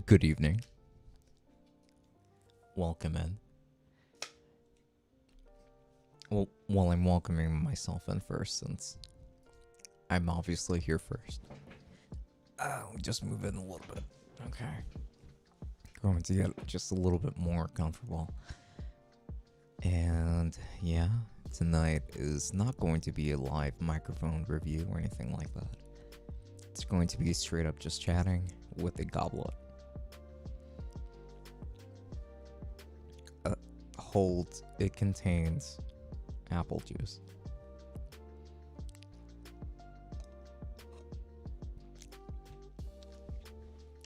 Good evening. Welcome in. Well, I'm welcoming myself in first since I'm obviously here first. Just move in a little bit. Okay. Going to get just a little bit more comfortable. And yeah, tonight is not going to be a live microphone review or anything like that. It's going to be straight up just chatting with a goblet. It contains apple juice.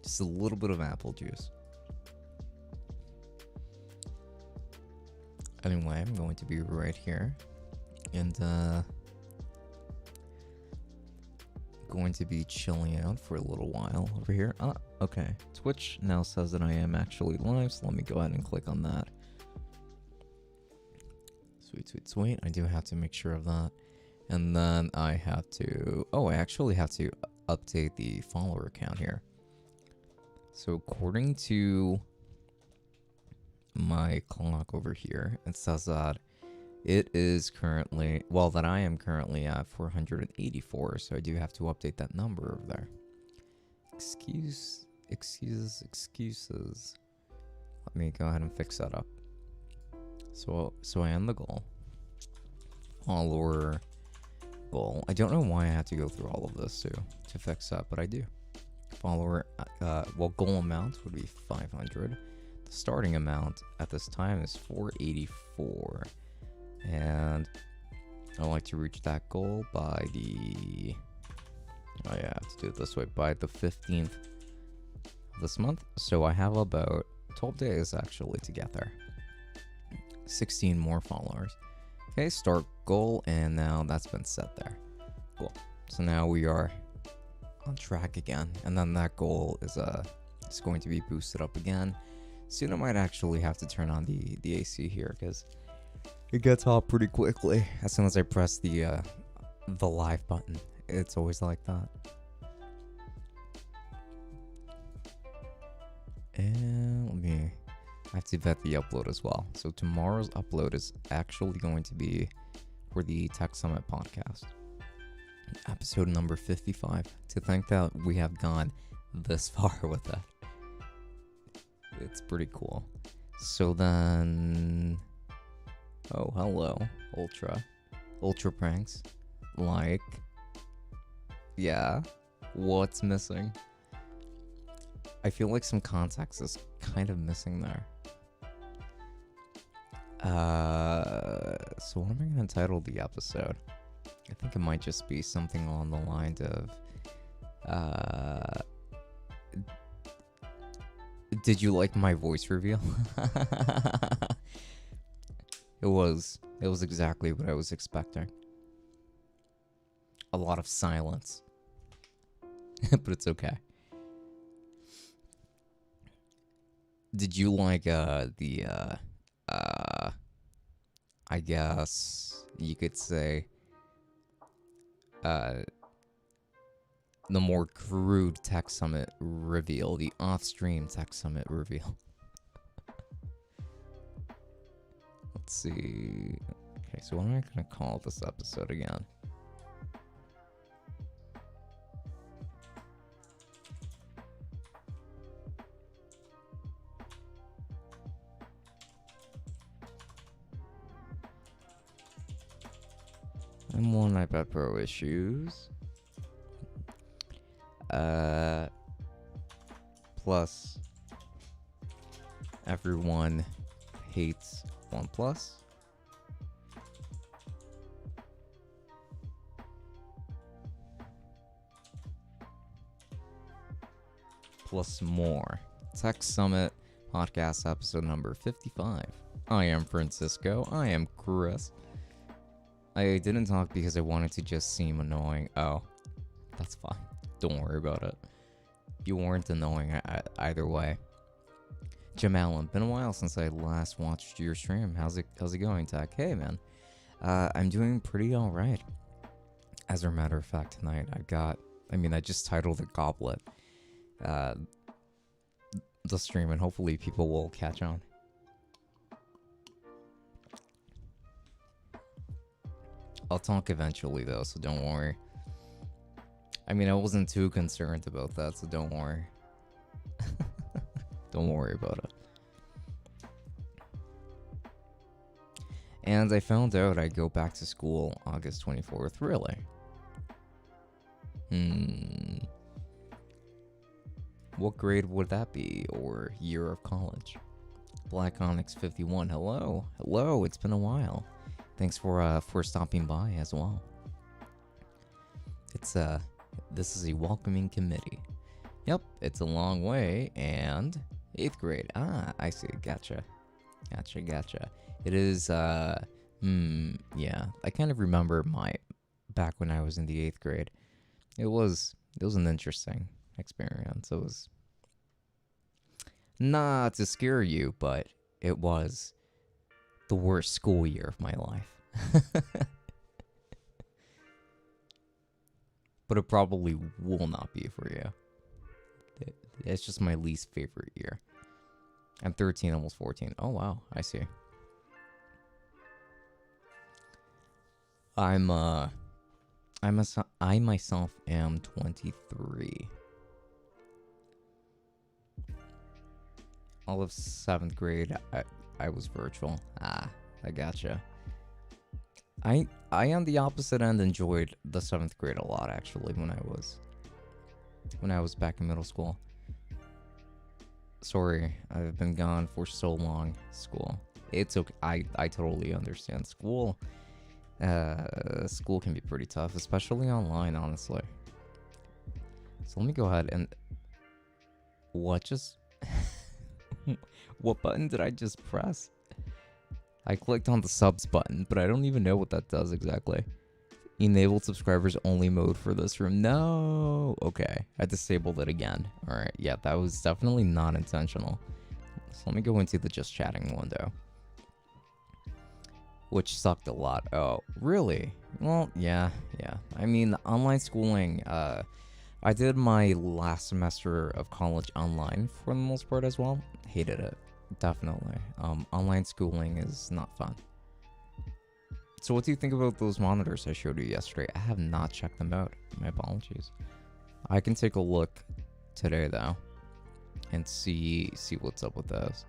Just a little bit of apple juice. Anyway, I'm going to be right here and going to be chilling out for a little while over here. Okay. Twitch now says that I am actually live, so let me go ahead and click on that. Sweet. I do have to make sure of that. And then I have to... I actually have to update the follower count here. So according to my clock over here, it says that it is currently... that I am currently at 484, so I do have to update that number over there. Excuses. Let me go ahead and fix that up. So I am the goal. Follower goal. I don't know why I had to go through all of this to fix that, but I do. Follower, goal amount would be 500. The starting amount at this time is 484. And I'd like to reach that goal by the... I have to do it this way. By the 15th of this month. So I have about 12 days actually to get there. 16 more followers. Okay, start goal, and now that's been set there. Cool. So now we are on track again, and then that goal is it's going to be boosted up again. Soon I might actually have to turn on the AC here because it gets hot pretty quickly as soon as I press the live button. It's always like that. And I have to vet the upload as well. So tomorrow's upload is actually going to be for the Tech Summit podcast. Episode number 55. To think that we have gone this far with that. It's pretty cool. So then... Oh, hello. Ultra pranks. Like... Yeah. What's missing? I feel like some context is kind of missing there. So what am I going to title the episode? I think it might just be something along the lines of, did you like my voice reveal? It was exactly what I was expecting. A lot of silence. But it's okay. Did you like, I guess you could say, the more crude Tech Summit reveal, the off-stream Tech Summit reveal? Let's see. Okay, so what am I gonna call this episode again? I'm one iPad Pro issues. Plus, everyone hates OnePlus. Plus more. Tech Summit podcast episode number 55. I am Francisco. I am Chris. I didn't talk because I wanted to just seem annoying. Oh, that's fine. Don't worry about it. You weren't annoying either way. Jim Allen, been a while since I last watched your stream. How's it going, Tech? Hey, man. I'm doing pretty alright. As a matter of fact, tonight I just titled it Goblet. the stream, and hopefully people will catch on. I'll talk eventually though, so don't worry. I mean, I wasn't too concerned about that, so don't worry. Don't worry about it. And I found out I go back to school August 24th. Really? What grade would that be, or year of college? Black Onyx 51. Hello, hello. It's been a while. Thanks for stopping by as well. It's this is a welcoming committee. Yep, it's a long way, and 8th grade. Ah, I see. Gotcha. It is yeah. I kind of remember my back when I was in the 8th grade. It was an interesting experience. It was not to scare you, but it was the worst school year of my life. But it probably will not be for you. It's just my least favorite year. I'm 13, almost 14. Oh wow, I see. I myself am 23. All of 7th grade, I was virtual. Ah, I gotcha. I on the opposite end enjoyed the 7th grade a lot actually when I was back in middle school. Sorry, I've been gone for so long. School. It's okay. I totally understand. School can be pretty tough, especially online, honestly. So let me go ahead and what button did I just press? I clicked on the subs button, but I don't even know what that does exactly. Enable subscribers only mode for this room. No. Okay, I disabled it again. All right. Yeah, that was definitely not intentional. So let me go into the just chatting window, which sucked a lot. Oh, really? Well, yeah. I mean, online schooling, I did my last semester of college online for the most part as well. Hated it. Definitely. Online schooling is not fun. So what do you think about those monitors I showed you yesterday? I have not checked them out. My apologies. I can take a look today though and see what's up with those.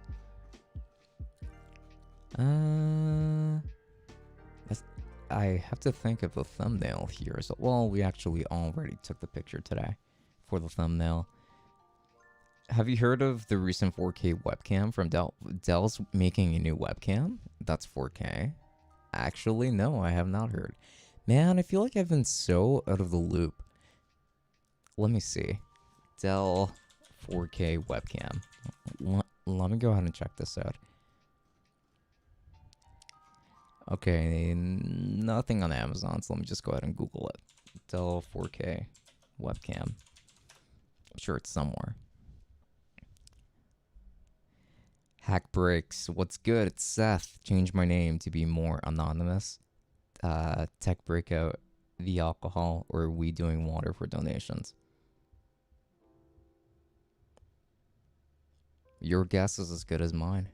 I have to think of the thumbnail here. So, well, we actually already took the picture today for the thumbnail. Have you heard of the recent 4K webcam from Dell? Dell's making a new webcam that's 4K. Actually, no, I have not heard. Man, I feel like I've been so out of the loop. Let me see. Dell 4K webcam. Let me go ahead and check this out. Okay, nothing on Amazon, so let me just go ahead and Google it. Dell 4K webcam. I'm sure it's somewhere. Hack Breaks, what's good? It's Seth. Change my name to be more anonymous. Tech Breakout, The Alcohol, or We Doing Water for donations. Your guess is as good as mine.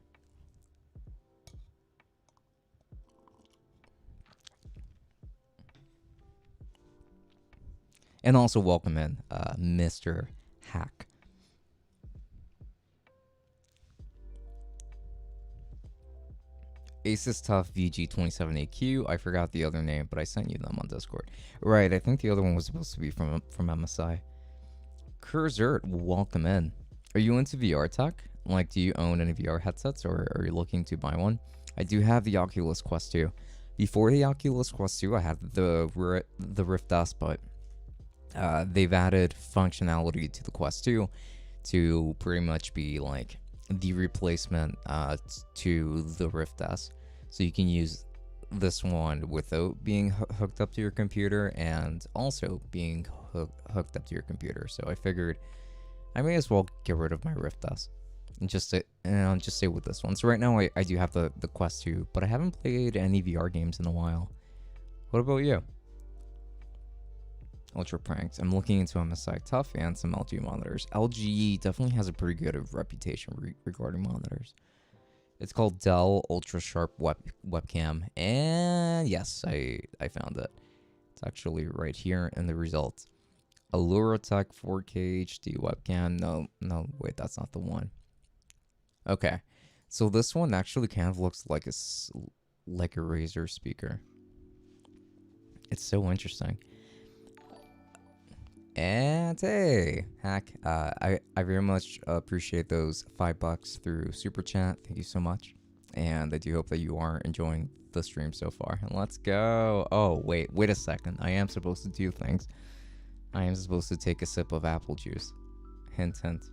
And also welcome in, Mr. Hack. Asus Tough VG27AQ. I forgot the other name, but I sent you them on Discord. Right, I think the other one was supposed to be from MSI. Cursert, welcome in. Are you into VR tech? Like, do you own any VR headsets, or are you looking to buy one? I do have the Oculus Quest 2. Before the Oculus Quest 2, I had the Rift S, but they've added functionality to the Quest 2 to pretty much be like the replacement to the Rift S. So you can use this one without being hooked up to your computer and also being hooked up to your computer. So I figured I may as well get rid of my Rift S and just stay with this one. So right now I do have the Quest 2, but I haven't played any VR games in a while. What about you? Ultra pranked. I'm looking into MSI Tough and some LG monitors. LG definitely has a pretty good reputation regarding monitors. It's called Dell Ultra Sharp Webcam. And yes, I found it. It's actually right here in the results. Aluratech 4K HD webcam. No, wait, that's not the one. Okay, so this one actually kind of looks like a Razer speaker. It's so interesting. And hey, Hack, I very much appreciate those $5 through Super Chat. Thank you so much. And I do hope that you are enjoying the stream so far. And let's go. Oh, wait a second. I am supposed to do things. I am supposed to take a sip of apple juice. Hint, hint.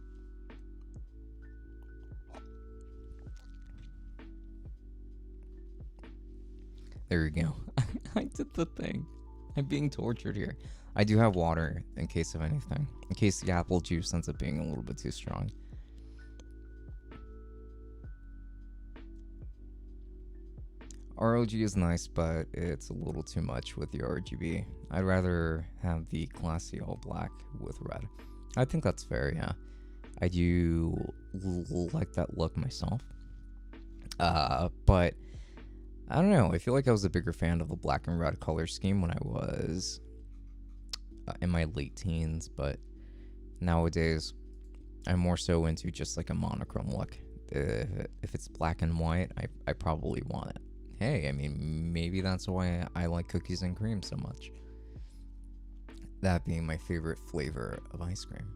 There you go. I did the thing. I'm being tortured here. I do have water in case of anything. In case the apple juice ends up being a little bit too strong. ROG is nice, but it's a little too much with the RGB. I'd rather have the classy all black with red. I think that's fair, yeah. I do like that look myself. But I don't know. I feel like I was a bigger fan of the black and red color scheme when I was in my late teens, but nowadays I'm more so into just like a monochrome look. If it's black and white, I probably want it. Hey, I mean, maybe that's why I like cookies and cream so much. That being my favorite flavor of ice cream.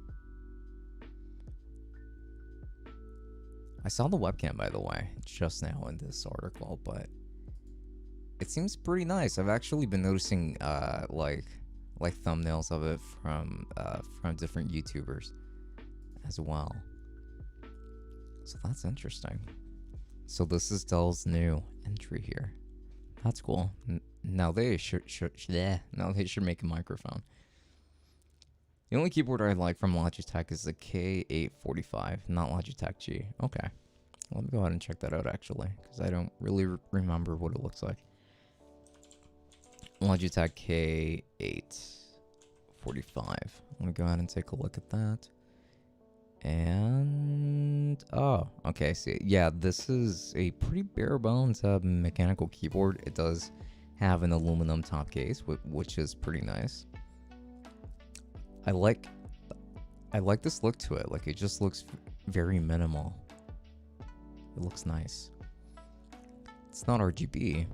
I saw the webcam, by the way, just now in this article, but it seems pretty nice. I've actually been noticing like thumbnails of it from different YouTubers as well. So that's interesting. So this is Dell's new entry here. That's cool. Now they should make a microphone. The only keyboard I like from Logitech is the K845, not Logitech G. Okay. Let me go ahead and check that out actually, because I don't really remember what it looks like. Logitech K845. Let me go ahead and take a look at that. And oh, okay. See, yeah, this is a pretty bare bones mechanical keyboard. It does have an aluminum top case, which is pretty nice. I like this look to it. Like, it just looks very minimal. It looks nice. It's not RGB,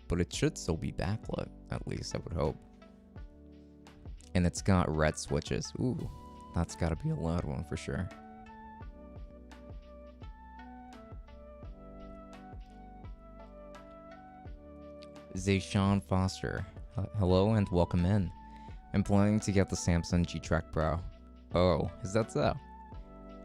but it should still be backlit, at least I would hope. And it's got red switches. Ooh, that's gotta be a loud one for sure. Zayshawn Foster, hello and welcome in. I'm planning to get the Samsung G-Track Pro. Oh, is that so?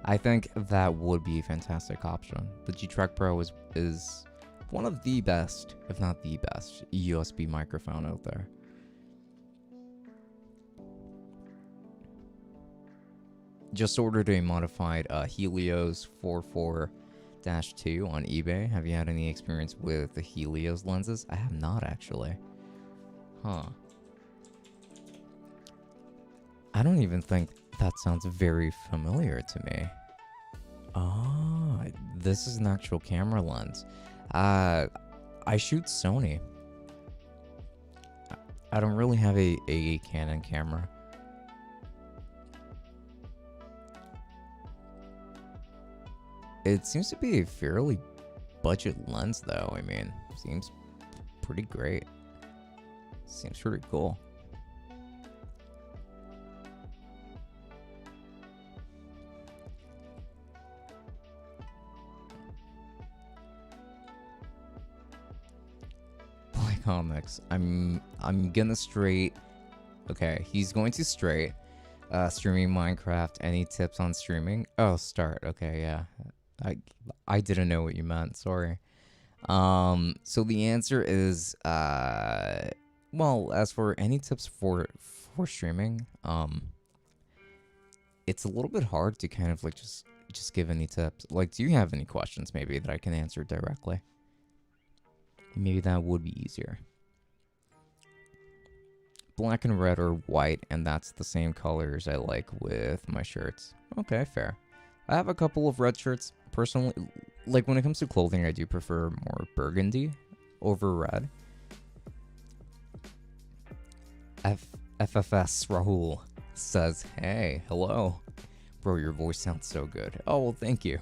I think that would be a fantastic option. The G-Track Pro is one of the best, if not the best, USB microphone out there. Just ordered a modified Helios 44-2 on eBay. Have you had any experience with the Helios lenses? I have not, actually. Huh. I don't even think that sounds very familiar to me. Oh, this is an actual camera lens. I shoot Sony. I don't really have a Canon camera. It seems to be a fairly budget lens, though. I mean, seems pretty great. Seems pretty cool. Play comics. I'm gonna straight. Okay, he's going to straight. Streaming Minecraft. Any tips on streaming? Oh, start. Okay, yeah. I didn't know what you meant, sorry. So the answer is well, as for any tips for streaming, it's a little bit hard to kind of like just give any tips. Like, do you have any questions maybe that I can answer directly? Maybe that would be easier. black and red or white, and that's the same colors I like with my shirts. Okay, fair. I have a couple of red shirts. Personally, like when it comes to clothing, I do prefer more burgundy over red. FFS Rahul says, hey, hello. Bro, your voice sounds so good. Oh, well, thank you.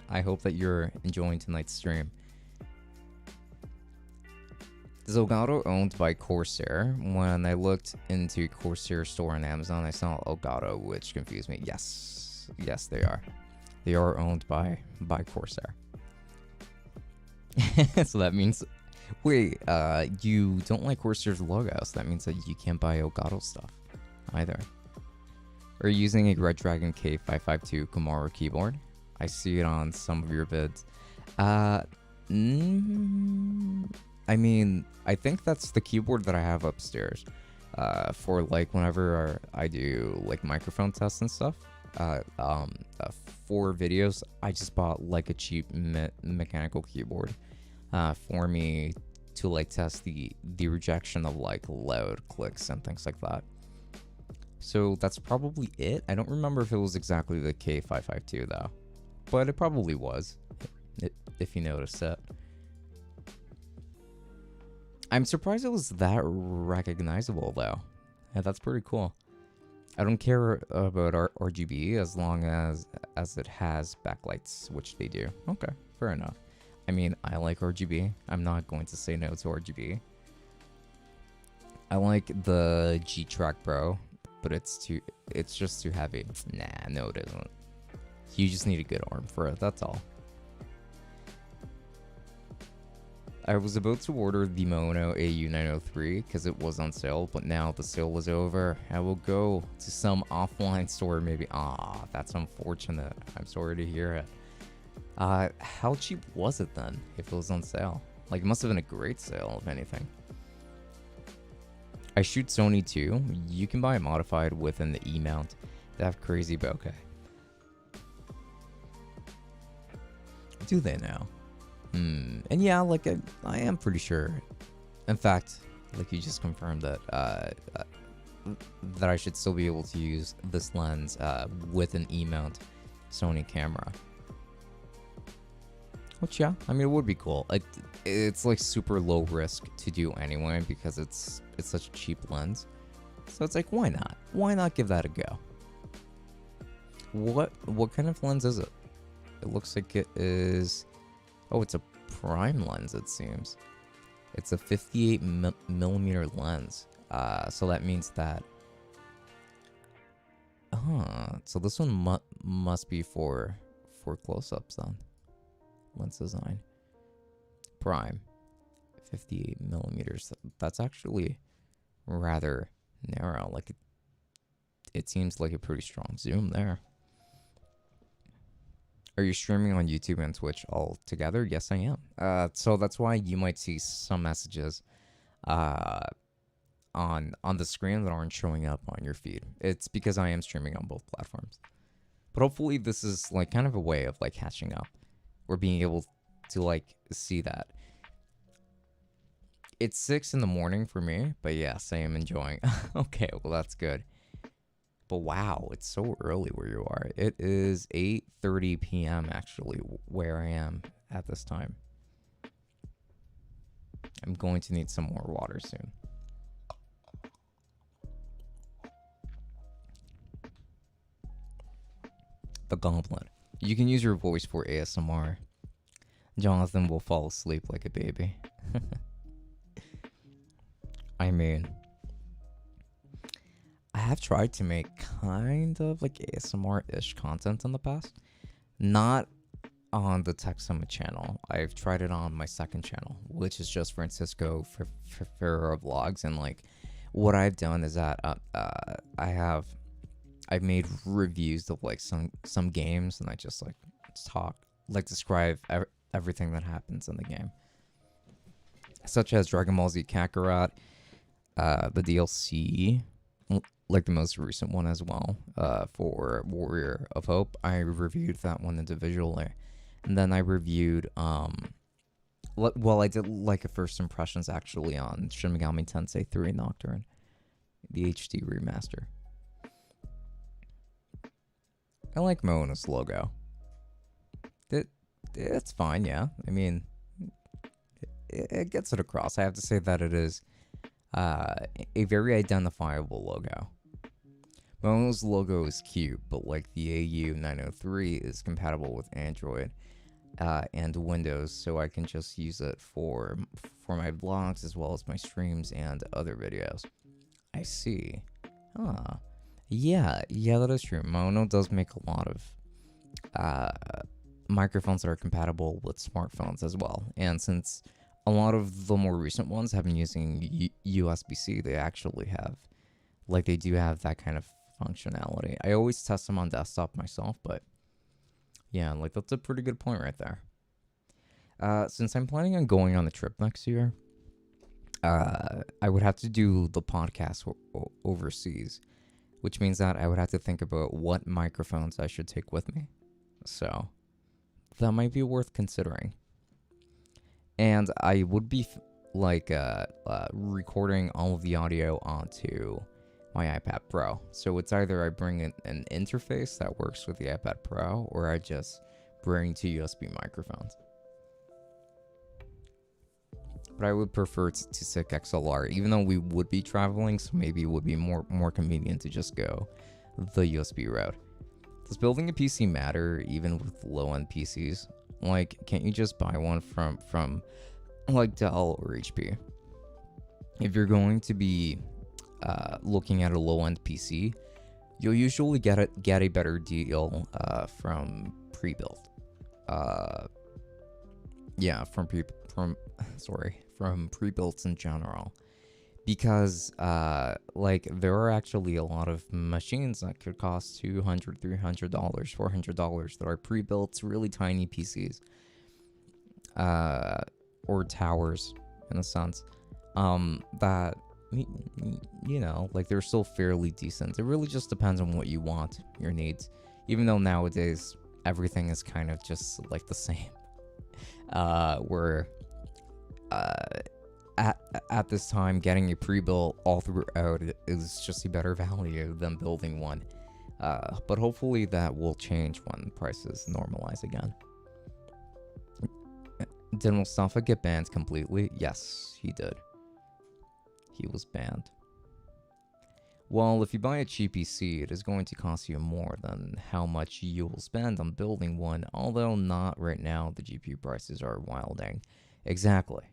I hope that you're enjoying tonight's stream. Is Elgato owned by Corsair? When I looked into Corsair store on Amazon, I saw Elgato, which confused me. Yes, they are. They are owned by Corsair. So that means, wait, you don't like Corsair's logo, so that means that you can't buy Elgato stuff either. Are you using a Red Dragon K552 Kamaru keyboard? I see it on some of your vids. I mean, I think that's the keyboard that I have upstairs. For like whenever I do like microphone tests and stuff. For videos, I just bought like a cheap mechanical keyboard for me to like test the rejection of like loud clicks and things like that. So that's probably it. I don't remember if it was exactly the K552 though, but it probably was, if you noticed it. I'm surprised it was that recognizable though. Yeah, that's pretty cool. I don't care about RGB as long as it has backlights, which they do. Okay, fair enough. I mean, I like RGB. I'm not going to say no to RGB. I like the G-Track Pro, but it's just too heavy. Nah, no it isn't. You just need a good arm for it, that's all. I was about to order the Mono AU903 because it was on sale, but now the sale was over. I will go to some offline store maybe. Ah, that's unfortunate. I'm sorry to hear it. How cheap was it then if it was on sale? Like, it must have been a great sale, if anything. I shoot Sony too. You can buy it modified with an E-mount. They have crazy bokeh. Do they now? And yeah, like I am pretty sure. In fact, like you just confirmed that that I should still be able to use this lens with an E-mount Sony camera. Which yeah, I mean it would be cool. It's like super low risk to do anyway because it's such a cheap lens. So it's like why not? Why not give that a go? What kind of lens is it? It looks like it is. Oh, it's a prime lens, it seems. It's a 58 millimeter lens. So that means that... so this one must be for close-ups then. Lens design. Prime. 58 millimeters. That's actually rather narrow. Like, it seems like a pretty strong zoom there. Are you streaming on YouTube and Twitch all together? Yes, I am. So that's why you might see some messages on the screen that aren't showing up on your feed. It's because I am streaming on both platforms. But hopefully this is like kind of a way of like catching up or being able to like see that. It's 6 in the morning for me, but yes, I am enjoying. Okay, well that's good. But wow, it's so early where you are. It is 8:30 p.m. actually where I am at this time. I'm going to need some more water soon. The Goblet. You can use your voice for ASMR. Jonathan will fall asleep like a baby. I mean... I have tried to make kind of like ASMR-ish content in the past. Not on the Tech Summit channel. I've tried it on my second channel, which is just Francisco Ferreira Vlogs. And like what I've done is that I've made reviews of like some games, and I just like describe everything that happens in the game. Such as Dragon Ball Z Kakarot, the DLC, like the most recent one as well, for Warrior of Hope. I reviewed that one individually, and then I reviewed I did like a first impressions actually on Shin Megami Tensei 3 Nocturne. the HD remaster. I like Mona's logo. It's fine, yeah. I mean, it gets it across. I have to say that it is a very identifiable logo. Mono's logo is cute, but like the AU903 is compatible with Android and Windows, so I can just use it for my vlogs as well as my streams and other videos. I see. Huh. Yeah, that is true. Mono does make a lot of microphones that are compatible with smartphones as well. And since a lot of the more recent ones have been using USB-C, they actually have, like, they do have that kind of functionality. I always test them on desktop myself, but yeah, like, that's a pretty good point right there. Since I'm planning on going on the trip next year, I would have to do the podcast overseas, which means that I would have to think about what microphones I should take with me. So that might be worth considering. And I would be recording all of the audio onto my iPad Pro. So it's either I bring in an interface that works with the iPad Pro, or I just bring two USB microphones. But I would prefer to stick XLR, even though we would be traveling, so maybe it would be more convenient to just go the USB route. Does building a PC matter even with low-end PCs? Like, can't you just buy one from like Dell or HP? If you're going to be looking at a low-end PC, you'll usually get a better deal from pre-built. From pre-builts in general, because there are actually a lot of machines that could cost $200, $300, $400 that are pre-built, really tiny PCs, or towers in a sense, that, you know, like, they're still fairly decent. It really just depends on what you want, your needs, even though nowadays everything is kind of just like the same. At this time, getting a pre-built all throughout is just a better value than building one. But hopefully that will change when prices normalize again. Did Mustafa get banned completely? Yes, he did. He was banned. Well, if you buy a cheap PC, it is going to cost you more than how much you will spend on building one, although not right now. The GPU prices are wilding. Exactly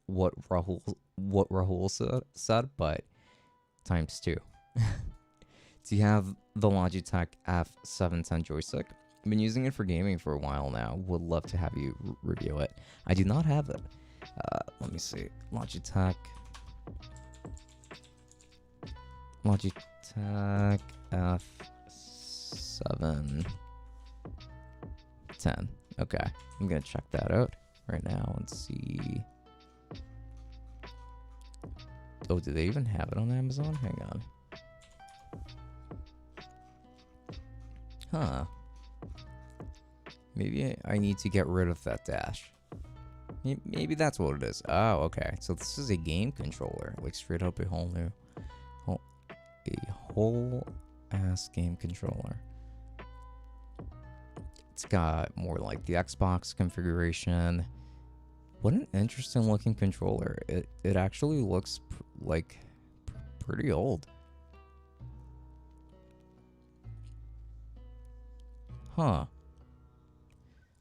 what Rahul said, but times two. Do you have the Logitech F710 joystick? I've been using it for gaming for a while now. Would love to have you review it. I do not have it. Let me see. Logitech F710. Okay, I'm gonna check that out right now and see. Oh, do they even have it on Amazon? Hang on. Huh. Maybe I need to get rid of that dash. Maybe that's what it is. Oh, okay. So this is a game controller, like straight up a whole ass game controller. It's got more like the Xbox configuration. What an interesting looking controller. It actually looks pretty old. Huh.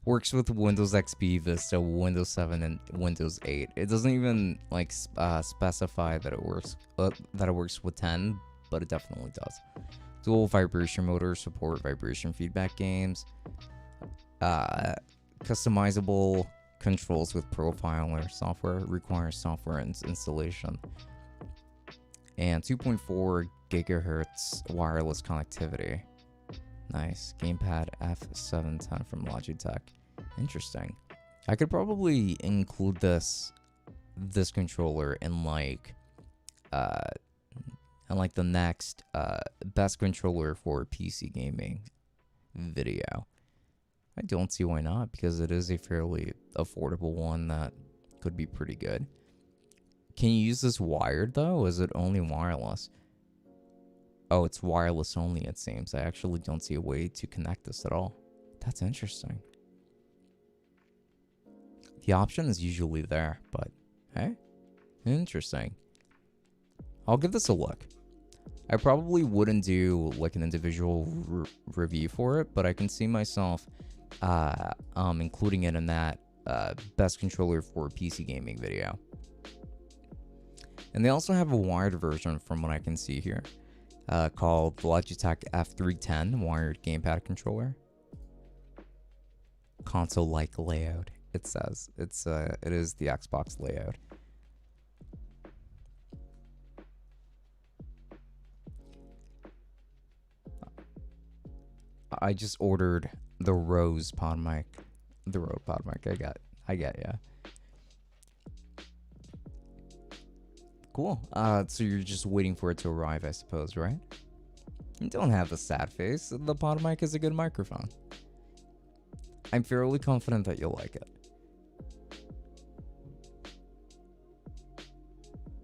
Works with Windows XP, Vista, Windows 7, and Windows 8. It doesn't even specify that it works with 10, but it definitely does. Dual vibration motor, support vibration feedback games. Customizable controls with profiler software, requires software installation. And 2.4 gigahertz wireless connectivity. Nice. Gamepad F710 from Logitech. Interesting. I could probably include this controller in the next best controller for PC gaming video. I don't see why not, because it is a fairly affordable one that could be pretty good. Can you use this wired though? Or is it only wireless? Oh, it's wireless only, it seems. I actually don't see a way to connect this at all. That's interesting. The option is usually there, but hey, interesting. I'll give this a look. I probably wouldn't do like an individual review for it, but I can see myself including it in that best controller for PC gaming video. And they also have a wired version from what I can see here, called the Logitech F310 wired gamepad controller. Console-like layout, it says. It is the Xbox layout. I just ordered the Rose pod mic. The Rode pod mic. I got yeah. Cool. So you're just waiting for it to arrive, I suppose, right? You don't have a sad face. The pod mic is a good microphone. I'm fairly confident that you'll like it.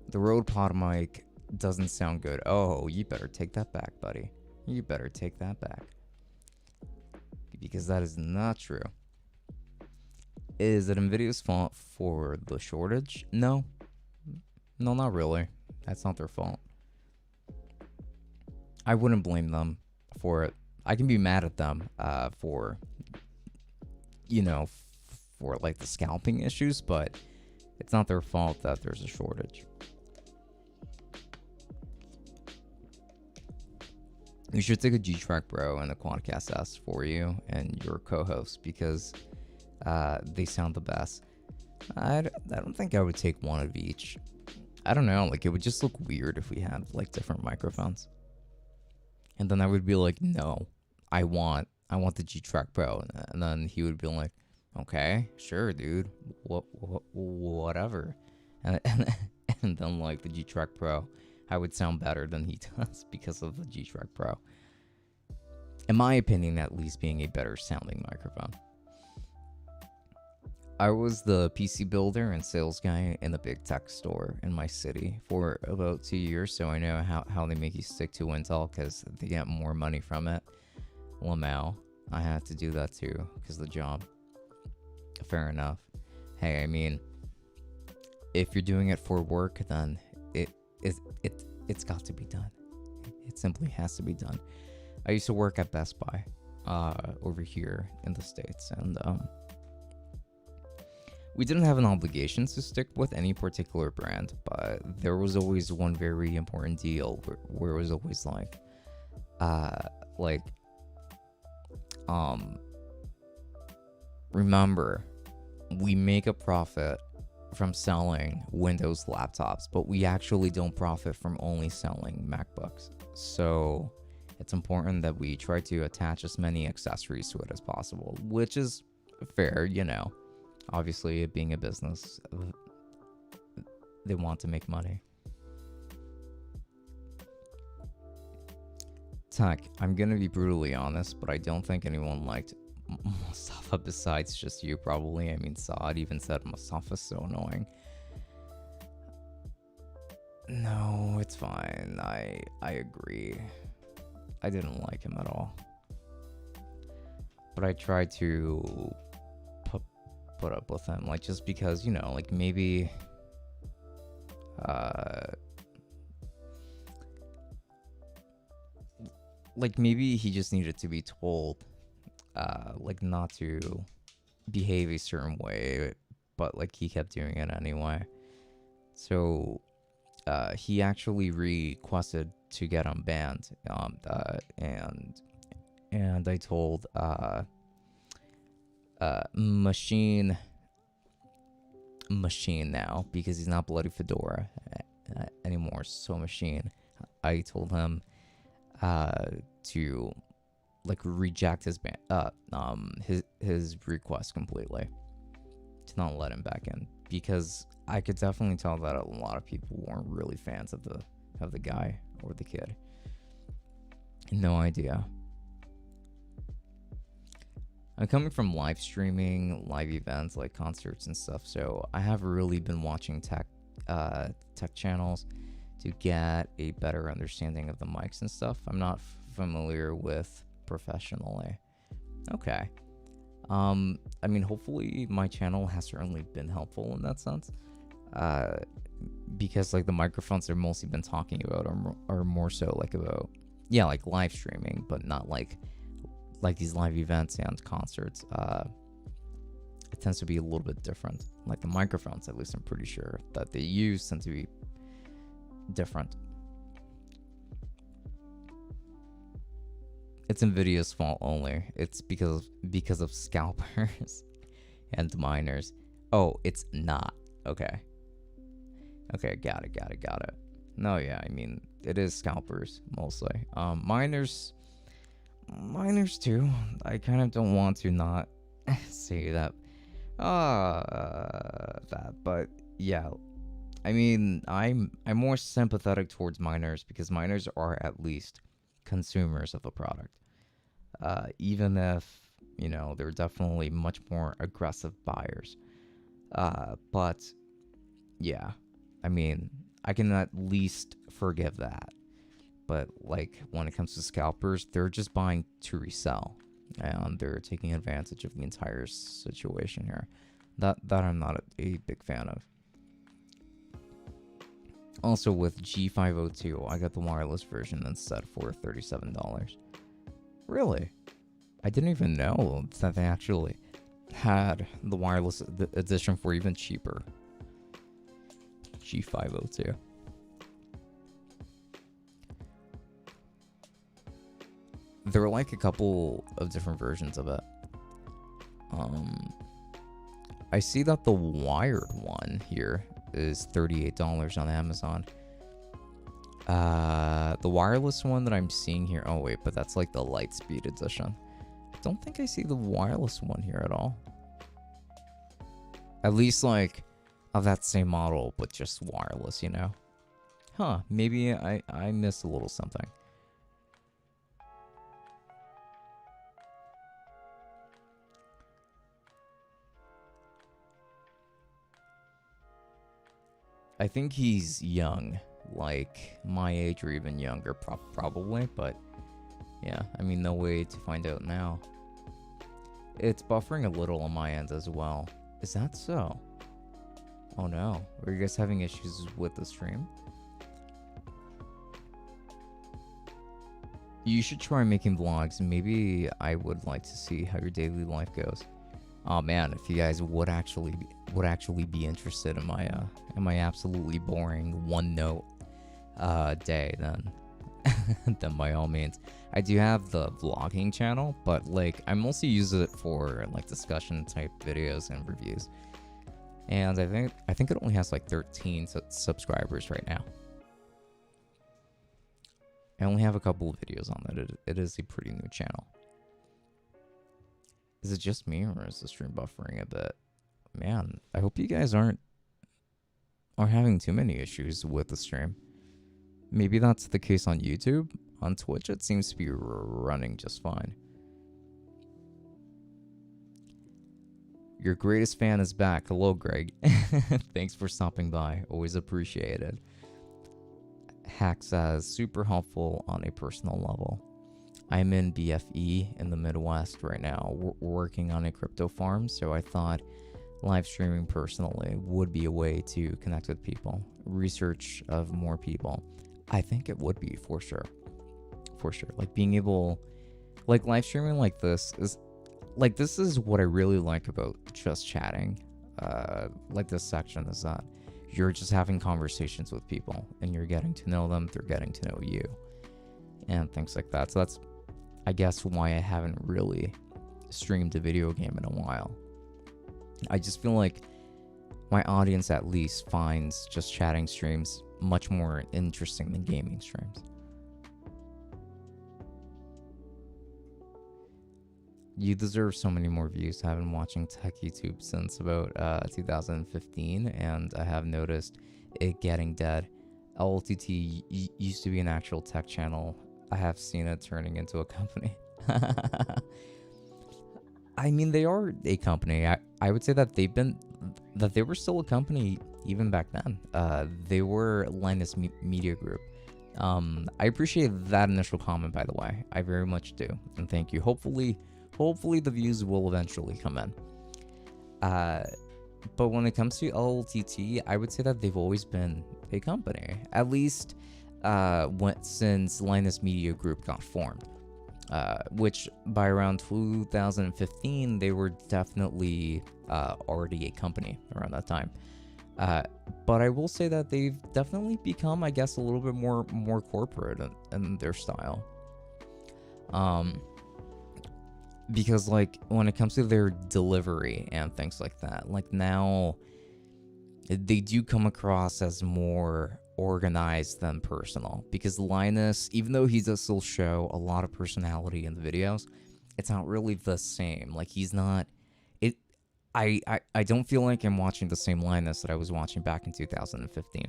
The Rode pod mic doesn't sound good. Oh, you better take that back, buddy. You better take that back. Because that is not true. Is it NVIDIA's fault for the shortage? No. No, not really. That's not their fault. I wouldn't blame them for it. I can be mad at them for, you know, for like the scalping issues, but it's not their fault that there's a shortage. You should take a G-Track Pro and a Quadcast S for you and your co-host because they sound the best. I don't think I would take one of each. I don't know, like it would just look weird if we had like different microphones. And then I would be like, no, I want the G-Track Pro. And then he would be like, okay, sure, dude, whatever. And then like the G-Track Pro, I would sound better than he does because of the G-Track Pro. In my opinion, at least being a better sounding microphone. I was the PC builder and sales guy in a big tech store in my city for about 2 years, so I know how they make you stick to Intel because they get more money from it. Lamau, I had to do that too because of the job. Fair enough. Hey, I mean, if you're doing it for work, then it's got to be done. It simply has to be done. I used to work at Best Buy over here in the States, and we didn't have an obligation to stick with any particular brand, but there was always one very important deal where it was always remember, we make a profit from selling Windows laptops, but we actually don't profit from only selling MacBooks. So it's important that we try to attach as many accessories to it as possible, which is fair, you know. Obviously, it being a business, they want to make money. Tech, I'm gonna be brutally honest, but I don't think anyone liked Mustafa besides just you, probably. I mean, Saad even said Mustafa's so annoying. No, it's fine. I agree. I didn't like him at all. But I tried to put up with him, like, just because, you know, like, maybe maybe he just needed to be told like not to behave a certain way, but like he kept doing it anyway. So he actually requested to get him banned, and I told Machine now, because he's not Bloody Fedora anymore. So Machine, I told him to like reject his his request completely, to not let him back in, because I could definitely tell that a lot of people weren't really fans of the guy or the kid. No idea. I'm coming from live streaming, live events like concerts and stuff, so I have really been watching tech tech channels to get a better understanding of the mics and stuff. I'm not familiar with professionally. Okay. I mean, hopefully my channel has certainly been helpful in that sense. Because like the microphones I've mostly been talking about are more so like about, yeah, like live streaming, but not like these live events and concerts. It tends to be a little bit different. Like the microphones, at least I'm pretty sure that they use tend to be different. It's Nvidia's fault only. It's because of scalpers and miners. Oh, it's not. Okay. Okay, got it. No, yeah, I mean, it is scalpers mostly. Miners too. I kind of don't want to not say that. But yeah, I mean, I'm more sympathetic towards miners because miners are at least consumers of the product. Even if, you know, they're definitely much more aggressive buyers. But yeah, I mean, I can at least forgive that. But like when it comes to scalpers, they're just buying to resell, and they're taking advantage of the entire situation here. That I'm not a big fan of. Also, with G502, I got the wireless version instead for $37. Really? I didn't even know that they actually had the wireless edition for even cheaper. G502. There are like a couple of different versions of it. I see that the wired one here is $38 on Amazon. The wireless one that I'm seeing here, oh wait, but that's like the Lightspeed edition. I don't think I see the wireless one here at all. At least like of that same model, but just wireless, you know? Huh, maybe I missed a little something. I think he's young, like my age or even younger, probably, but yeah, I mean, no way to find out now. It's buffering a little on my end as well. Is that so? Oh no, are you guys having issues with the stream? You should try making vlogs. Maybe I would like to see how your daily life goes. Oh man, if you guys would actually be interested in my absolutely boring one note day, then then by all means. I do have the vlogging channel, but like I mostly use it for like discussion type videos and reviews. And I think it only has like 13 subscribers right now. I only have a couple of videos on it. It is a pretty new channel. Is it just me, or is the stream buffering a bit? Man, I hope you guys aren't having too many issues with the stream. Maybe that's the case on YouTube. On Twitch, it seems to be running just fine. Your greatest fan is back. Hello, Greg. Thanks for stopping by. Always appreciated. Hack says, super helpful on a personal level. I'm in BFE in the Midwest right now. We're working on a crypto farm, so I thought live streaming personally would be a way to connect with people, research of more people. I think it would be for sure. For sure. Like being able, like live streaming like this is what I really like about just chatting. Like this section is that you're just having conversations with people and you're getting to know them, they're getting to know you, and things like that. So that's, I guess, why I haven't really streamed a video game in a while. I just feel like my audience at least finds just chatting streams much more interesting than gaming streams. You deserve so many more views. I've been watching tech YouTube since about 2015, and I have noticed it getting dead. LTT used to be an actual tech channel. I have seen it turning into a company. I mean, they are a company. I would say that they were still a company even back then. They were Linus Media Group. I appreciate that initial comment, by the way. I very much do, and thank you. Hopefully the views will eventually come in. But when it comes to LLTT, I would say that they've always been a company, at least since Linus Media Group got formed. Which by around 2015, they were definitely already a company around that time. But I will say that they've definitely become, I guess, a little bit more corporate in their style. Because like when it comes to their delivery and things like that, like now they do come across as more organized than personal. Because Linus, even though he does still show a lot of personality in the videos, it's not really the same. Like he's not it. I don't feel like I'm watching the same Linus that I was watching back in 2015.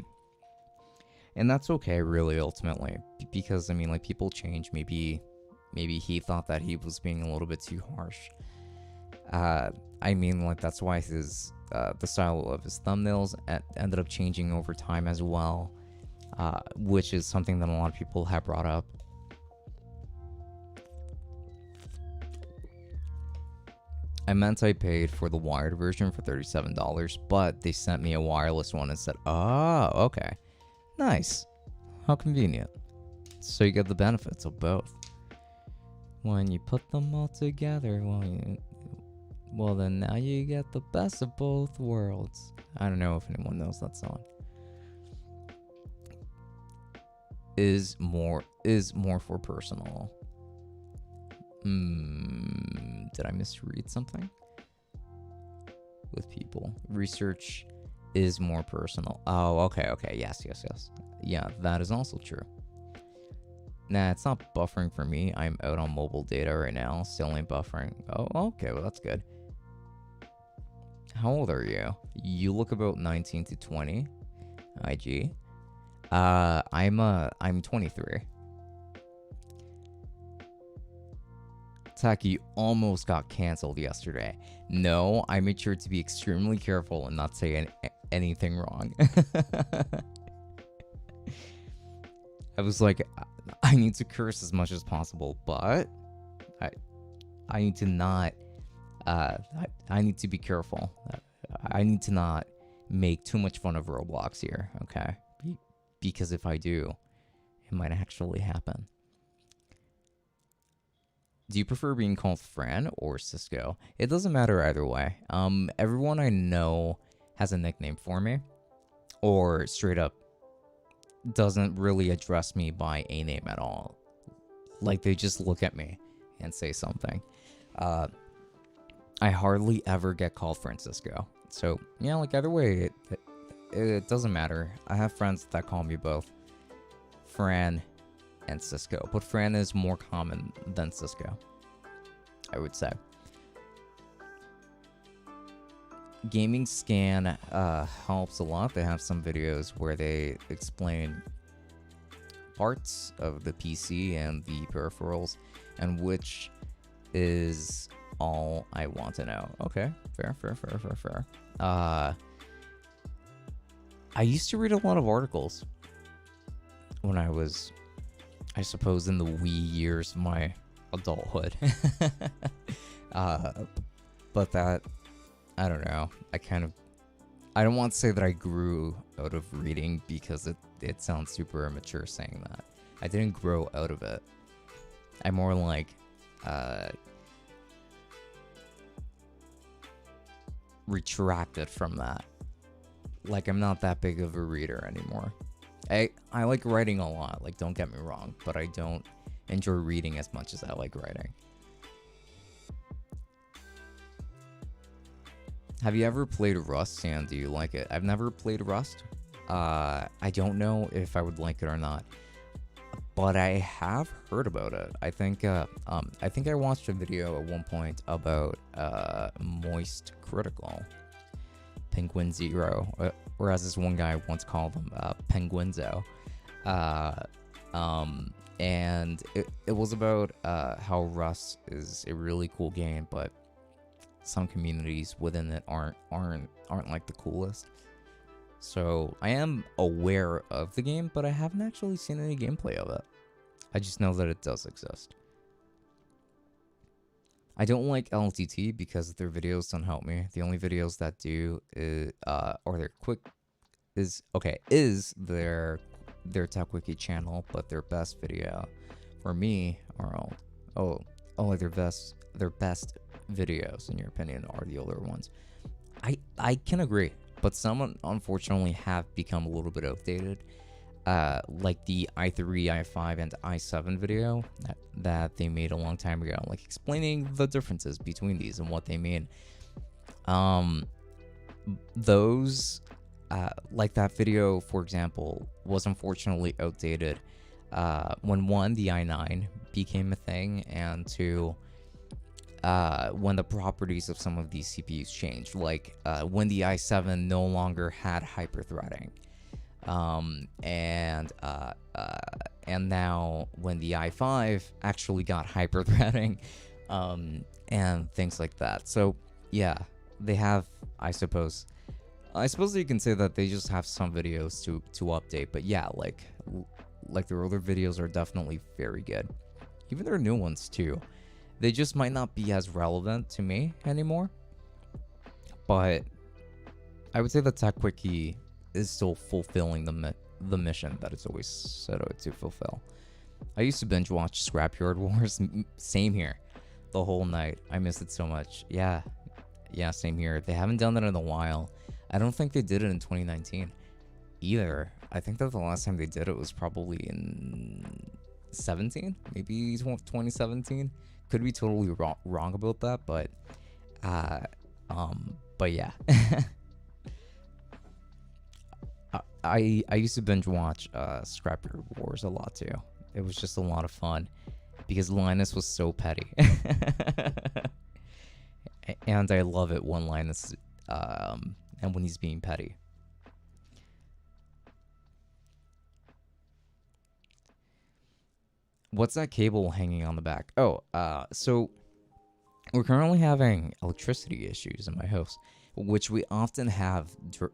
And that's okay, really, ultimately, because I mean, like, people change. Maybe he thought that he was being a little bit too harsh. I mean, like, that's why his the style of his thumbnails ended up changing over time as well, which is something that a lot of people have brought up. I meant I paid for the wired version for $37, but they sent me a wireless one and said, oh, okay, nice, how convenient. So you get the benefits of both. When you put them all together, well then now you get the best of both worlds. I don't know if anyone knows that song. Is more for personal. Did I misread something? With people. Research is more personal. Oh, okay. Yes. Yeah, that is also true. Nah, it's not buffering for me. I'm out on mobile data right now. Still ain't buffering. Oh, okay, well, that's good. How old are you? You look about 19 to 20. IG. I'm 23. Taki almost got canceled yesterday. No, I made sure to be extremely careful and not say anything wrong. I was like, I need to curse as much as possible, but I need to not. I need to be careful. I need to not make too much fun of Roblox here, okay? Because if I do, it might actually happen. Do you prefer being called Fran or Cisco? It doesn't matter either way. Everyone I know has a nickname for me, or straight up doesn't really address me by a name at all. Like, they just look at me and say something. I hardly ever get called Francisco. So, yeah, like, either way, it doesn't matter. I have friends that call me both Fran and Cisco, but Fran is more common than Cisco, I would say. Gaming Scan helps a lot. They have some videos where they explain parts of the PC and the peripherals, and which is all I want to know. Okay, fair. I used to read a lot of articles when I was, I suppose, in the wee years of my adulthood. But that, I don't know, I don't want to say that I grew out of reading, because it sounds super immature saying that. I didn't grow out of it. I more like, retracted from that. Like, I'm not that big of a reader anymore. I like writing a lot, like, don't get me wrong, but I don't enjoy reading as much as I like writing. Have you ever played Rust, and do you like it? I've never played Rust. I don't know if I would like it or not, but I have heard about it. I think I watched a video at one point about Moist Critical, Penguin Zero, or as this one guy once called him, Penguinzo. And it was about how Rust is a really cool game, but some communities within it aren't like the coolest. So I am aware of the game, but I haven't actually seen any gameplay of it. I just know that it does exist. I don't like LTT because their videos don't help me. The only videos that do is, or their quick is their Tech Wiki channel, but their best video for me are all their best videos in your opinion are the older ones. I can agree, but some unfortunately have become a little bit outdated. Like the i3, i5, and i7 video that they made a long time ago, like explaining the differences between these and what they mean. Those, like that video, for example, was unfortunately outdated when one, the i9 became a thing, and two, when the properties of some of these CPUs changed, like when the i7 no longer had hyperthreading. And now when the i5 actually got hyperthreading, and things like that. So yeah, they have, I suppose you can say that they just have some videos to update, but yeah, like their older videos are definitely very good. Even their new ones too. They just might not be as relevant to me anymore. But I would say that Tech Wiki is still fulfilling the mission that it's always set out to fulfill. I used to binge watch Scrapyard Wars. Same here. The whole night. I miss it so much. Yeah, same here. They haven't done that in a while. I don't think they did it in 2019 either. I think that the last time they did it was probably in 17, maybe 2017. Could be totally wrong about that, but yeah. I used to binge watch Scrapyard Wars a lot too. It was just a lot of fun because Linus was so petty. And I love it when Linus and when he's being petty. What's that cable hanging on the back? Oh, so we're currently having electricity issues in my house, which we often have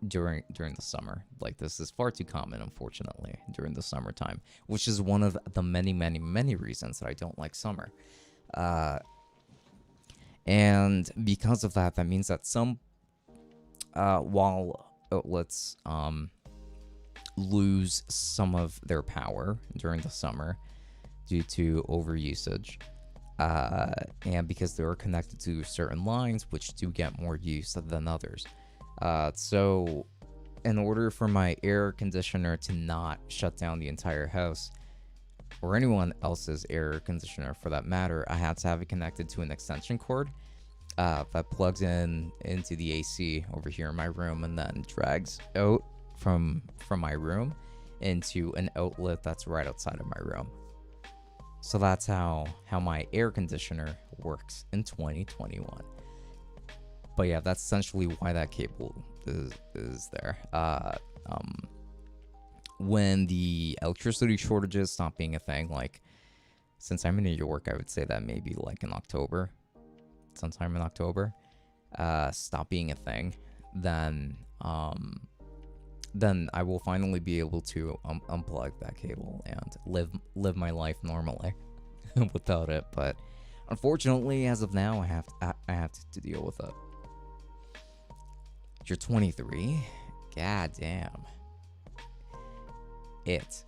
during the summer. Like, this is far too common, unfortunately, during the summertime, which is one of the many reasons that I don't like summer. And because of that, that means that some while outlets lose some of their power during the summer due to overusage, and because they are connected to certain lines which do get more use than others. So in order for my air conditioner to not shut down the entire house, or anyone else's air conditioner for that matter, I had to have it connected to an extension cord that plugs into the AC over here in my room and then drags out from my room into an outlet that's right outside of my room. So that's how my air conditioner works in 2021. But yeah, that's essentially why that cable is there. When the electricity shortages stop being a thing, like, since I'm in New York, I would say that maybe like in October, sometime in October, stop being a thing, then I will finally be able to unplug that cable and live my life normally without it. But unfortunately, as of now, I have to deal with it. You're 23? God damn.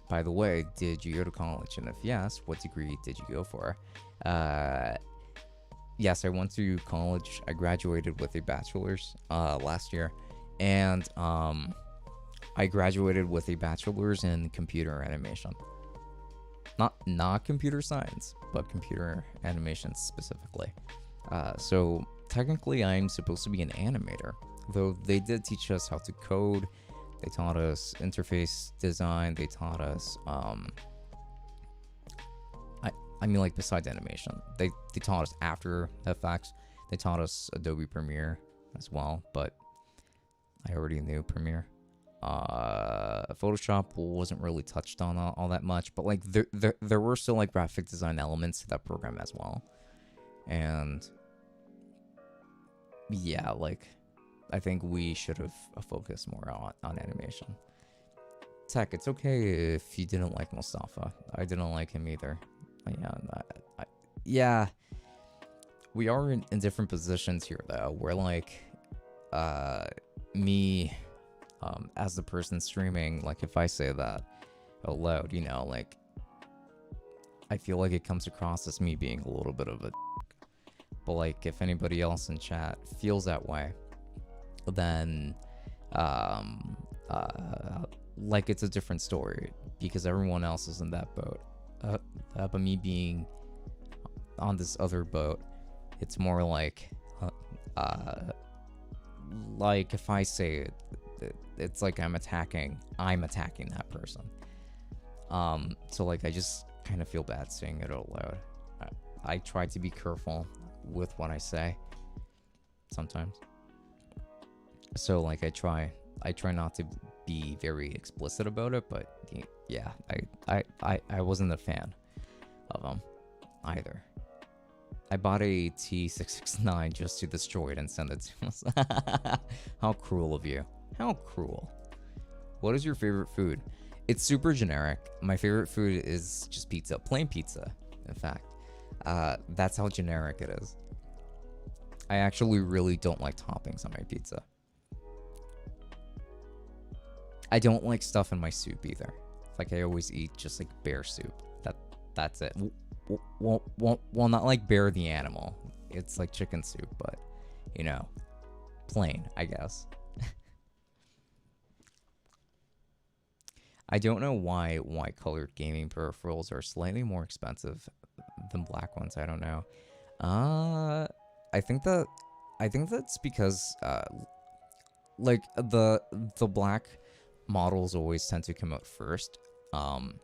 By the way, did you go to college? And if yes, what degree did you go for? Yes, I went to college. I graduated with a bachelor's last year, and I graduated with a bachelor's in computer animation. Not computer science, but computer animation specifically. So technically, I'm supposed to be an animator, though they did teach us how to code. They taught us interface design. They taught us, I mean, like, besides animation, they taught us After Effects. They taught us Adobe Premiere as well, but I already knew Premiere. Photoshop wasn't really touched on all that much, but like there were still like graphic design elements to that program as well. And yeah, like I think we should have focused more on animation. Tech, it's okay if you didn't like Mustafa. I didn't like him either. Yeah, yeah. We are in different positions here, though. We're like, me, as the person streaming, like if I say that out loud, you know, like, I feel like it comes across as me being a little bit of a but like if anybody else in chat feels that way, then like it's a different story because everyone else is in that boat. But me being on this other boat, it's more like if I say it, it's like I'm attacking that person. So like I just kind of feel bad saying it out loud. I try to be careful with what I say sometimes. So like I try not to be very explicit about it, but yeah, I wasn't a fan of them either. I bought a T669 just to destroy it and send it to us. How cruel of you. How cruel. What is your favorite food? It's super generic. My favorite food is just pizza. Plain pizza, in fact. That's how generic it is. I actually really don't like toppings on my pizza. I don't like stuff in my soup either. Like I always eat just like bear soup. That's it. Well, not like bear the animal. It's like chicken soup, but you know, plain, I guess. I don't know why white colored gaming peripherals are slightly more expensive than black ones. I don't know. I think that's because like the black models always tend to come out first, and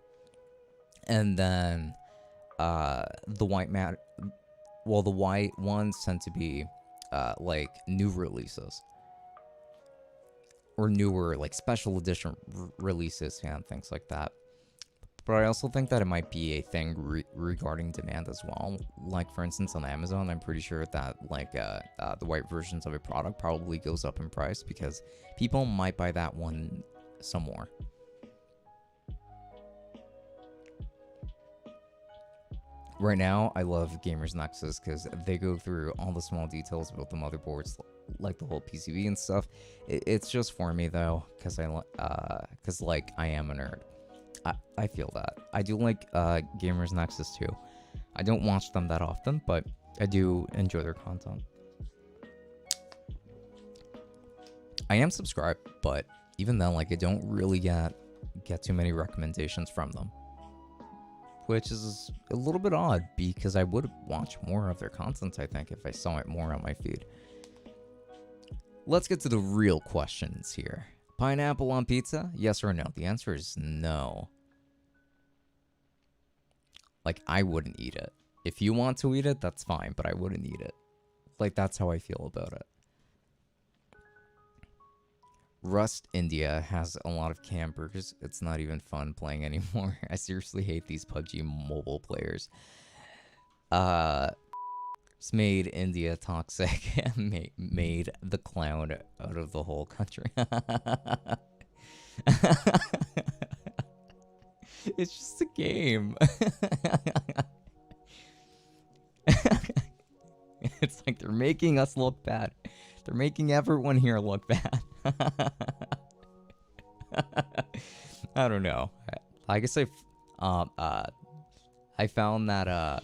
then the white ones tend to be like new releases or newer like special edition releases and things like that. But I also think that it might be a thing regarding demand as well. Like for instance on Amazon, I'm pretty sure that like the white versions of a product probably goes up in price because people might buy that one some more. Right now, I love Gamers Nexus because they go through all the small details about the motherboards, like the whole PCB and stuff. It's just for me though, because like I am a nerd. I feel that. I do like Gamers Nexus too. I don't watch them that often, but I do enjoy their content. I am subscribed, but even then, like I don't really get too many recommendations from them, which is a little bit odd because I would watch more of their content, I think, if I saw it more on my feed. Let's get to the real questions here. Pineapple on pizza? Yes or no? The answer is no. Like, I wouldn't eat it. If you want to eat it, that's fine, but I wouldn't eat it. Like, that's how I feel about it. Rust India has a lot of campers. It's not even fun playing anymore. I seriously hate these PUBG mobile players. It's made India toxic and made the clown out of the whole country. It's just a game. It's like they're making us look bad. They're making everyone here look bad. I don't know. I guess I found that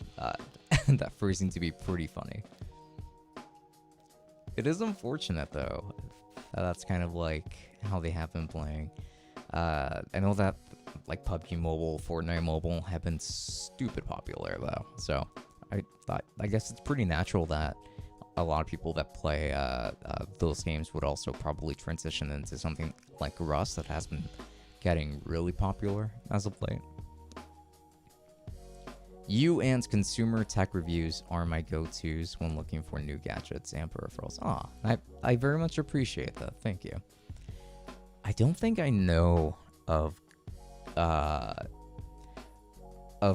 that phrasing to be pretty funny. It is unfortunate though. That's kind of like how they have been playing. I know that like PUBG Mobile, Fortnite Mobile have been stupid popular though. So I guess it's pretty natural that a lot of people that play those games would also probably transition into something like Rust that has been getting really popular as of late. You and consumer tech reviews are my go-tos when looking for new gadgets and peripherals. I very much appreciate that. Thank you. I don't think I know of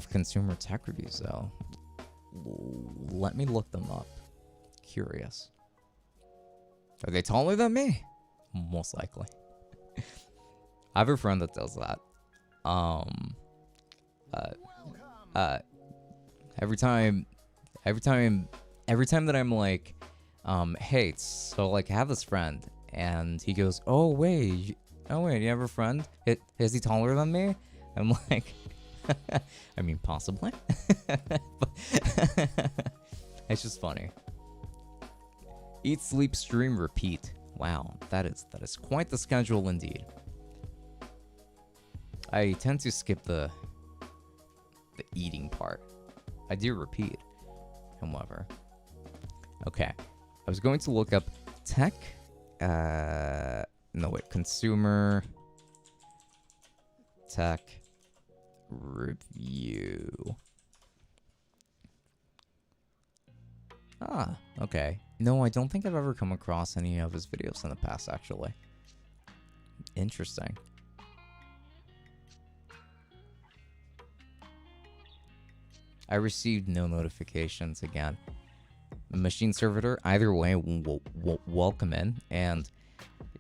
consumer tech reviews though. Let me look them up. Curious. Are they taller than me? Most likely. I have a friend that does that. Um, uh, uh, every time, every time, every time that I'm like, hey, so like I have this friend, and he goes, oh wait, you have a friend? Is he taller than me? I'm like, I mean, possibly. It's just funny. Eat, sleep, stream, repeat. Wow, that is quite the schedule indeed. I tend to skip the eating part. I do repeat, however. Okay, I was going to look up tech. No wait, consumer tech review. Ah, okay. No, I don't think I've ever come across any of his videos in the past, actually. Interesting. I received no notifications again. Machine servitor, either way, welcome in. And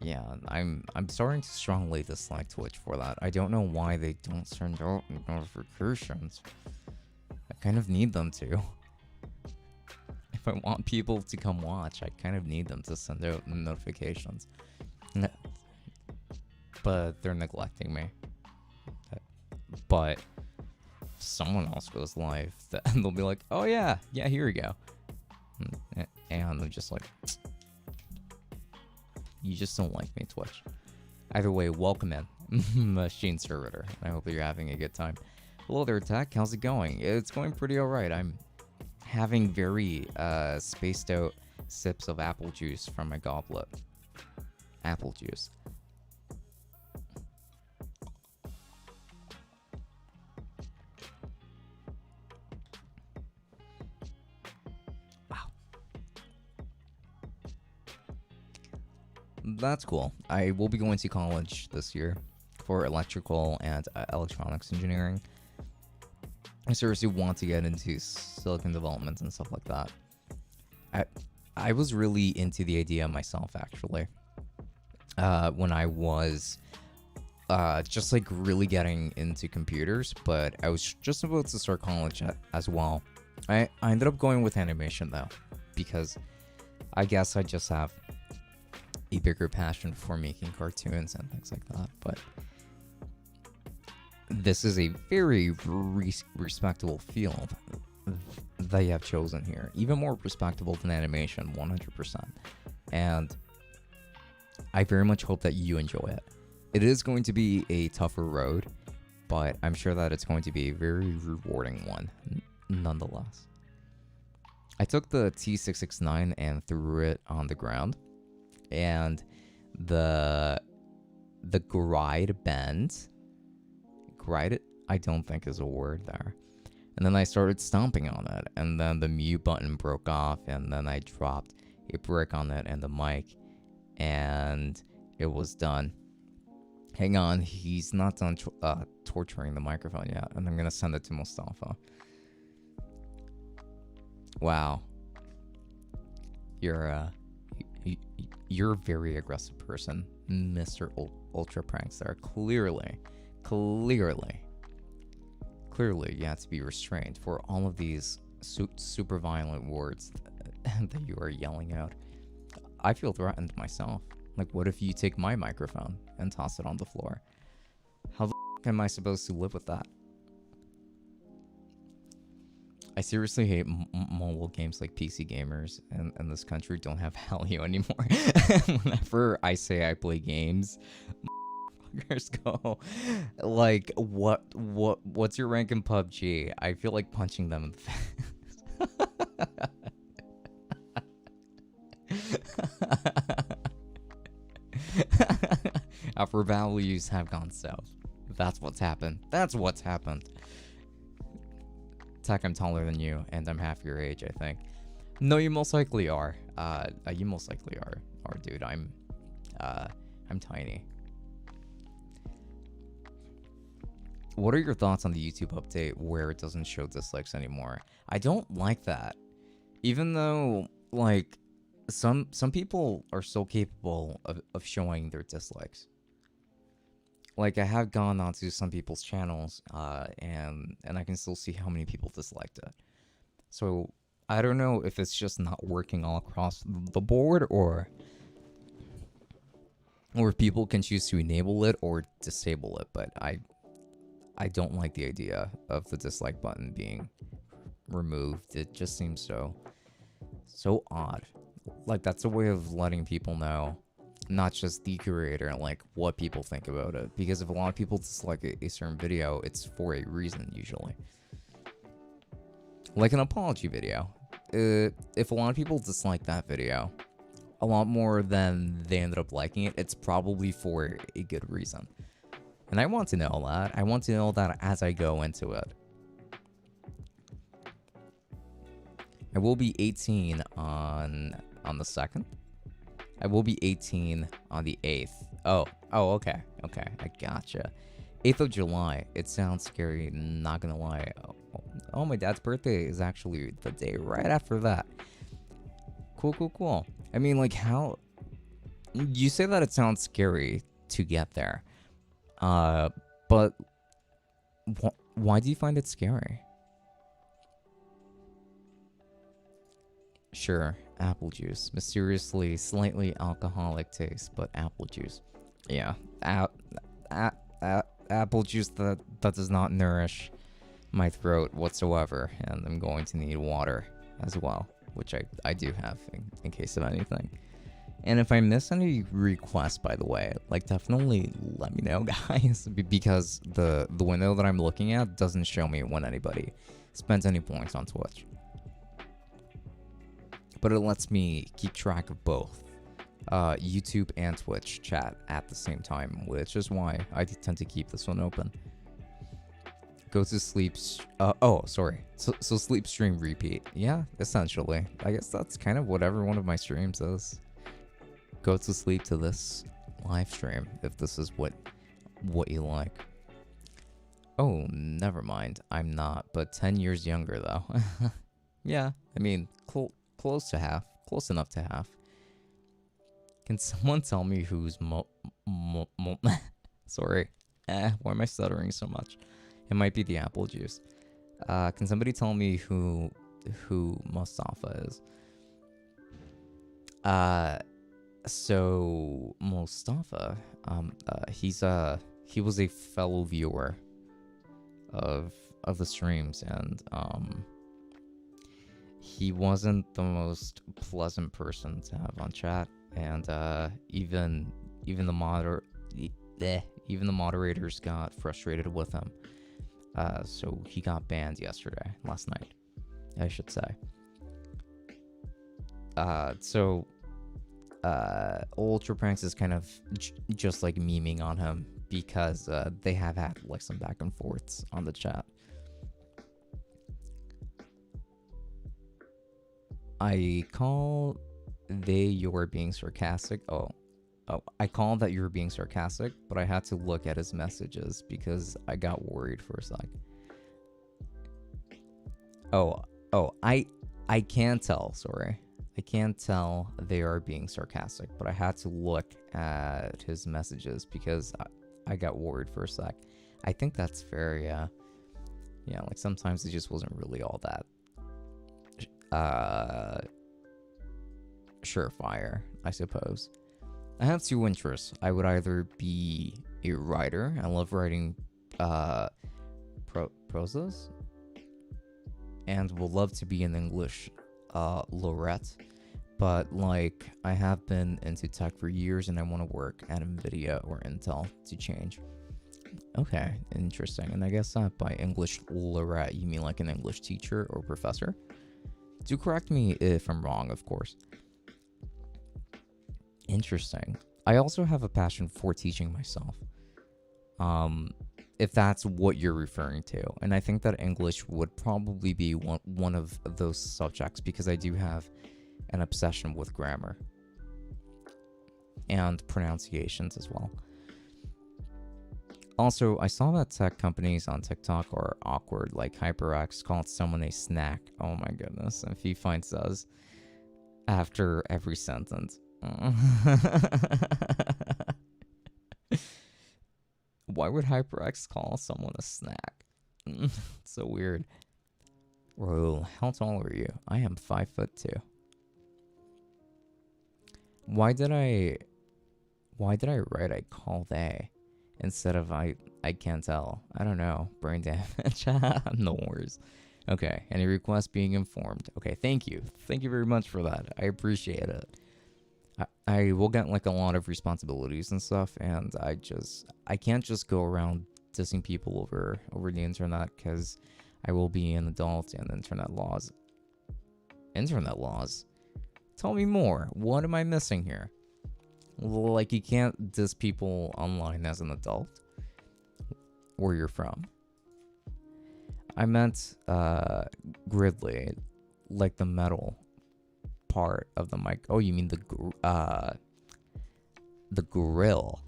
yeah, I'm starting to strongly dislike Twitch for that. I don't know why they don't send out notifications. I kind of need them to. If I want people to come watch, I kind of need them to send out notifications. But they're neglecting me. But if someone else goes live, then they'll be like, oh yeah, here we go. And I'm just like, you just don't like me, Twitch. Either way, welcome in, Machine Servitor. I hope you're having a good time. Hello there, Tech. How's it going? It's going pretty alright. I'm having very spaced out sips of apple juice from my goblet. Apple juice. Wow. That's cool. I will be going to college this year for electrical and electronics engineering. I seriously want to get into silicon development and stuff like that. I was really into the idea myself, actually. When I was just like really getting into computers, but I was just about to start college as well. I ended up going with animation though, because I guess I just have a bigger passion for making cartoons and things like that. But this is a very respectable field that you have chosen here. Even more respectable than animation, 100%. And I very much hope that you enjoy it. It is going to be a tougher road, but I'm sure that it's going to be a very rewarding one, nonetheless. I took the T669 and threw it on the ground, and the glide it, I don't think is a word there. And then I started stomping on it, and then the mute button broke off, and then I dropped a brick on it and the mic, and it was done. Hang on, he's not done torturing the microphone yet, and I'm gonna send it to Mustafa. Wow. You're a very aggressive person, Mr. Ultra Prankster. Clearly, you have to be restrained for all of these super violent words that you are yelling out. I feel threatened myself. Like, what if you take my microphone and toss it on the floor? How the f am I supposed to live with that? I seriously hate mobile games like PC gamers and this country don't have value anymore. Whenever I say I play games, go like, what's your rank in PUBG? I feel like punching them in the face. Our values have gone south. That's what's happened. Tech, I'm taller than you, and I'm half your age, I think. No, you most likely are. You most likely are, dude. I'm tiny. What are your thoughts on the YouTube update where it doesn't show dislikes anymore? I don't like that. Even though, like, some people are so capable of showing their dislikes. Like I have gone onto some people's channels, and I can still see how many people disliked it. So I don't know if it's just not working all across the board, or if people can choose to enable it or disable it. But I don't like the idea of the dislike button being removed. It just seems so odd. Like that's a way of letting people know, not just the curator, like what people think about it. Because if a lot of people dislike a certain video, it's for a reason usually. Like an apology video. If a lot of people dislike that video, a lot more than they ended up liking it, it's probably for a good reason. And I want to know that. I want to know that as I go into it. I will be 18 on the 2nd. I will be 18 on the 8th. Oh, okay. I gotcha. 8th of July. It sounds scary, not gonna lie. Oh, my dad's birthday is actually the day right after that. Cool. I mean, like, how... You say that it sounds scary to get there. But... Why do you find it scary? Sure, apple juice. Mysteriously, slightly alcoholic taste, but apple juice. Yeah, apple juice that does not nourish my throat whatsoever, and I'm going to need water as well, which I do have in case of anything. And if I miss any requests, by the way, like definitely let me know, guys, because the window that I'm looking at doesn't show me when anybody spends any points on Twitch. But it lets me keep track of both YouTube and Twitch chat at the same time, which is why I tend to keep this one open. Go to sleep. Sorry. So sleep, stream, repeat. Yeah, essentially. I guess that's kind of what every one of my streams is. Go to sleep to this live stream if this is what you like. Oh, never mind. I'm not, but 10 years younger though. Yeah, I mean, close to half. Close enough to half. Can someone tell me who's Sorry. Why am I stuttering so much? It might be the apple juice. Can somebody tell me who Mustafa is? So Mustafa, he was a fellow viewer of the streams, and he wasn't the most pleasant person to have on chat, and even the moderators got frustrated with him. So he got banned last night, I should say. Ultra Pranks is kind of just like memeing on him because they have had like some back and forths on the chat. I call you're being sarcastic. Oh, I call that you were being sarcastic, but I had to look at his messages because I got worried for a sec. I can't tell, sorry. I can't tell they are being sarcastic, but I had to look at his messages because I got worried for a sec. I think that's fair, yeah. Yeah, like sometimes it just wasn't really all that surefire, I suppose. I have two interests. I would either be a writer. I love writing prosas, and would love to be an English laureate. But like, I have been into tech for years, and I want to work at NVIDIA or Intel to change. Okay, interesting. And I guess that by English laureate, you mean like an English teacher or professor? Do correct me if I'm wrong, of course. Interesting. I also have a passion for teaching myself. If that's what you're referring to. And I think that English would probably be one of those subjects because I do have an obsession with grammar and pronunciations as well. Also, I saw that tech companies on TikTok are awkward, like HyperX called someone a snack. Oh my goodness. And Fee Finds does. after every sentence. Why would HyperX call someone a snack? So weird. Bro, how tall are you? I am 5'2". Why did I write I call they instead of I can't tell? I don't know. Brain damage. No worries. Okay, any requests being informed. Okay, thank you. Thank you very much for that. I appreciate it. I will get like a lot of responsibilities and stuff, and I can't just go around dissing people over the internet because I will be an adult and internet laws. Internet laws? Tell me more. What am I missing here? Like, you can't diss people online as an adult? Where you're from? I meant Gridley, like the metal part of the mic. Oh, you mean the grill,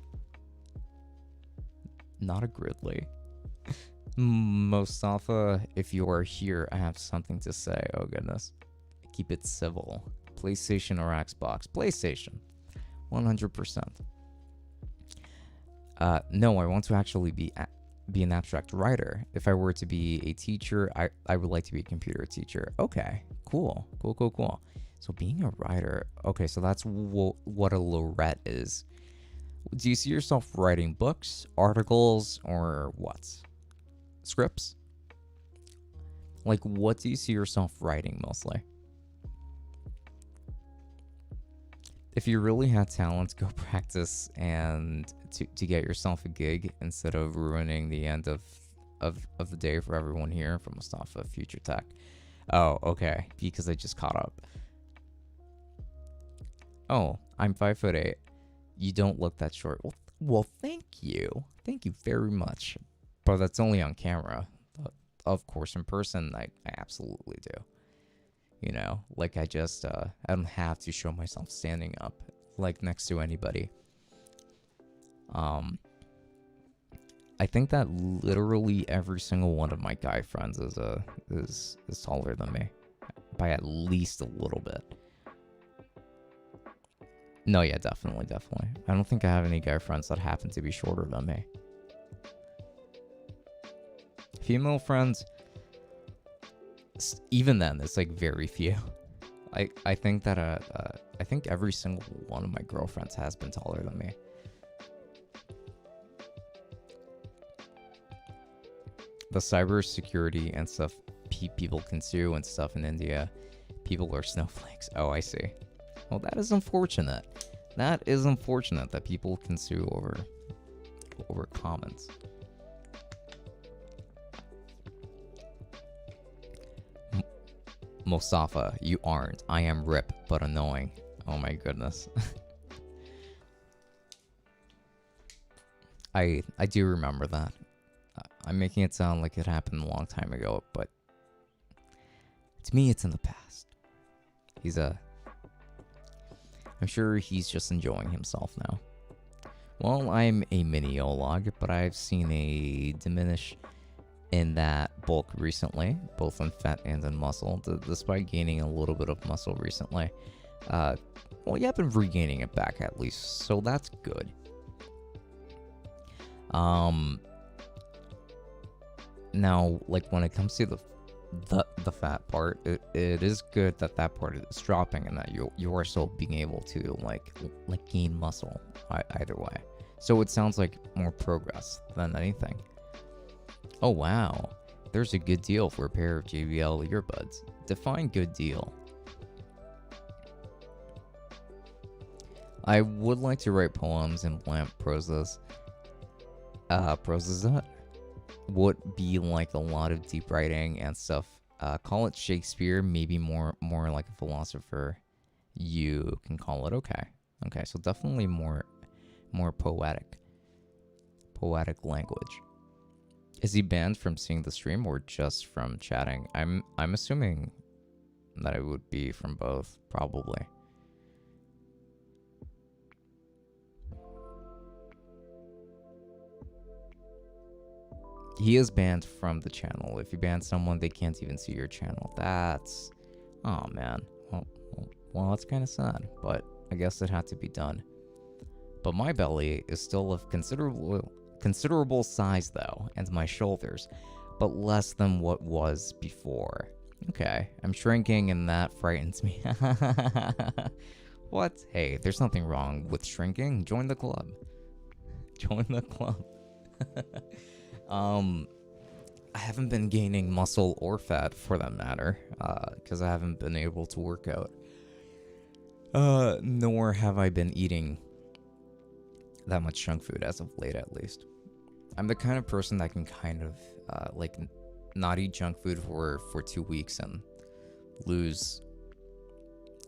not a Gridley. Mustafa, if you are here, I have something to say. Oh goodness, keep it civil. PlayStation or Xbox? PlayStation, 100%. No, I want to actually be an abstract writer. If I were to be a teacher, I would like to be a computer teacher. Okay, cool. So being a writer, okay, so that's what a Lorette is. Do you see yourself writing books, articles, or what? Scripts? Like, what do you see yourself writing mostly? If you really had talent, go practice and to get yourself a gig instead of ruining the end of the day for everyone here. From Mustafa, Future Tech. Oh, okay, because I just caught up. Oh, I'm 5'8". You don't look that short. Well, thank you very much. But that's only on camera. Of course, in person, I absolutely do. You know, like I don't have to show myself standing up like next to anybody. I think that literally every single one of my guy friends is taller than me by at least a little bit. No, yeah, definitely. I don't think I have any guy friends that happen to be shorter than me. Female friends, even then, it's like very few. I think that I think every single one of my girlfriends has been taller than me. The cybersecurity and stuff people can sue and stuff in India, people are snowflakes. Oh, I see. Well, that is unfortunate. That is unfortunate that people can sue over comments. Mustafa, you aren't. I am Rip, but annoying. Oh my goodness. I do remember that. I'm making it sound like it happened a long time ago, but to me, it's in the past. I'm sure he's just enjoying himself now. Well, I'm a miniolog, but I've seen a diminish in that bulk recently, both in fat and in muscle, despite gaining a little bit of muscle recently. Well, yeah, I've been regaining it back at least, so that's good. Now, like when it comes to the fat part, it is good that part is dropping and that you are still being able to like gain muscle either way. So it sounds like more progress than anything. Oh wow, there's a good deal for a pair of JBL earbuds. Define good deal. I would like to write poems and bland prosas. Prosas would be like a lot of deep writing and stuff. Call it Shakespeare, maybe more like a philosopher. You can call it. Okay, so definitely more poetic language. Is he banned from seeing the stream or just from chatting? I'm assuming that it would be from both, probably. He is banned from the channel. If you ban someone, they can't even see your channel. That's... oh, man. Well, that's kind of sad, but I guess it had to be done. But my belly is still of considerable size though, and my shoulders, but less than what was before. Okay, I'm shrinking and that frightens me. What? Hey, there's nothing wrong with shrinking. Join the club. Join the club. I haven't been gaining muscle or fat for that matter, because I haven't been able to work out. Nor have I been eating that much junk food as of late, at least. I'm the kind of person that can kind of, not eat junk food for 2 weeks and lose,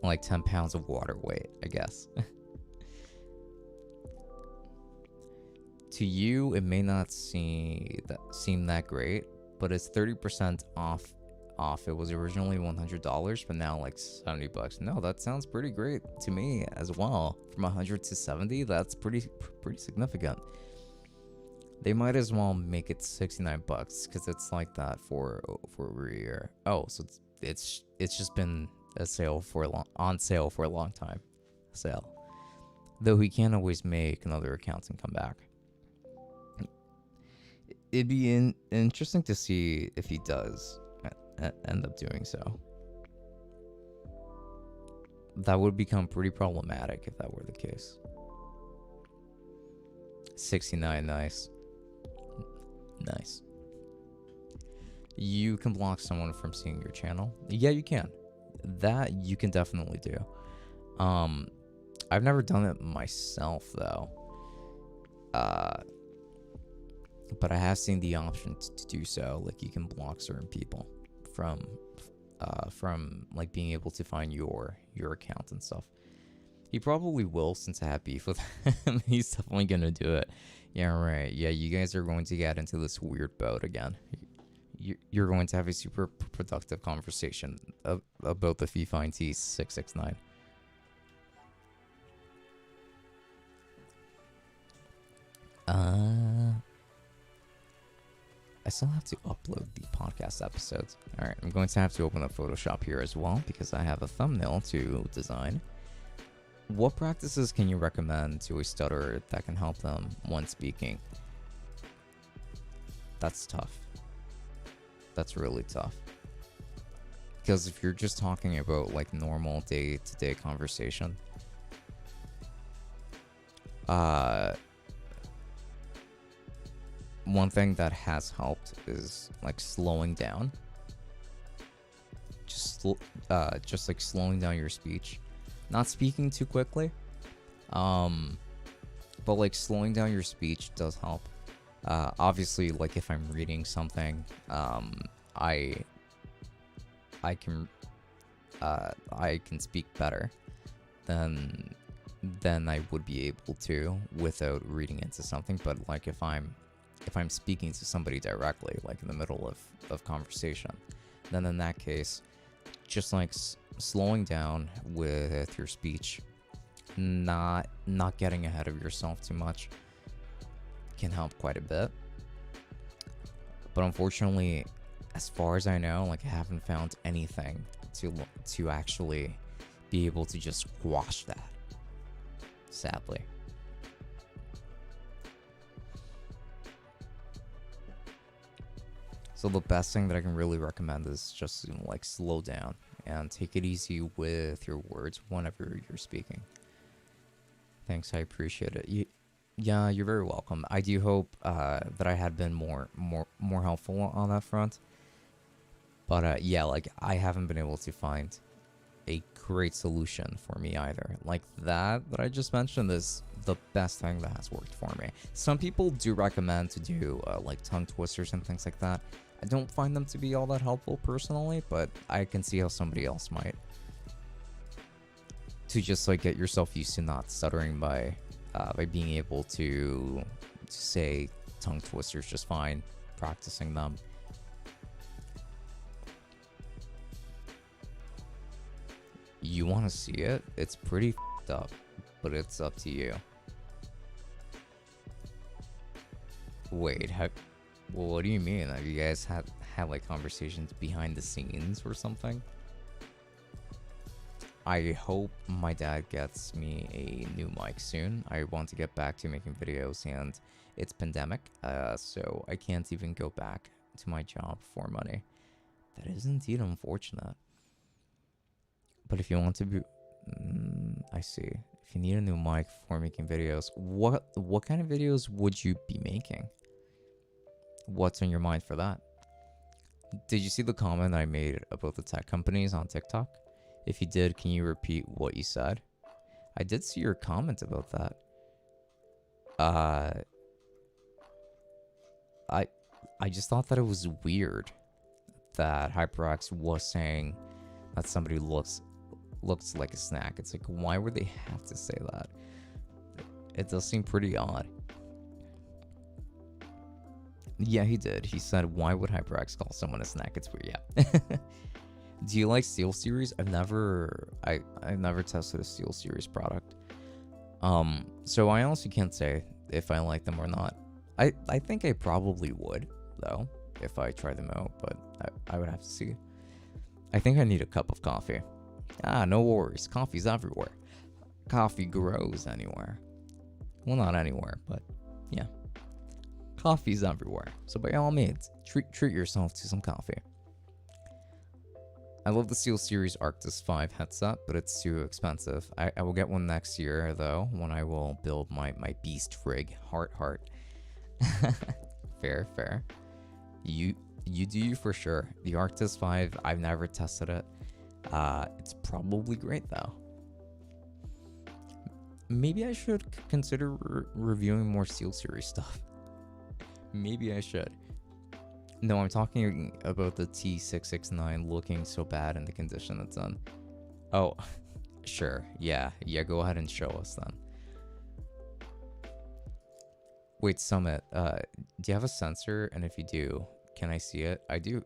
like, 10 pounds of water weight, I guess. To you, it may not seem that great, but it's 30% off. It was originally $100, but now like $70. No, that sounds pretty great to me as well. From 100 to 70, that's pretty significant. They might as well make it $69 because it's like that for over a year. Oh, so it's just been on sale for a long time. Though he can't always make another account and come back. It'd be interesting to see if he does end up doing so. That would become pretty problematic if that were the case. 69, nice. You can block someone from seeing your channel. Yeah, you can. That you can definitely do. I've never done it myself though. But I have seen the option to do so. Like, you can block certain people from like being able to find your account and stuff. He probably will, since I have beef with him. He's definitely gonna do it. Yeah, right. Yeah, you guys are going to get into this weird boat again. You're going to have a super productive conversation about the FIFA T669. I still have to upload the podcast episodes. Alright, I'm going to have to open up Photoshop here as well because I have a thumbnail to design. What practices can you recommend to a stutterer that can help them when speaking? That's tough. That's really tough. Because if you're just talking about like normal day-to-day conversation, one thing that has helped is like slowing down. Just like slowing down your speech, not speaking too quickly. But like slowing down your speech does help. Obviously, like if I'm reading something, I can speak better than I would be able to without reading into something. But like if I'm speaking to somebody directly, like in the middle of conversation, then in that case, just like slowing down with your speech, not getting ahead of yourself too much, can help quite a bit. But unfortunately, as far as I know, like I haven't found anything to actually be able to just squash that, sadly. So the best thing that I can really recommend is just to like slow down and take it easy with your words whenever you're speaking. Thanks, I appreciate it. Yeah, you're very welcome. I do hope that I had been more helpful on that front. But yeah, like I haven't been able to find a great solution for me either. Like that I just mentioned is the best thing that has worked for me. Some people do recommend to do like tongue twisters and things like that. I don't find them to be all that helpful personally, but I can see how somebody else might. To just like get yourself used to not stuttering by being able to say tongue twisters just fine, practicing them. You want to see it? It's pretty f***ed up, but it's up to you. Wait, well, what do you mean? Have you guys had like conversations behind the scenes or something? I hope my dad gets me a new mic soon. I want to get back to making videos, and it's pandemic, so I can't even go back to my job for money. That is indeed unfortunate. But if you want to be, I see. If you need a new mic for making videos, what kind of videos would you be making? What's on your mind for that? Did you see the comment I made about the tech companies on TikTok? If you did, can you repeat what you said? I did see your comment about that. I just thought that it was weird that HyperX was saying that somebody looks like a snack. It's like, why would they have to say that? It does seem pretty odd. Yeah, he did. He said, why would HyperX call someone a snack? It's weird, yeah. Do you like SteelSeries? I've never tested a SteelSeries product. So I honestly can't say if I like them or not. I think I probably would, though, if I try them out, but I would have to see. I think I need a cup of coffee. No worries. Coffee's everywhere. Coffee grows anywhere. Well, not anywhere, but yeah. Coffee's everywhere. So by all means, treat yourself to some coffee. I love the SteelSeries Arctis 5 headset, but it's too expensive. I will get one next year, though, when I will build my beast rig. Heart. Fair. You do you for sure. The Arctis 5, I've never tested it. It's probably great, though. Maybe I should consider reviewing more SteelSeries stuff. Maybe I should. No, I'm talking about the T669 looking so bad in the condition it's in. Oh, sure. Yeah, go ahead and show us then. Wait, Summit, do you have a sensor? And if you do, can I see it? I do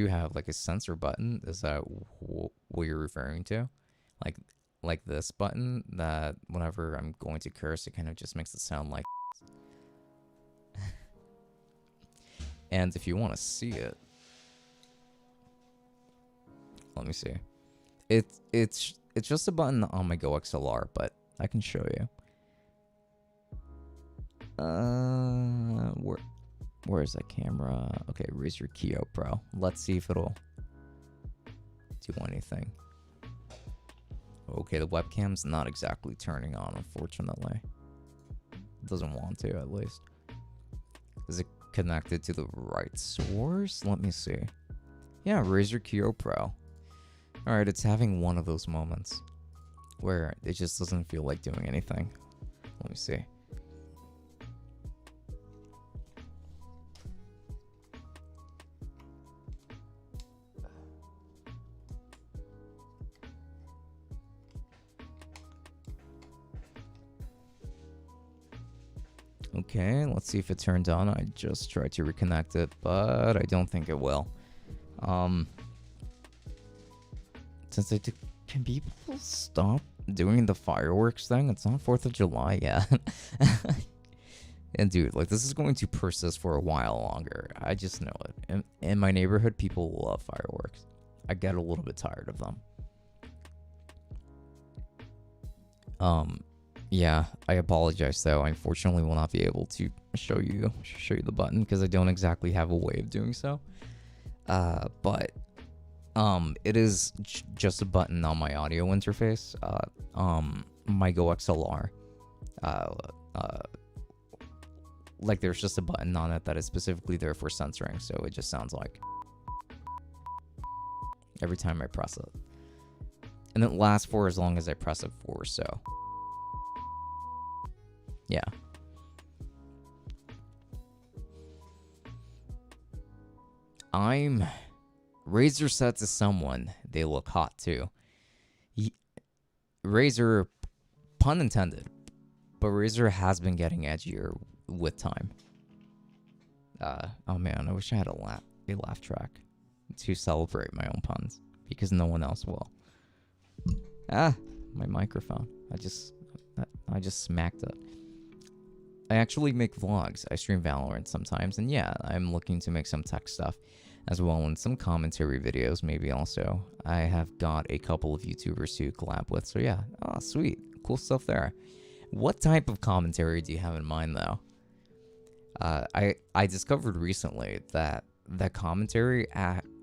have like a sensor button. Is that what you're referring to? Like this button that whenever I'm going to curse, it kind of just makes it sound like. And if you want to see it, let me see. It's just a button on my Go XLR, but I can show you. Where is that camera? Okay, Razer Keo Pro. Let's see if it'll do anything. Okay, the webcam's not exactly turning on, unfortunately. It doesn't want to, at least. Is it connected to the right source? Let me see. Yeah, Razer Keo Pro. Alright, it's having one of those moments where it just doesn't feel like doing anything. Let me see. Okay, let's see if it turned on. I just tried to reconnect it, but I don't think it will. Since can people stop doing the fireworks thing? It's not 4th of July yet. And dude, like, this is going to persist for a while longer. I just know it. In my neighborhood, people love fireworks. I get a little bit tired of them. Yeah, I apologize though. I unfortunately will not be able to show you the button because I don't exactly have a way of doing so. But it is just a button on my audio interface. My Go XLR. Like there's just a button on it that is specifically there for censoring, so it just sounds like every time I press it. And it lasts for as long as I press it for, so. Yeah. Razer said to someone, they look hot too. Razer, pun intended, but Razer has been getting edgier with time. Oh man, I wish I had a laugh track to celebrate my own puns, because no one else will. My microphone. I just smacked it. I actually make vlogs. I stream Valorant sometimes, and yeah, I'm looking to make some tech stuff. as well, and some commentary videos maybe also. I have got a couple of YouTubers to collab with, so yeah. Oh, sweet. Cool stuff there. What type of commentary do you have in mind, though? I discovered recently that commentary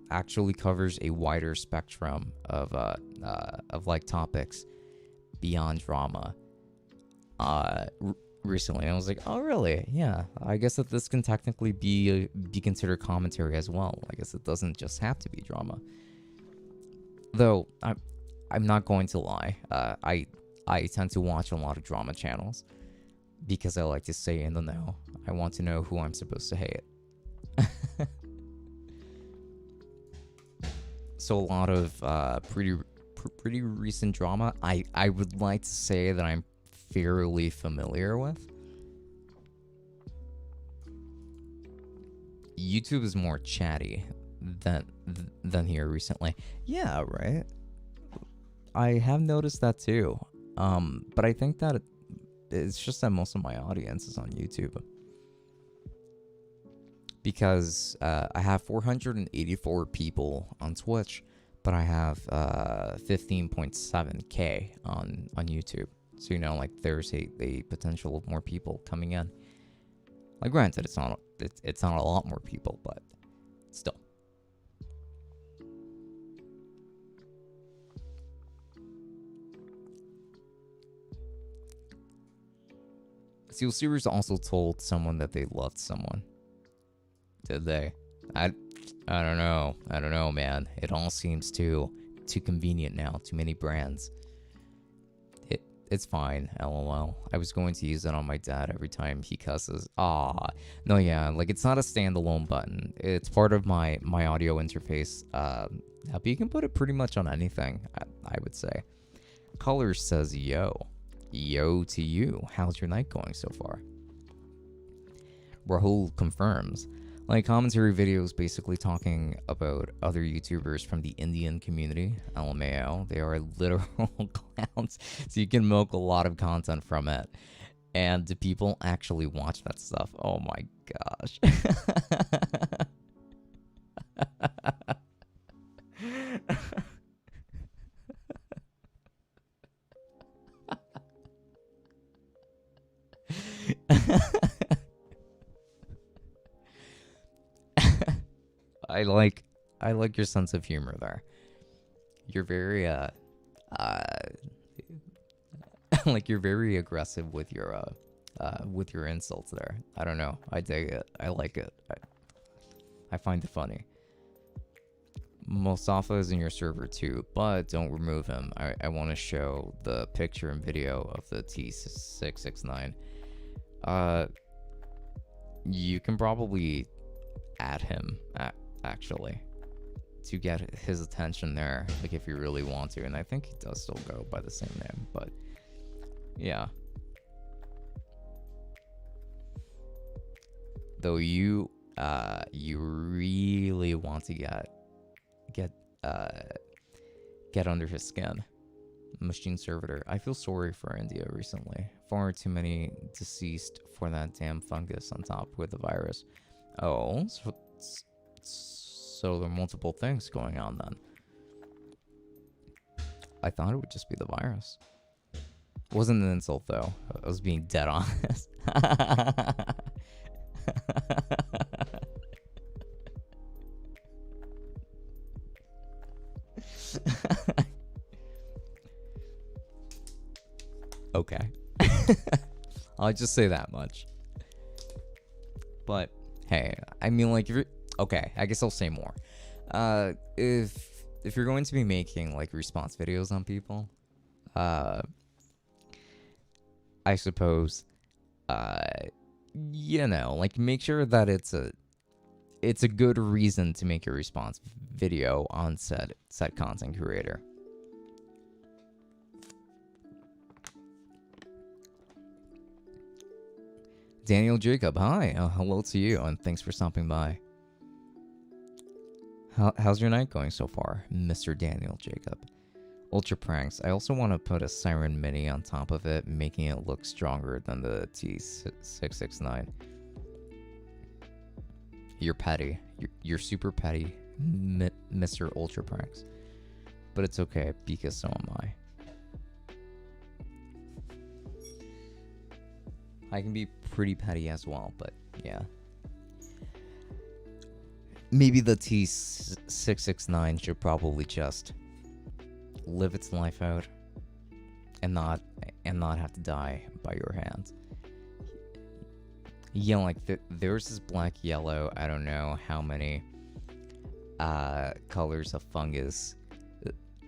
actually covers a wider spectrum of like topics beyond drama. Recently, I was like, oh really? Yeah, I guess that this can technically be considered commentary as well. I guess it doesn't just have to be drama. Though I'm not going to lie. I tend to watch a lot of drama channels because I like to stay in the know. I want to know who I'm supposed to hate. So a lot of pretty recent drama I would like to say that I'm fairly familiar with. YouTube is more chatty than here recently. Yeah, right. I have noticed that too. But I think that it's just that most of my audience is on YouTube. Because I have 484 people on Twitch, but I have 15.7k on YouTube. So, you know, like, there's a potential of more people coming in. Like, granted, it's not a lot more people, but still. Steel Series also told someone that they loved someone. Did they? I don't know. I don't know, man. It all seems too convenient now. Too many brands. It's fine, lol. I was going to use it on my dad every time he cusses. Ah, no, yeah, like, it's not a standalone button. It's part of my audio interface. But you can put it pretty much on anything, I would say. Color says, yo. Yo to you. How's your night going so far? Rahul confirms. Like, commentary videos basically talking about other YouTubers from the Indian community. LMAO. They are literal clowns. So you can milk a lot of content from it. And do people actually watch that stuff? Oh my gosh. I like your sense of humor there. You're very like, you're very aggressive with your insults there. I don't know. I dig it. I like it. I find it funny. Mustafa is in your server too, but don't remove him. I want to show the picture and video of the T669. You can probably add him, actually, to get his attention there, like, if you really want to. And I think he does still go by the same name, but yeah. Though you really want to get under his skin. Machine servitor. I feel sorry for India recently. Far too many deceased for that damn fungus on top with the virus. Oh, so there are multiple things going on then. I thought it would just be the virus. It wasn't an insult though. I was being dead honest. Okay. I'll just say that much. But hey, I mean, like, if you're okay, I guess I'll say more. If you're going to be making, like, response videos on people, I suppose, you know, like, make sure that it's a good reason to make a response video on said content creator. Daniel Jacob, hi. Hello to you, and thanks for stopping by. How's your night going so far, Mr. Daniel Jacob? Ultra pranks. I also want to put a Siren Mini on top of it, making it look stronger than the T669. You're petty. You're super petty, Mr. Ultra Pranks. But it's okay, because so am I. I can be pretty petty as well, but yeah. Maybe the T669 should probably just live its life out and not have to die by your hands. Yeah, like there's this black yellow, I don't know how many colors of fungus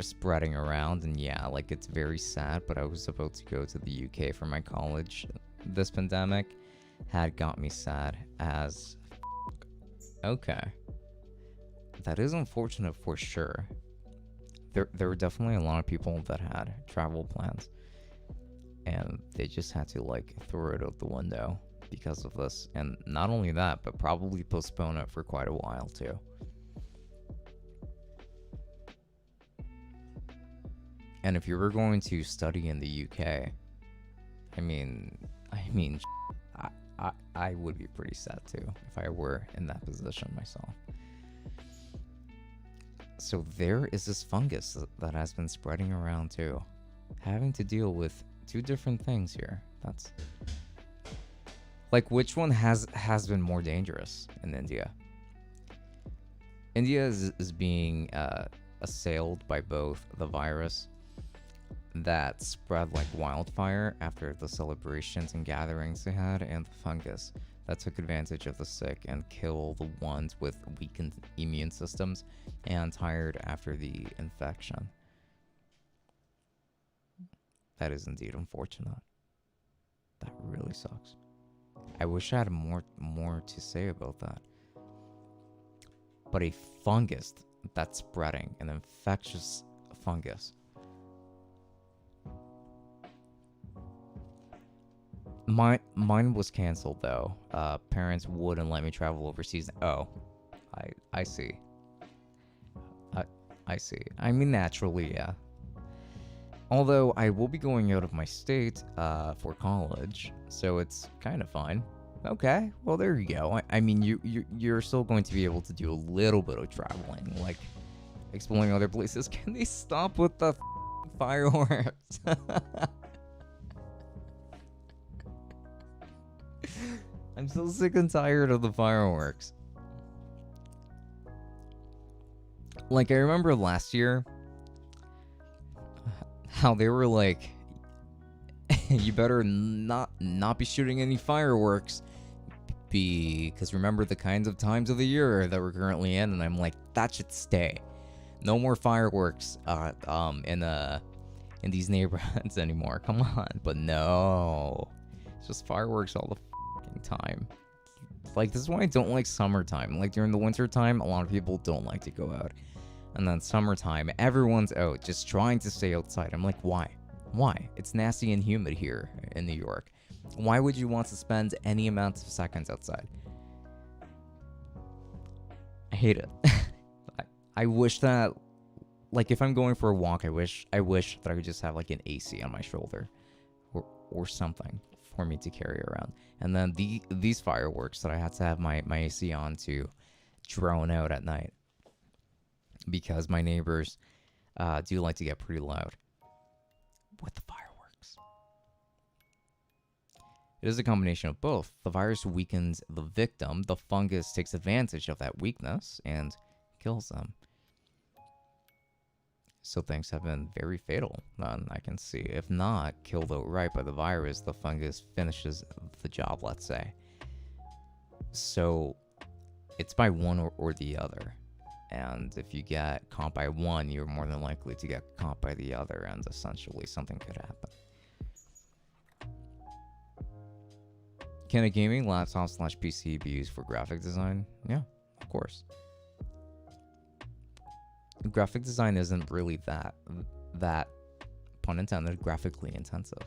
spreading around, and yeah, like it's very sad, but I was about to go to the UK for my college. This pandemic had got me sad as okay. That is unfortunate for sure. There were definitely a lot of people that had travel plans, and they just had to like throw it out the window because of this. And not only that, but probably postpone it for quite a while too. And if you were going to study in the UK, I mean, I would be pretty sad too if I were in that position myself. So there is this fungus that has been spreading around too, having to deal with two different things here. That's like, which one has been more dangerous in India? India is being assailed by both the virus that spread like wildfire after the celebrations and gatherings they had, and the fungus that took advantage of the sick and killed the ones with weakened immune systems and tired after the infection. That is indeed unfortunate. That really sucks. I wish I had more to say about that. But a fungus that's spreading, an infectious fungus. Mine was canceled though. Parents wouldn't let me travel overseas. Oh, I see. I see. I mean, naturally, yeah. Although I will be going out of my state for college, so it's kind of fine. Okay, well there you go. I mean, you're still going to be able to do a little bit of traveling, like exploring other places. Can they stop with the fireworks? I'm so sick and tired of the fireworks. Like, I remember last year how they were like, you better not be shooting any fireworks because remember the kinds of times of the year that we're currently in. And I'm like, that should stay. No more fireworks in these neighborhoods anymore. Come on. But no, it's just fireworks all the time. Like, this is why I don't like summertime. Like, during the winter time, a lot of people don't like to go out, and then summertime, everyone's out just trying to stay outside. I'm like, why? It's nasty and humid here in New York. Why would you want to spend any amount of seconds outside? I hate it. I wish that, like, if I'm going for a walk, I wish that I could just have like an AC on my shoulder or something for me to carry around. And then these fireworks that I had to have my AC on to drone out at night, because my neighbors do like to get pretty loud with the fireworks. It is a combination of both. The virus weakens the victim, the fungus takes advantage of that weakness and kills them. So things have been very fatal, I can see. If not killed outright by the virus, the fungus finishes the job, let's say. So it's by one or the other. And if you get caught by one, you're more than likely to get caught by the other, and essentially something could happen. Can a gaming laptop / PC be used for graphic design? Yeah, of course. Graphic design isn't really that pun intended, graphically intensive.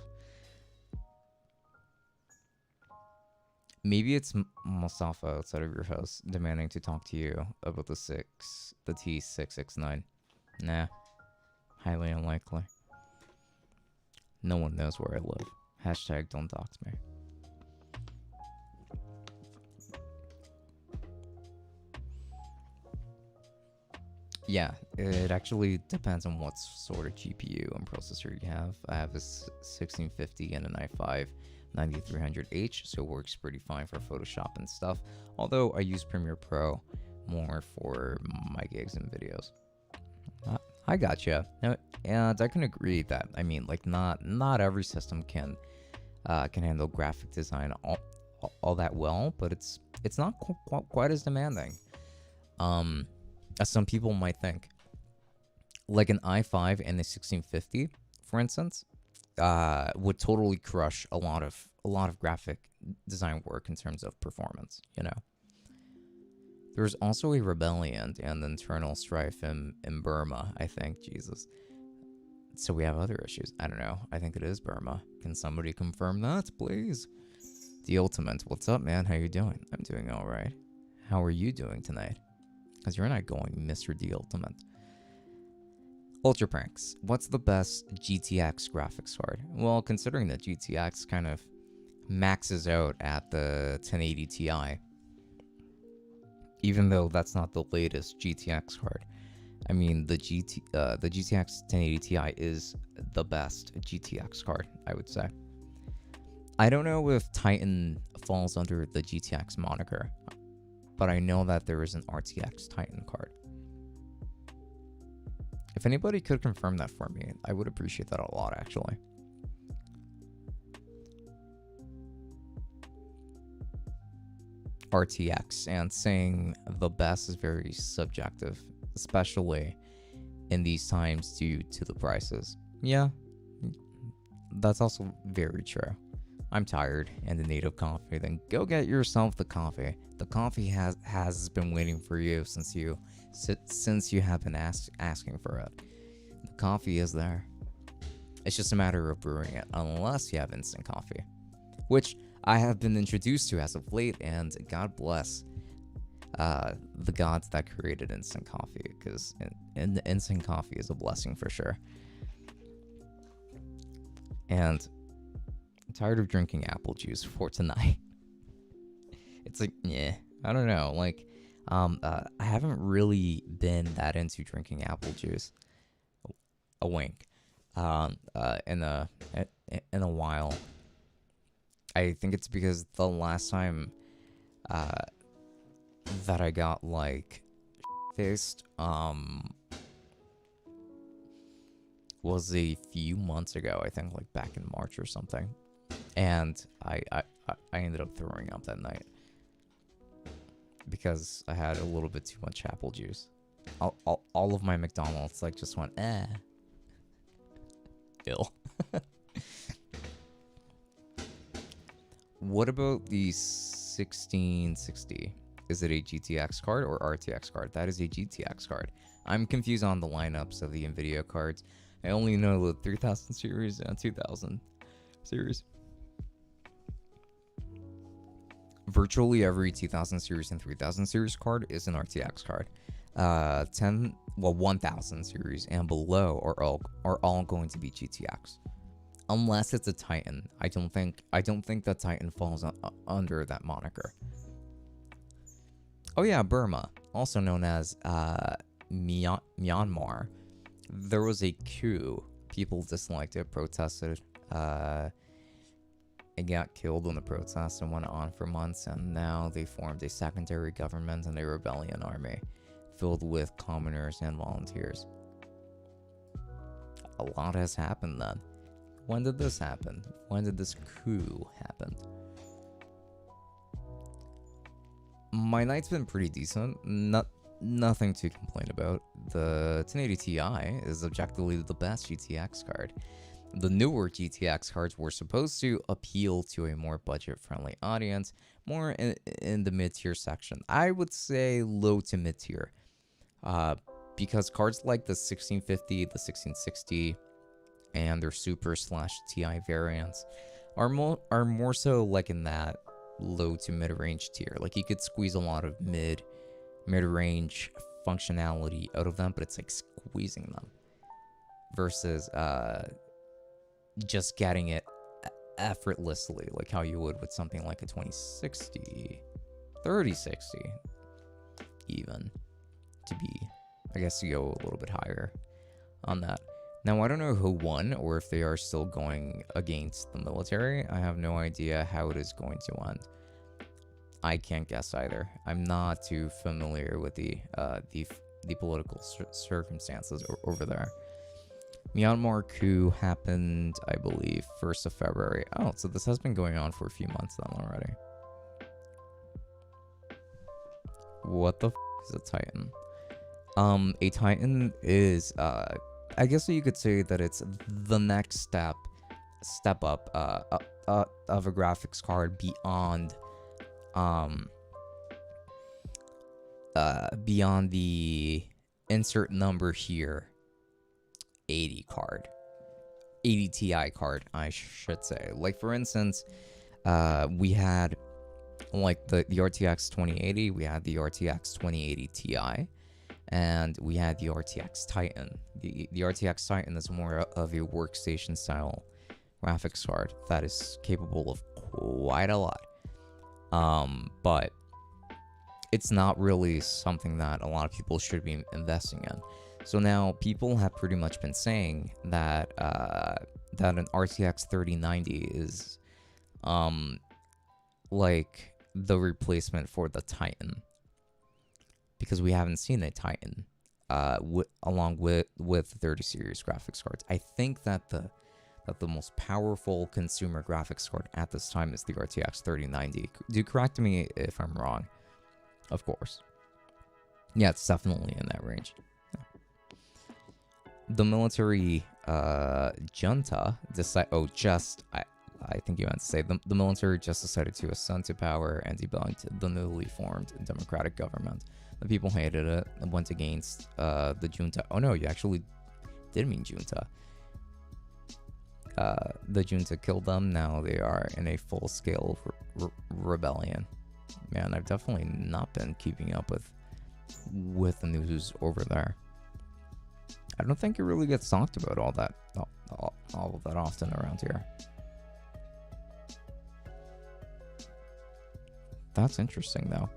Maybe it's Mustafa outside of your house demanding to talk to you about the T669. Nah, highly unlikely. No one knows where I live. Hashtag don't dox me. Yeah, it actually depends on what sort of GPU and processor you have. I have a 1650 and an i5 9300H, so it works pretty fine for Photoshop and stuff. Although I use Premiere Pro more for my gigs and videos. I gotcha. And I can agree that, I mean, like, not every system can handle graphic design all that well, but it's not quite as demanding as some people might think. Like an i5 and a 1650, for instance, would totally crush a lot of graphic design work in terms of performance, you know. There's also a rebellion and internal strife in Burma, I think. Jesus. So we have other issues. I don't know. I think it is Burma. Can somebody confirm that, please? The Ultimate. What's up, man? How you doing? I'm doing all right. How are you doing tonight? Because you're not going Mr. The Ultimate. Ultra Pranks. What's the best GTX graphics card? Well, considering that GTX kind of maxes out at the 1080 Ti, even though that's not the latest GTX card. I mean, the GTX 1080 Ti is the best GTX card, I would say. I don't know if Titan falls under the GTX moniker, but I know that there is an RTX Titan card. If anybody could confirm that for me, I would appreciate that a lot, actually. RTX, and saying the best is very subjective, especially in these times due to the prices. Yeah, that's also very true. I'm tired and in need of coffee. Then go get yourself the coffee. The coffee has been waiting for you since you have been asking for it. The coffee is there. It's just a matter of brewing it, unless you have instant coffee, which I have been introduced to as of late, and God bless the gods that created instant coffee, because instant coffee is a blessing for sure. And I'm tired of drinking apple juice for tonight. It's like, yeah, I don't know. Like, I haven't really been that into drinking apple juice. A wink. In a while. I think it's because the last time that I got like faced was a few months ago. I think like back in March or something, and I ended up throwing up that night because I had a little bit too much apple juice. All of my McDonald's like just went ill. What about the 1660? Is it a GTX card or RTX card? That is a GTX card. I'm confused on the lineups of the NVIDIA cards. I only know the 3000 series and 2000 series. Virtually every 2000 series and 3000 series card is an RTX card. 1000 series and below are all going to be GTX. Unless it's a Titan. I don't think that Titan falls under that moniker. Oh yeah, Burma, also known as Myanmar. There was a coup. People disliked it, protested, and got killed in the protests, and went on for months, and now they formed a secondary government and a rebellion army filled with commoners and volunteers. A lot has happened then. When did this happen? When did this coup happen? My night's been pretty decent. Nothing to complain about. The 1080 Ti is objectively the best GTX card. The newer GTX cards were supposed to appeal to a more budget-friendly audience, more in the mid-tier section. I would say low to mid-tier, because cards like the 1650, the 1660, and their Super/Ti variants are more so like in that low to mid-range tier. Like you could squeeze a lot of mid-range functionality out of them, but it's like squeezing them versus just getting it effortlessly, like how you would with something like a 2060, 3060 even, to be I guess you go a little bit higher on that. Now, I don't know who won or if they are still going against the military. I have no idea how it is going to end. I can't guess either. I'm not too familiar with the political circumstances over there. Myanmar coup happened, I believe, 1st of February. Oh, so this has been going on for a few months then already. What the is a Titan? A Titan is, I guess you could say that it's the next step up of a graphics card beyond beyond the insert number here 80 card, 80 Ti card, I should say. Like, for instance, we had like the RTX 2080, we had the RTX 2080 Ti, and we had the RTX Titan. The RTX Titan is more of a workstation style graphics card that is capable of quite a lot. But it's not really something that a lot of people should be investing in. So now people have pretty much been saying that that an RTX 3090 is like the replacement for the Titan, because we haven't seen a Titan along with 30 series graphics cards. I think that the most powerful consumer graphics card at this time is the RTX 3090. Do correct me if I'm wrong, of course. Yeah, it's definitely in that range. Yeah. The military junta decided. Oh, I think you meant to say the military just decided to ascend to power and debunked the newly formed democratic government. The people hated it and went against the junta. Oh no, you actually did mean junta. The junta killed them. Now they are in a full-scale rebellion. Man, I've definitely not been keeping up with the news over there. I don't think it really gets talked about all that often around here. That's interesting, though.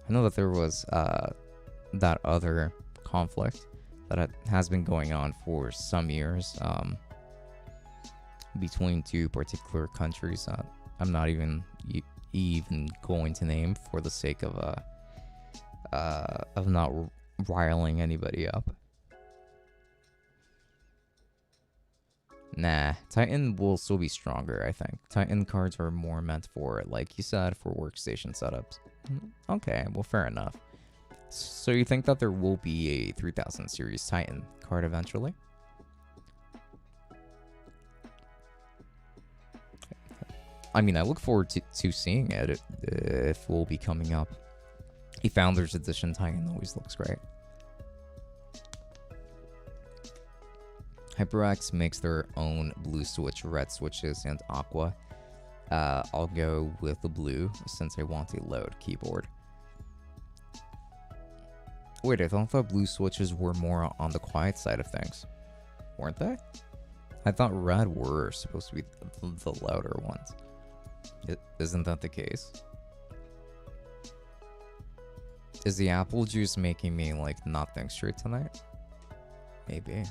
I know that there was that other conflict that has been going on for some years between two particular countries that I'm not even going to name for the sake of not riling anybody up. Nah, Titan will still be stronger, I think. Titan cards are more meant for, like you said, for workstation setups. Okay, well, fair enough. So you think that there will be a 3000 series Titan card eventually? I mean, I look forward to seeing it if we'll be coming up. A Founders Edition Titan always looks great. HyperX makes their own blue switch, red switches, and aqua. I'll go with the blue since I want a load keyboard. Wait, I thought the blue switches were more on the quiet side of things. Weren't they? I thought red were supposed to be the louder ones. Isn't that the case? Is the apple juice making me, like, not think straight tonight? Maybe.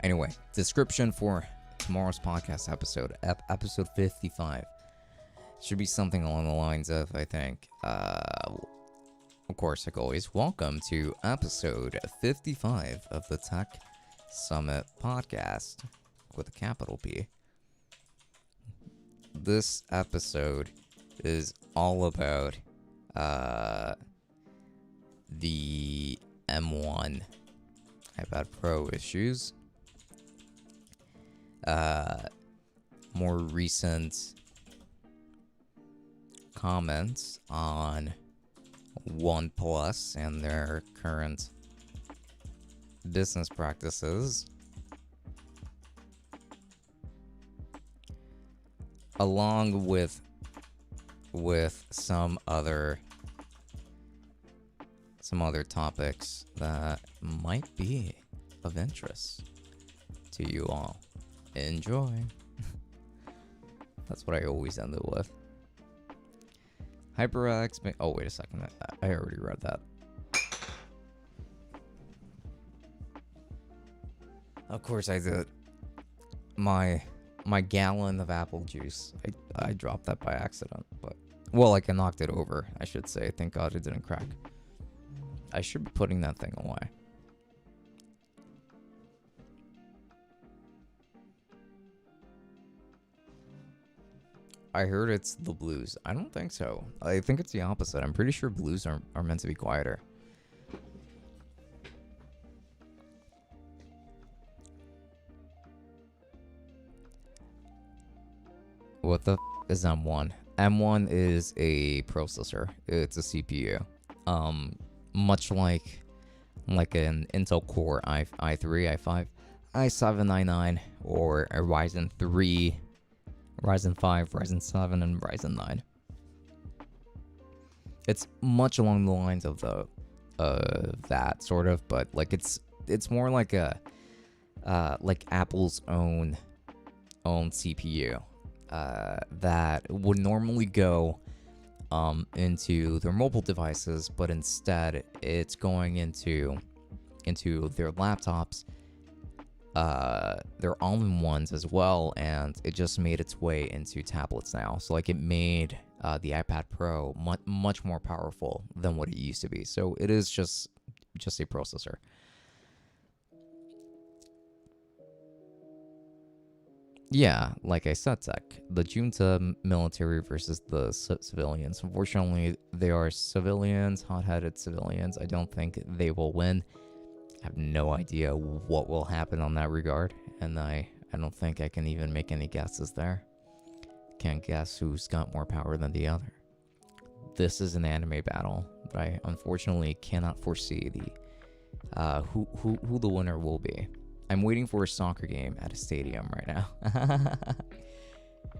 Anyway, description for tomorrow's podcast episode, episode 55. Should be something along the lines of, I think, of course, like always, welcome to episode 55 of the Tech Summit podcast with a capital P. This episode is all about the M1 iPad Pro issues. More recent comments on OnePlus and their current business practices, along with some other topics that might be of interest to you all. Enjoy. That's what I always end it with. HyperX. Oh, wait a second. I already read that. Of course I did. My gallon of apple juice. I dropped that by accident, but well, like I knocked it over, I should say. Thank God it didn't crack. I should be putting that thing away. I heard it's the blues. I don't think so. I think it's the opposite. I'm pretty sure blues are meant to be quieter. What the is M1? M1 is a processor. It's a CPU. Much like an Intel Core i3, i5, i7, i9, or a Ryzen 3, Ryzen 5, Ryzen 7, and Ryzen 9. It's much along the lines of that sort of, but like it's more like a like Apple's own CPU that would normally go into their mobile devices, but instead it's going into their laptops, their all-in-ones as well, and it just made its way into tablets now. So like it made the iPad Pro much more powerful than what it used to be. So it is just a processor. Yeah, like I said, Tech, the junta military versus the civilians. Unfortunately, they are civilians, hot-headed civilians. I don't think they will win. I have no idea what will happen on that regard, and I don't think I can even make any guesses there. Can't guess who's got more power than the other. This is an anime battle, but I unfortunately cannot foresee the who the winner will be. I'm waiting for a soccer game at a stadium right now.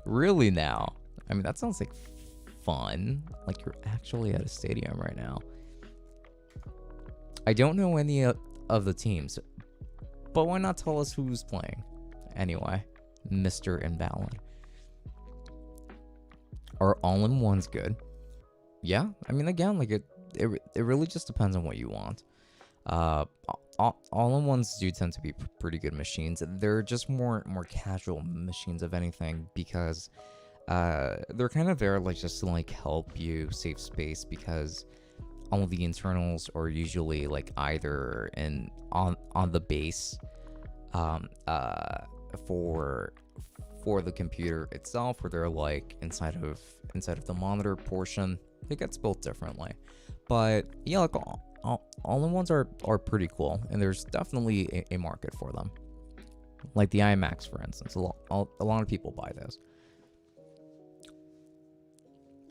Really now? I mean, that sounds like fun. Like you're actually at a stadium right now. I don't know any of the teams, but why not tell us who's playing? Anyway, Mr. Invalid. Are all-in-ones good? Yeah, I mean, again, like it really just depends on what you want. All-in-ones do tend to be pretty good machines. They're just more casual machines of anything, because they're kind of there like just to like help you save space, because all of the internals are usually like either on the base for the computer itself, or they're like inside of the monitor portion. It gets built differently, but yeah, like all-in-ones are pretty cool, and there's definitely a market for them. Like the iMacs, for instance, a lot of people buy those.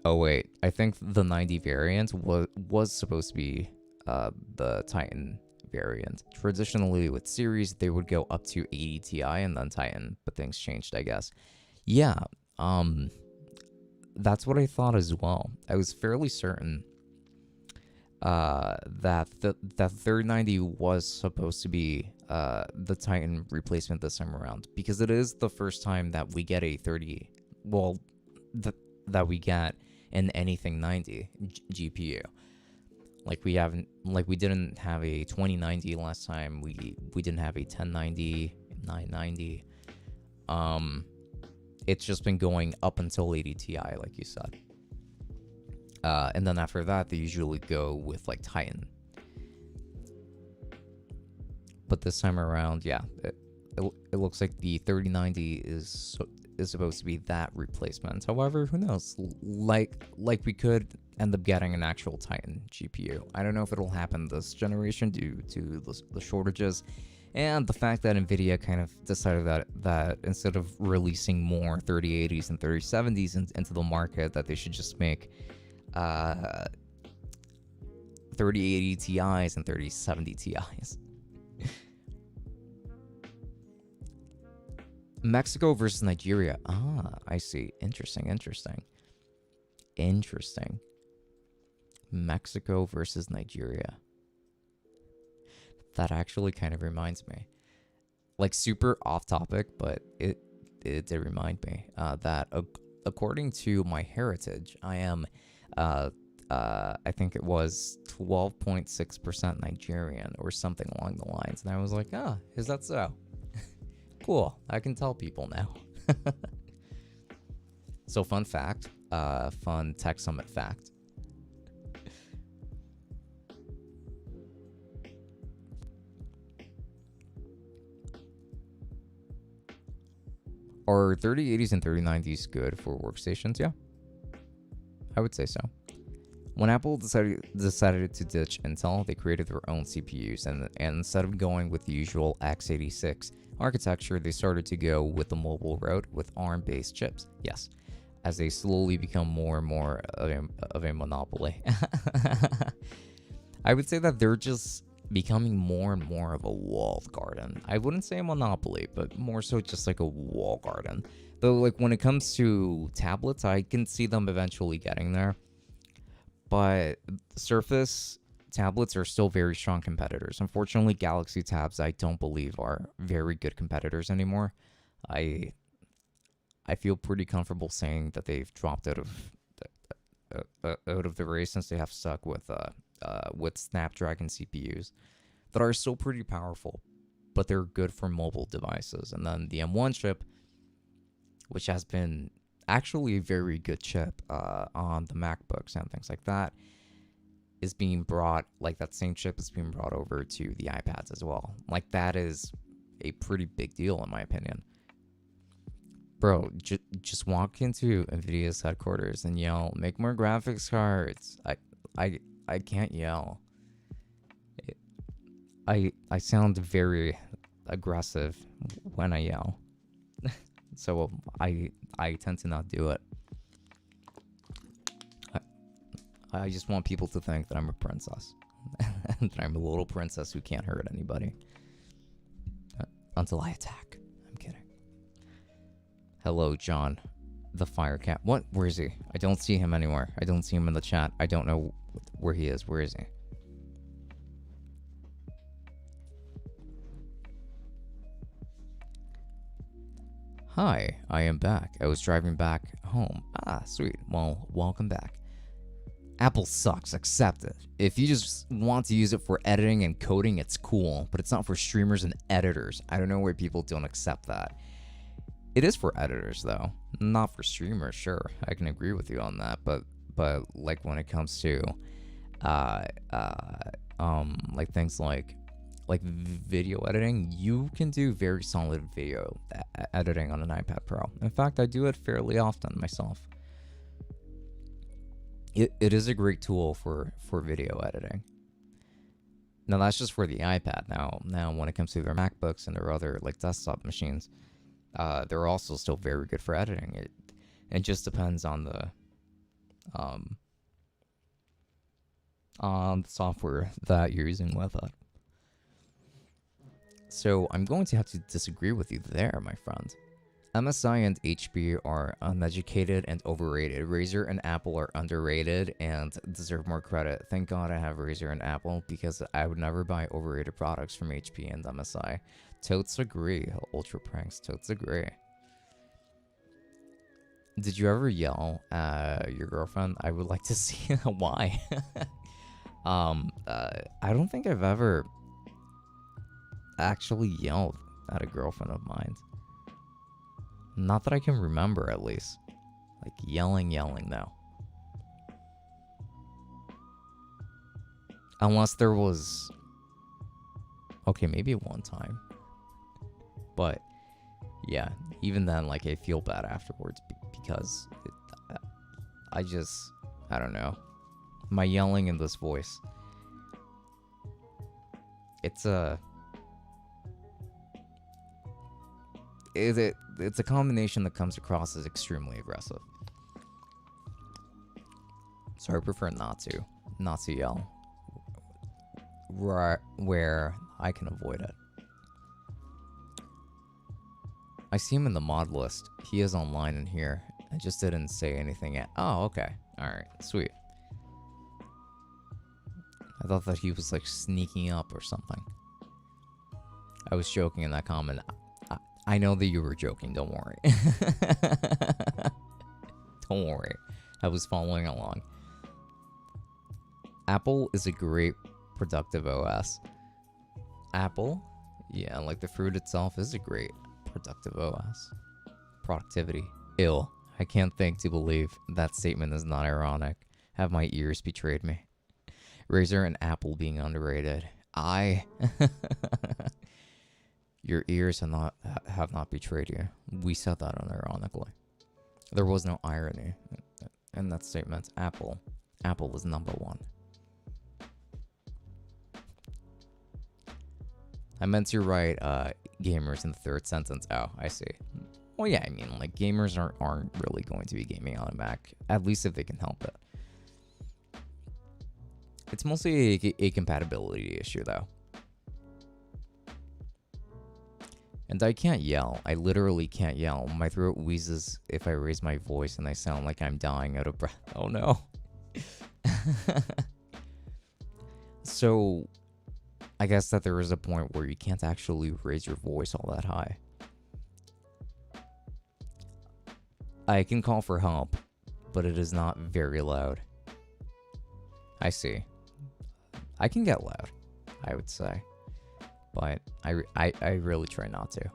Oh wait, I think the 90 variant was supposed to be the Titan variant. Traditionally with series, they would go up to 80 Ti and then Titan, but things changed, I guess. Yeah, that's what I thought as well. I was fairly certain that the 3090 was supposed to be the Titan replacement this time around, because it is the first time that we get a 30, well, that we get an anything 90 GPU. Like we didn't have a 2090 last time. We didn't have a 1090, 990. It's just been going up until 80 Ti, like you said. And then after that, they usually go with like Titan. But this time around, yeah, it looks like the 3090 is supposed to be that replacement. However, who knows? Like we could end up getting an actual Titan GPU. I don't know if it'll happen this generation due to the shortages, and the fact that Nvidia kind of decided that instead of releasing more 3080s and 3070s into the market, that they should just make 3080 Ti's and 3070 Ti's. Mexico versus Nigeria. Ah, I see. Interesting. Mexico versus Nigeria. That actually kind of reminds me. Like super off topic, but it did remind me that according to my heritage, I am I think it was 12.6% Nigerian or something along the lines. And I was like, ah, is that so? Cool. I can tell people now. So fun fact, fun Tech Summit fact. Are 3080s and 3090s good for workstations? Yeah, I would say so. When Apple decided to ditch Intel, they created their own CPUs, and instead of going with the usual x86 architecture, they started to go with the mobile route with ARM-based chips. Yes, as they slowly become more and more of a monopoly. I would say that they're just becoming more and more of a walled garden. I wouldn't say a monopoly, but more so just like a wall garden. Though, like, when it comes to tablets, I can see them eventually getting there. But Surface tablets are still very strong competitors. Unfortunately, Galaxy tabs, I don't believe, are very good competitors anymore. I feel pretty comfortable saying that they've dropped out of the race, since they have stuck with Snapdragon CPUs that are still pretty powerful, but they're good for mobile devices. And then the M1 chip, which has been actually a very good chip on the MacBooks and things like that, is being brought, like that same chip is being brought over to the iPads as well. Like, that is a pretty big deal in my opinion. Bro, just walk into NVIDIA's headquarters and yell, make more graphics cards. I can't yell. I sound very aggressive when I yell. So I tend to not do it. I just want people to think that I'm a princess. And that I'm a little princess who can't hurt anybody. Until I attack. I'm kidding. Hello, John. The Fire Cat. What? Where is he? I don't see him anywhere. I don't see him in the chat. I don't know where he is. Where is he? Hi, I am back. I was driving back home. Ah, sweet. Well, welcome back. Apple sucks. Accept it. If you just want to use it for editing and coding, it's cool, but it's not for streamers and editors. I don't know why people don't accept that. It is for editors, though, not for streamers. Sure, I can agree with you on that. But like when it comes to, like things like video editing, you can do very solid video editing on an iPad Pro. In fact, I do it fairly often myself. It is a great tool for video editing. Now that's just for the iPad. Now when it comes to their MacBooks and their other like desktop machines, they're also still very good for editing. It just depends on the software that you're using with it. So I'm going to have to disagree with you there, my friend. MSI and HP are uneducated and overrated. Razer and Apple are underrated and deserve more credit. Thank God I have Razer and Apple, because I would never buy overrated products from HP and MSI. Totes agree. Ultra Pranks, totes agree. Did you ever yell at your girlfriend? I would like to see why. I don't think I've ever actually yelled at a girlfriend of mine. Not that I can remember, at least. Like yelling though. Unless there was... Okay, maybe one time. But yeah, even then, like, I feel bad afterwards because I don't know. My yelling in this voice, it's a combination that comes across as extremely aggressive. So I prefer not to yell where I can avoid it. I see him in the mod list. He is online in here. I just didn't say anything yet. Oh, okay. Alright, sweet. I thought that he was like sneaking up or something. I was joking in that comment. I know that you were joking, don't worry. Don't worry. I was following along. Apple is a great productive OS. Apple, yeah, like the fruit itself is a great productive OS. Productivity. Ill. I can't think to believe that statement is not ironic. Have my ears betrayed me? Razer and Apple being underrated. I. Your ears have not betrayed you. We said that unironically. There was no irony in that statement. Apple is number one. I meant to write gamers in the third sentence. Oh, I see. Well, yeah, I mean, like, gamers aren't really going to be gaming on a Mac, at least if they can help it. It's mostly a compatibility issue, though. And I can't yell. I literally can't yell. My throat wheezes if I raise my voice and I sound like I'm dying out of breath. Oh no. So, I guess that there is a point where you can't actually raise your voice all that high. I can call for help, but it is not very loud. I see. I can get loud, I would say. But I really try not to.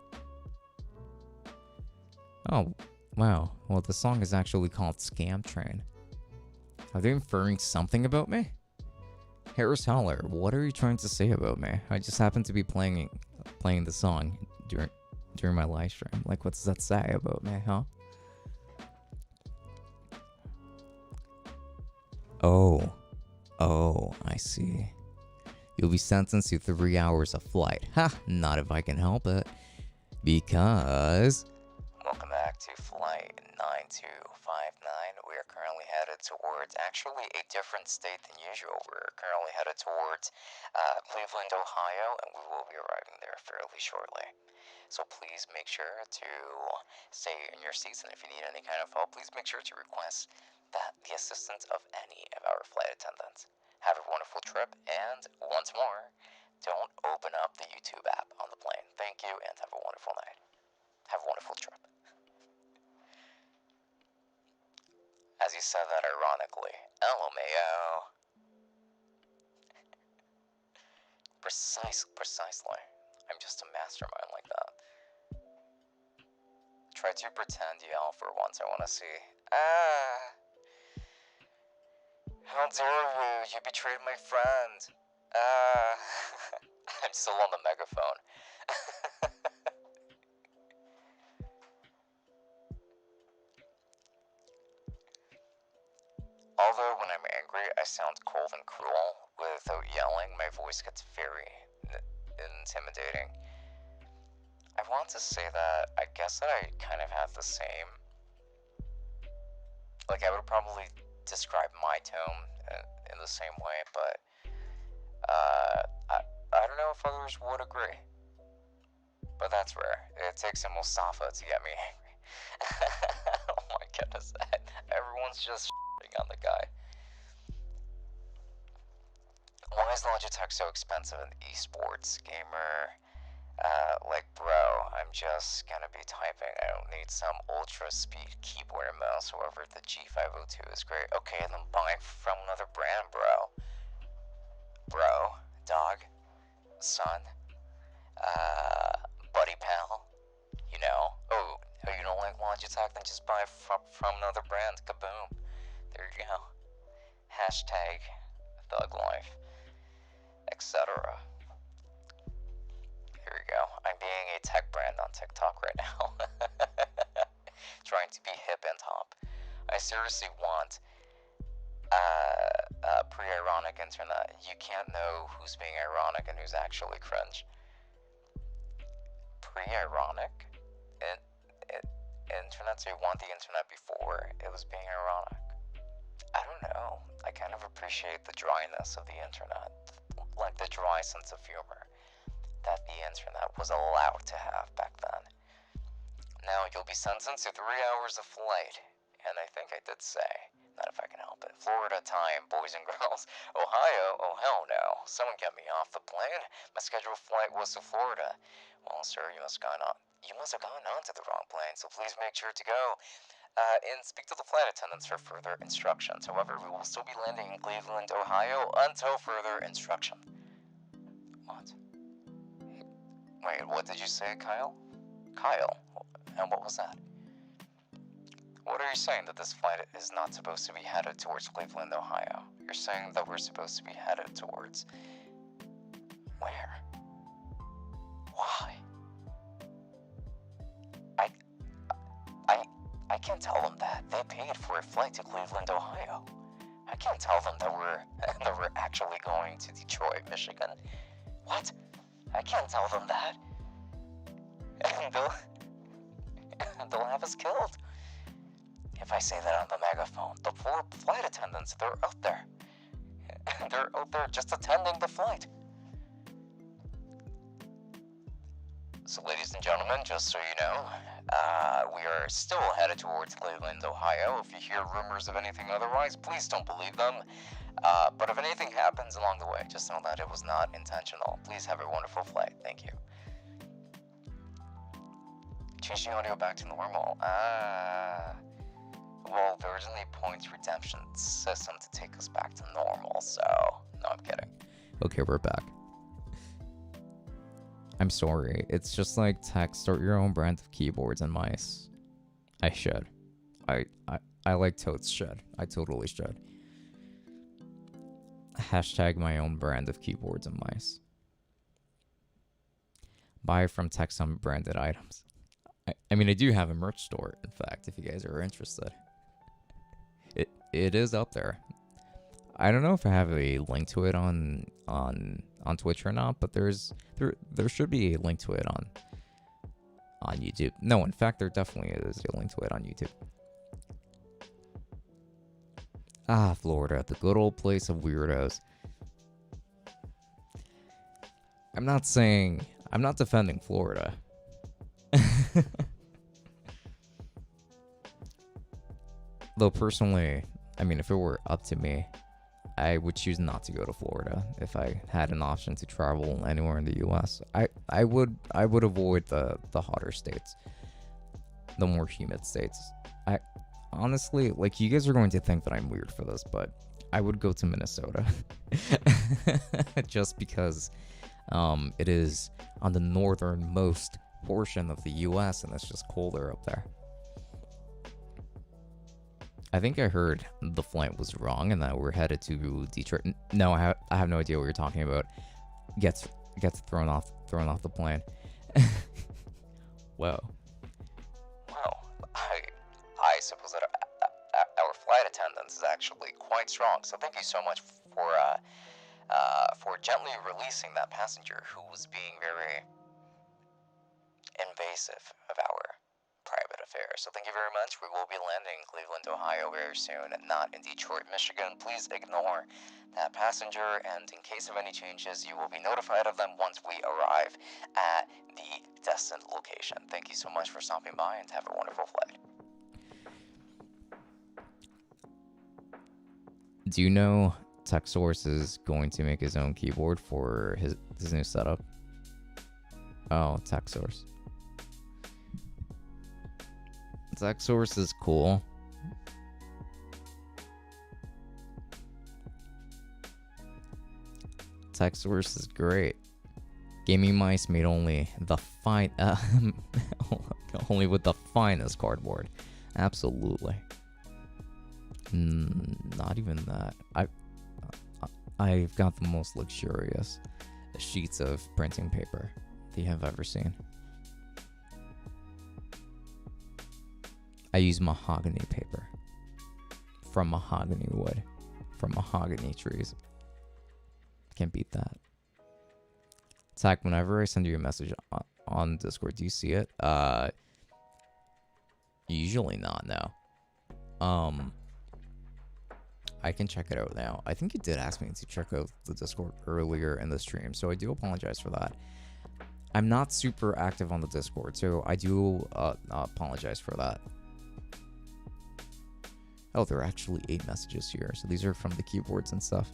Oh, wow. Well, the song is actually called Scam Train. Are they inferring something about me? Harris Heller, what are you trying to say about me? I just happened to be playing the song during my live stream. Like, what does that say about me, huh? Oh, I see. You'll be sentenced to 3 hours of flight. Ha! Not if I can help it. Because... Welcome back to flight 9259. We are currently headed towards actually a different state than usual. We're currently headed towards Cleveland, Ohio, and we will be arriving there fairly shortly. So please make sure to stay in your seats, and if you need any kind of help, please make sure to request the assistance of any of our flight attendants. Have a wonderful trip, and once more, don't open up the YouTube app on the plane. Thank you, and have a wonderful night. Have a wonderful trip. As you said that ironically, LMAO. Precisely. I'm just a mastermind like that. Try to pretend yell for once, I want to see. How dare you? You betrayed my friend. I'm still on the megaphone. Although when I'm angry, I sound cold and cruel. Without yelling, my voice gets very intimidating. I want to say that I guess that I kind of have the same. Like, I would probably describe my tone in the same way, but I don't know if others would agree. But that's rare. It takes a Mustafa to get me angry. Oh my goodness, everyone's just shitting on the guy. Why is Logitech so expensive in esports? Gamer, like, bro, I'm just gonna be typing. I don't need some ultra speed keyboard and mouse. However, the G502 is great. Okay, then buy from another brand, bro. Bro, dog, son, buddy pal, you know. Oh, you don't like Logitech? Then just buy from another brand. Kaboom. There you go. Hashtag thug life, etc. Here we go. I'm being a tech brand on TikTok right now. Trying to be hip and top. I seriously want pre-ironic internet. You can't know who's being ironic and who's actually cringe. Pre-ironic? Internet, so you want the internet before it was being ironic? I don't know. I kind of appreciate the dryness of the internet. Like the dry sense of humor that the internet was allowed to have back then. Now you'll be sentenced to 3 hours of flight, and I think I did say Not if I can help it. Florida time, boys and girls. Ohio? Oh, hell no. Someone get me off the plane. My scheduled flight was to Florida. Well, sir, you must have gone on to the wrong plane, so please make sure to go and speak to the flight attendants for further instructions. However, we will still be landing in Cleveland, Ohio until further instruction. What? Wait, what did you say, Kyle? Kyle? And what was that? What are you saying, that this flight is not supposed to be headed towards Cleveland, Ohio? You're saying that we're supposed to be headed towards... where? Why? I can't tell them that. They paid for a flight to Cleveland, Ohio. I can't tell them that we're actually going to Detroit, Michigan. What? I can't tell them that. And they'll have us killed. If I say that on the megaphone, the poor flight attendants, they're out there. They're out there just attending the flight. So, ladies and gentlemen, just so you know, we are still headed towards Cleveland, Ohio. If you hear rumors of anything otherwise, please don't believe them. But if anything happens along the way, just know that it was not intentional. Please have a wonderful flight. Thank you. Changing audio back to normal. Well, there isn't a points redemption system to take us back to normal, so... No, I'm kidding. Okay, we're back. I'm sorry. It's just like text, start your own brand of keyboards and mice. I should. I like totes should. I totally should. Hashtag my own brand of keyboards and mice. Buy from Text unbranded items. I mean, I do have a merch store, in fact, if you guys are interested. It is up there. I don't know if I have a link to it on Twitch or not, but there should be a link to it on YouTube. No, in fact, there definitely is a link to it on YouTube. Ah, Florida, the good old place of weirdos. I'm not defending Florida. Though personally, I mean, if it were up to me, I would choose not to go to Florida if I had an option to travel anywhere in the U.S. I would avoid the hotter states, the more humid states. I honestly, like, you guys are going to think that I'm weird for this, but I would go to Minnesota just because it is on the northernmost portion of the U.S. and it's just colder up there. I think I heard the flight was wrong and that we're headed to Detroit. No, I have no idea what you're talking about. Gets thrown off the plane. Whoa. Well, I suppose that our flight attendance is actually quite strong. So thank you so much for gently releasing that passenger who was being very invasive of our private affairs. So thank you very much. We will be landing in Cleveland, Ohio very soon, and not in Detroit, Michigan. Please ignore that passenger, and in case of any changes, you will be notified of them once we arrive at the destined location. Thank you so much for stopping by, and have a wonderful flight. Do you know TechSource is going to make his own keyboard for his new setup? Oh, TechSource. TechSource is cool. TechSource is great. Gaming mice made only only with the finest cardboard. Absolutely. Not even that. I've got the most luxurious sheets of printing paper that you have ever seen. I use mahogany paper from mahogany wood, from mahogany trees. Can't beat that. Zach, whenever I send you a message on Discord, do you see it? Usually not, no. I can check it out now. I think you did ask me to check out the Discord earlier in the stream, so I do apologize for that. I'm not super active on the Discord, so I do apologize for that. Oh, there are actually 8 messages here. So these are from the keyboards and stuff.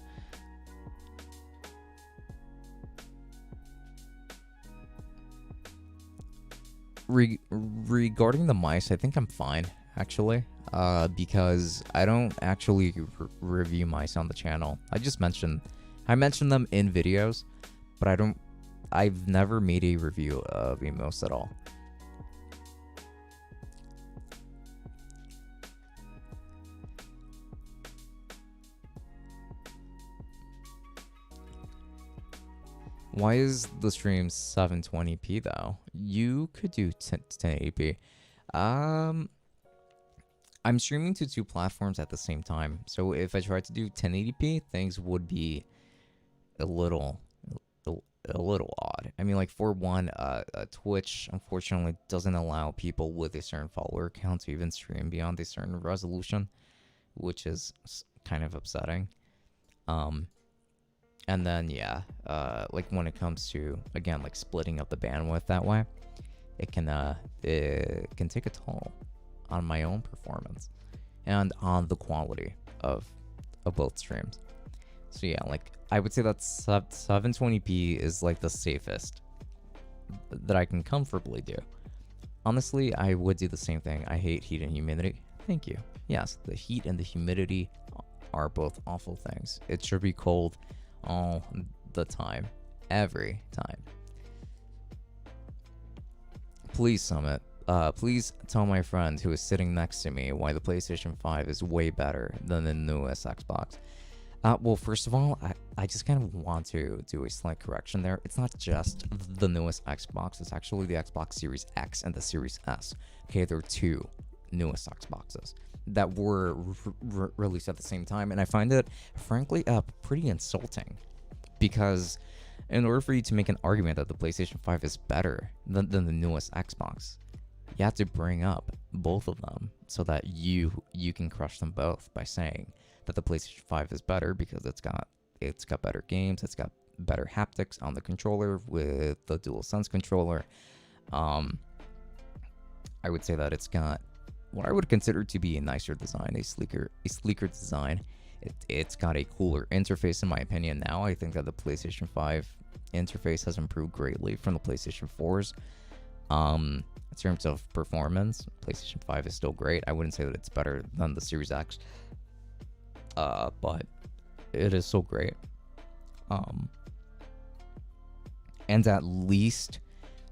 Regarding the mice, I think I'm fine, actually. Because I don't actually review mice on the channel. I mentioned them in videos, but I've never made a review of a mouse at all. Why is the stream 720p though? You could do 1080p. I'm streaming to 2 platforms at the same time, so if I tried to do 1080p, things would be a little odd. I mean, like, for one, Twitch unfortunately doesn't allow people with a certain follower count to even stream beyond a certain resolution, which is kind of upsetting. And then, yeah, like, when it comes to, again, like, splitting up the bandwidth that way, it can take a toll on my own performance and on the quality of both streams. So yeah, like, I would say that 720p is like the safest that I can comfortably do. Honestly, I would do the same thing. I hate heat and humidity. Thank you. Yes, the heat and the humidity are both awful things. It should be cold all the time, every time. Please, Summit, please tell my friend who is sitting next to me why the PlayStation 5 is way better than the newest Xbox. Well, first of all, I just kind of want to do a slight correction there. It's not just the newest Xbox, it's actually the Xbox Series X and the Series S. Okay, there are 2 newest Xboxes that were released at the same time, and I find it, frankly, pretty insulting, because in order for you to make an argument that the PlayStation 5 is better than the newest Xbox, you have to bring up both of them so that you can crush them both by saying that the PlayStation 5 is better because it's got better games, it's got better haptics on the controller with the DualSense controller. I would say that it's got what I would consider to be a nicer design, a sleeker design. It's got a cooler interface, in my opinion. Now I think that the PlayStation 5 interface has improved greatly from the PlayStation 4's. In terms of performance, PlayStation 5 is still great. I wouldn't say that it's better than the Series X, but it is so great. And at least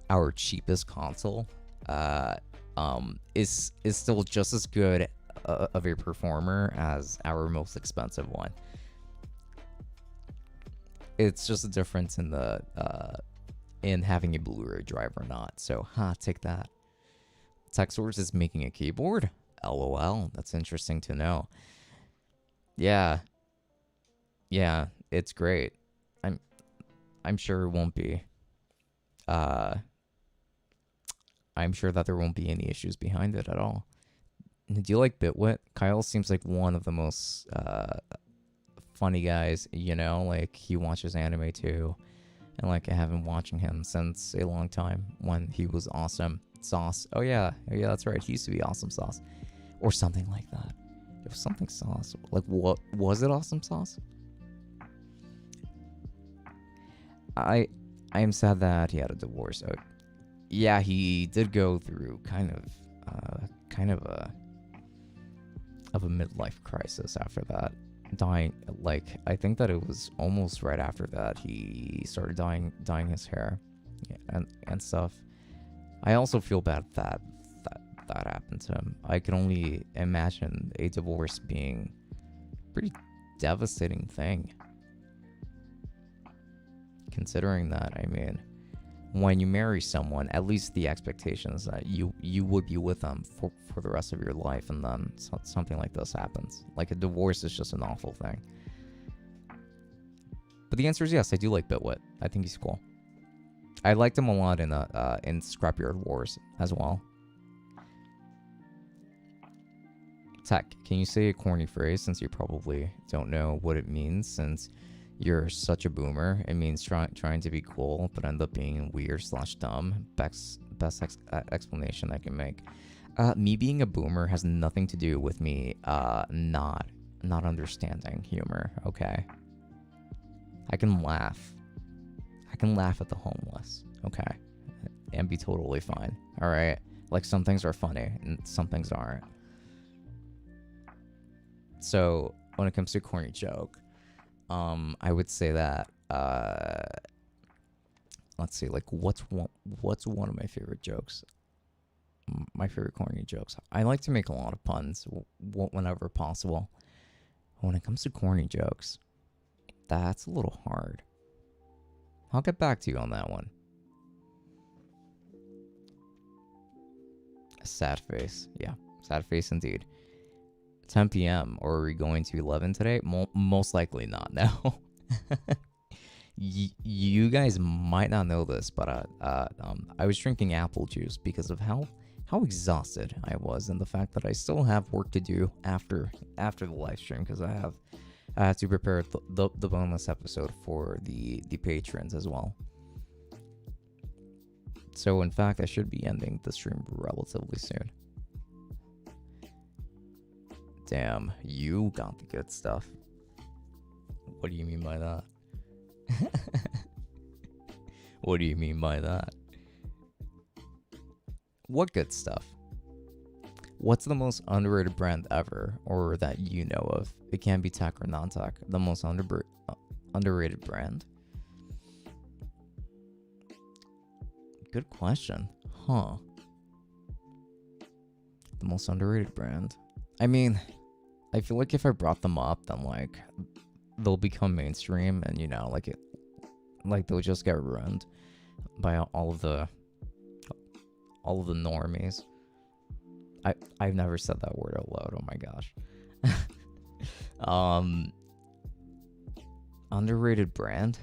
our cheapest console is still just as good of a performer as our most expensive one. It's just a difference in the in having a Blu-ray drive or not. So, take that. TechSource is making a keyboard? LOL. That's interesting to know. Yeah, it's great. I'm sure it won't be. I'm sure that there won't be any issues behind it at all. Do you like Bitwit? Kyle seems like one of the most funny guys, you know, like, he watches anime too. And, like, I have been watching him since a long time when he was Awesome Sauce. Oh yeah, that's right. He used to be Awesome Sauce. Or something like that. It was something sauce. Like, what was it? Awesome Sauce? I am sad that he had a divorce. Yeah, he did go through kind of a midlife crisis after that. Dying, like, I think that it was almost right after that he started dyeing his hair, and stuff. I also feel bad that happened to him. I can only imagine a divorce being a pretty devastating thing. Considering that, I mean, when you marry someone, at least the expectation is that you would be with them for the rest of your life, and then something like this happens. Like, a divorce is just an awful thing. But the answer is yes, I do like Bitwit. I think he's cool. I liked him a lot in Scrapyard Wars as well. Tech, can you say a corny phrase, since you probably don't know what it means, since you're such a boomer? It means trying to be cool, but end up being weird / dumb. Best explanation I can make. Me being a boomer has nothing to do with me not understanding humor, okay? I can laugh. I can laugh at the homeless, okay? And be totally fine, all right? Like, some things are funny and some things aren't. So when it comes to corny joke, I would say that let's see, like, what's one of my favorite jokes? My favorite corny jokes. I like to make a lot of puns whenever possible. When it comes to corny jokes, that's a little hard. I'll get back to you on that one. Sad face. Yeah, sad face indeed. 10 p.m. or are we going to 11 today? Most likely not, no. You guys might not know this, but I was drinking apple juice because of how exhausted I was, and the fact that I still have work to do after the live stream, because I had to prepare the bonus episode for the patrons as well. So in fact, I should be ending the stream relatively soon. Damn, you got the good stuff. What do you mean by that? What do you mean by that? What good stuff? What's the most underrated brand ever, or that you know of? It can be tech or non-tech. The most underrated brand? Good question. Huh. The most underrated brand. I mean, I feel like if I brought them up, then like they'll become mainstream, and like they'll just get ruined by all of the normies. I've never said that word out loud. Oh my gosh. Underrated brand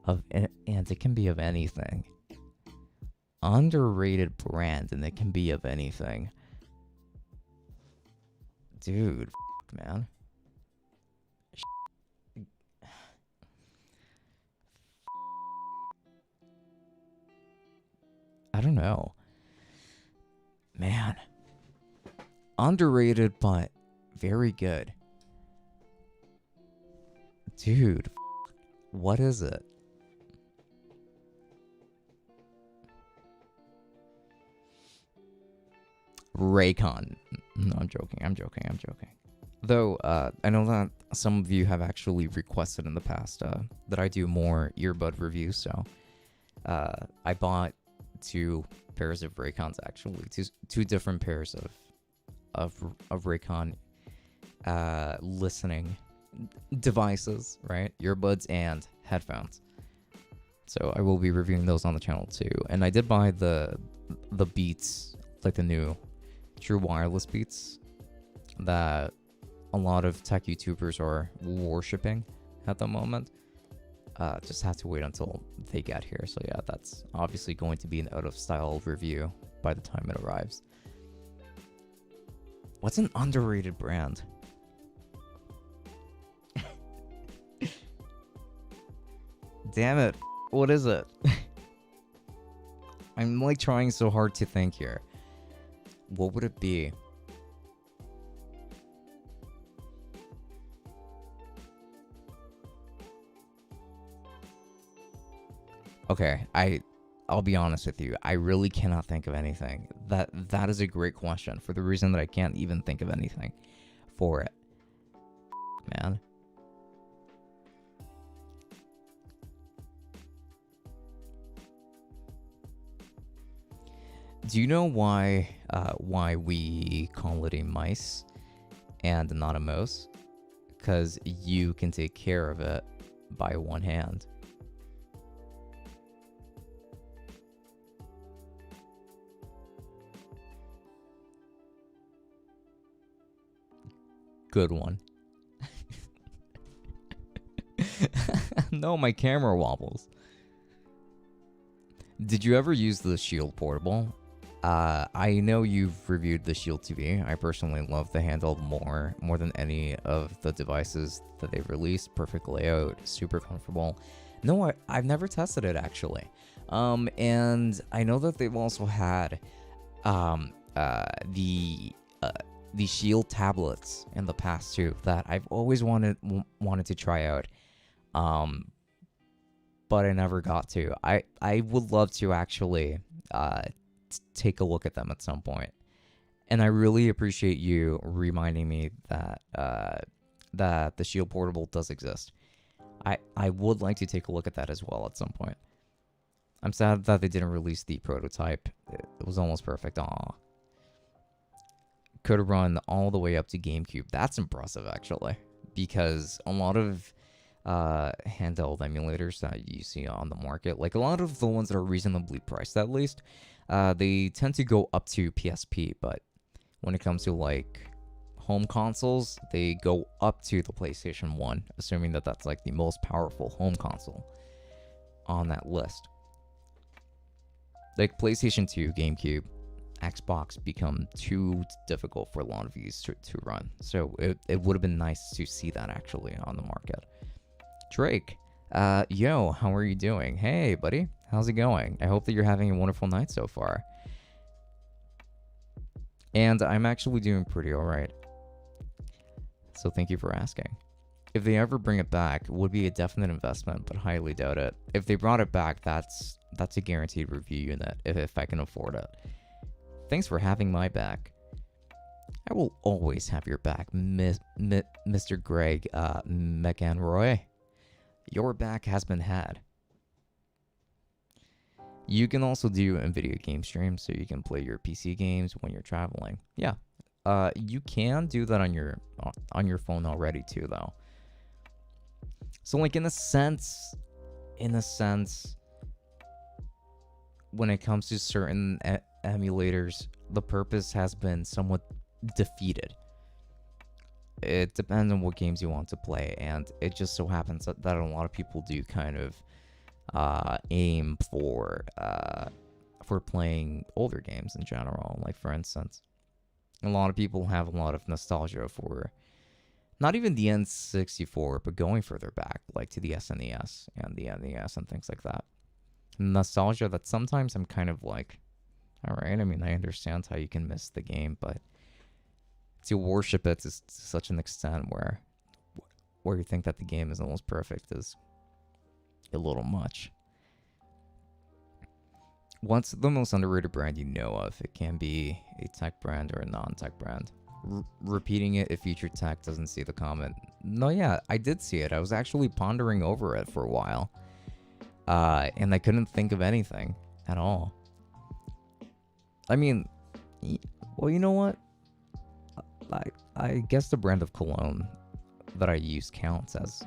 of, and it can be of anything. Underrated brand, and it can be of anything. Dude, man. I don't know. Man. Underrated, but very good. Dude, what is it? Raycon. No, I'm joking. Though, I know that some of you have actually requested in the past that I do more earbud reviews, so I bought 2 pairs of Raycons, actually. Two different pairs of Raycon listening devices, right? Earbuds and headphones. So I will be reviewing those on the channel too. And I did buy the Beats, like the new True Wireless Beats that a lot of tech YouTubers are worshipping at the moment. Just have to wait until they get here. So yeah, that's obviously going to be an out-of-style review by the time it arrives. What's an underrated brand? Damn it. What is it? I'm like trying so hard to think here. What would it be? Okay, I'll be honest with you. I really cannot think of anything. That is a great question, for the reason that I can't even think of anything for it. Man. Do you know why we call it a mice and not a mouse? Because you can take care of it by one hand. Good one. No, my camera wobbles. Did you ever use the Shield Portable? I know you've reviewed the Shield TV. I personally love the handheld more than any of the devices that they've released. Perfect layout, super comfortable. No, I've never tested it actually, And I know that they've also had um, uh, the uh, the Shield tablets in the past too that I've always wanted to try out. Um, but I never got to. I would love to actually take a look at them at some point. And I really appreciate you reminding me that that the Shield Portable does exist. I would like to take a look at that as well at some point. I'm sad that they didn't release the prototype. It was almost perfect. Aw. Could run all the way up to GameCube. That's impressive, actually. Because a lot of handheld emulators that you see on the market, like a lot of the ones that are reasonably priced at least, they tend to go up to PSP, but when it comes to like home consoles, they go up to the PlayStation 1, assuming that that's like the most powerful home console on that list. Like PlayStation 2, GameCube, Xbox become too difficult for a lot of these to run. So it would have been nice to see that actually on the market. Drake, yo, how are you doing? Hey, buddy, how's it going? I hope that you're having a wonderful night so far. And I'm actually doing pretty alright. So thank you for asking. If they ever bring it back, it would be a definite investment, but highly doubt it. If they brought it back, that's a guaranteed review unit, if I can afford it. Thanks for having my back. I will always have your back, Mr. Greg McEnroy. Your back has been had. You can also do NVIDIA game streams, so you can play your PC games when you're traveling. Yeah, you can do that on your phone already too, though. So, like in a sense, when it comes to certain emulators, the purpose has been somewhat defeated. It depends on what games you want to play, and it just so happens that a lot of people do kind of aim for playing older games in general. Like for instance, a lot of people have a lot of nostalgia for not even the N64, but going further back, like to the SNES and the NES and things like that. Nostalgia that sometimes I'm kind of like, all right, I mean, I understand how you can miss the game, but to worship it to such an extent where you think that the game is almost perfect is a little much. What's the most underrated brand you know of? It can be a tech brand or a non-tech brand. Repeating it if future tech doesn't see the comment. No, yeah, I did see it. I was actually pondering over it for a while. And I couldn't think of anything at all. I mean, well, you know what? I guess the brand of cologne that I use counts as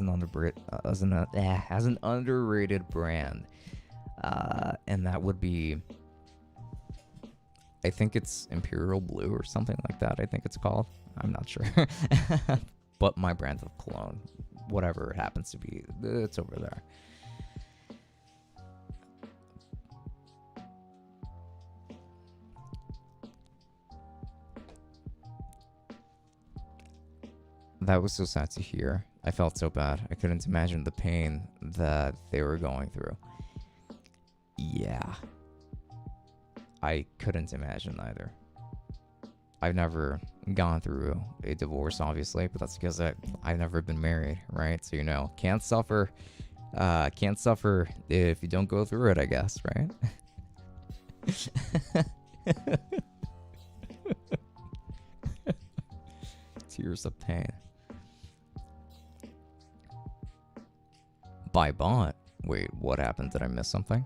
an underrated brand, and that would be, I think it's Imperial Blue or something like that. I think it's called. I'm not sure, but my brand of cologne, whatever it happens to be, it's over there. That was so sad to hear. I felt so bad. I couldn't imagine the pain that they were going through. Yeah. I couldn't imagine either. I've never gone through a divorce, obviously, but that's because I've never been married, right? So, you know, can't suffer if you don't go through it, I guess, right? Tears of pain. By bot. Wait, what happened? Did I miss something?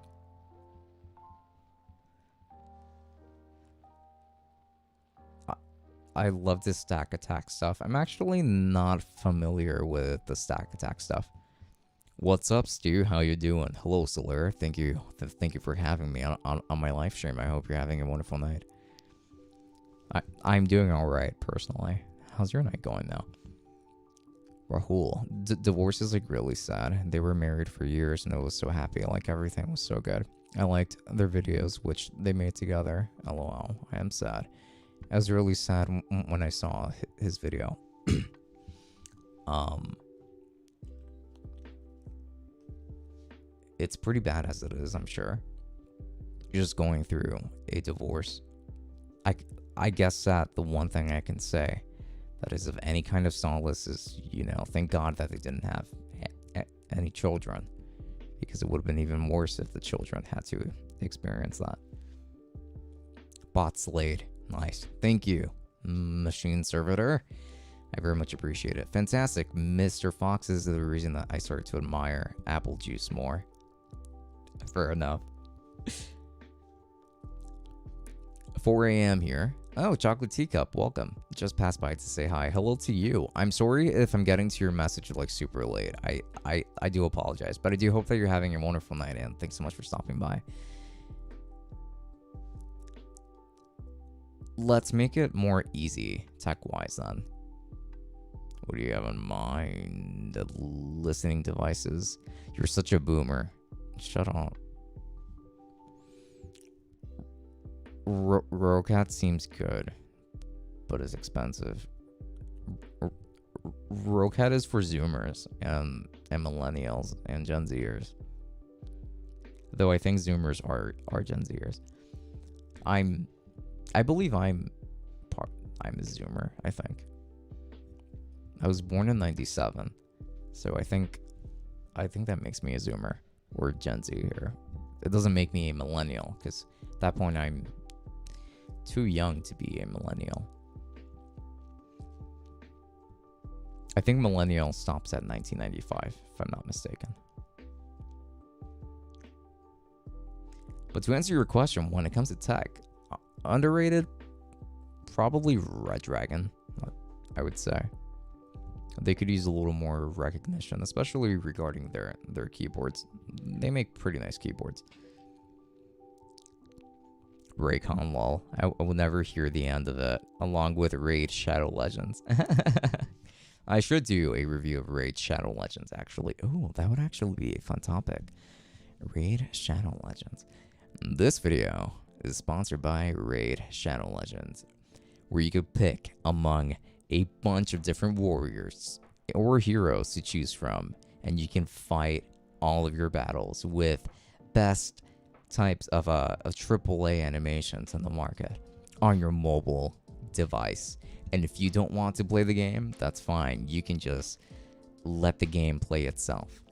I love this stack attack stuff. I'm actually not familiar with the stack attack stuff. What's up, Stu? How you doing? Hello, Solar. Thank you for having me on my live stream. I hope you're having a wonderful night. I'm doing all right personally. How's your night going now? Rahul, divorce is like really sad. They were married for years and I was so happy. Like everything was so good. I liked their videos which they made together. LOL. I am sad. I was really sad when I saw his video. it's pretty bad as it is, I'm sure. You're just going through a divorce. I, I guess that the one thing I can say that is of any kind of solace is, thank God that they didn't have any children, because it would have been even worse if the children had to experience that. Bot Slade. Nice. Thank you, Machine Servitor. I very much appreciate it. Fantastic. Mr. Fox is the reason that I started to admire apple juice more. Fair enough. 4 a.m. here. Oh, Chocolate Teacup, welcome. Just passed by to say hi. Hello to you. I'm sorry if I'm getting to your message like super late. I do apologize, but I do hope that you're having a wonderful night, and thanks so much for stopping by. Let's make it more easy tech-wise then. What do you have in mind? Listening devices? You're such a boomer. Shut up. Rocat seems good, but is expensive. Rocat is for Zoomers and Millennials and Gen Zers. Though I think Zoomers are Gen Zers. I believe I'm a Zoomer, I think. I was born in 97, so I think that makes me a Zoomer or Gen Z here. It doesn't make me a millennial, because at that point I'm too young to be a millennial. I think millennial stops at 1995, if I'm not mistaken. But to answer your question, when it comes to tech, underrated, probably Red Dragon, I would say. They could use a little more recognition, especially regarding their keyboards. They make pretty nice keyboards. Raycon lol. I will never hear the end of it, along with Raid Shadow Legends. I should do a review of Raid Shadow Legends, actually. Oh, that would actually be a fun topic. Raid Shadow Legends. This video is sponsored by Raid Shadow Legends, where you could pick among a bunch of different warriors or heroes to choose from, and you can fight all of your battles with best types of AAA animations in the market on your mobile device. And if you don't want to play the game, that's fine. You can just let the game play itself.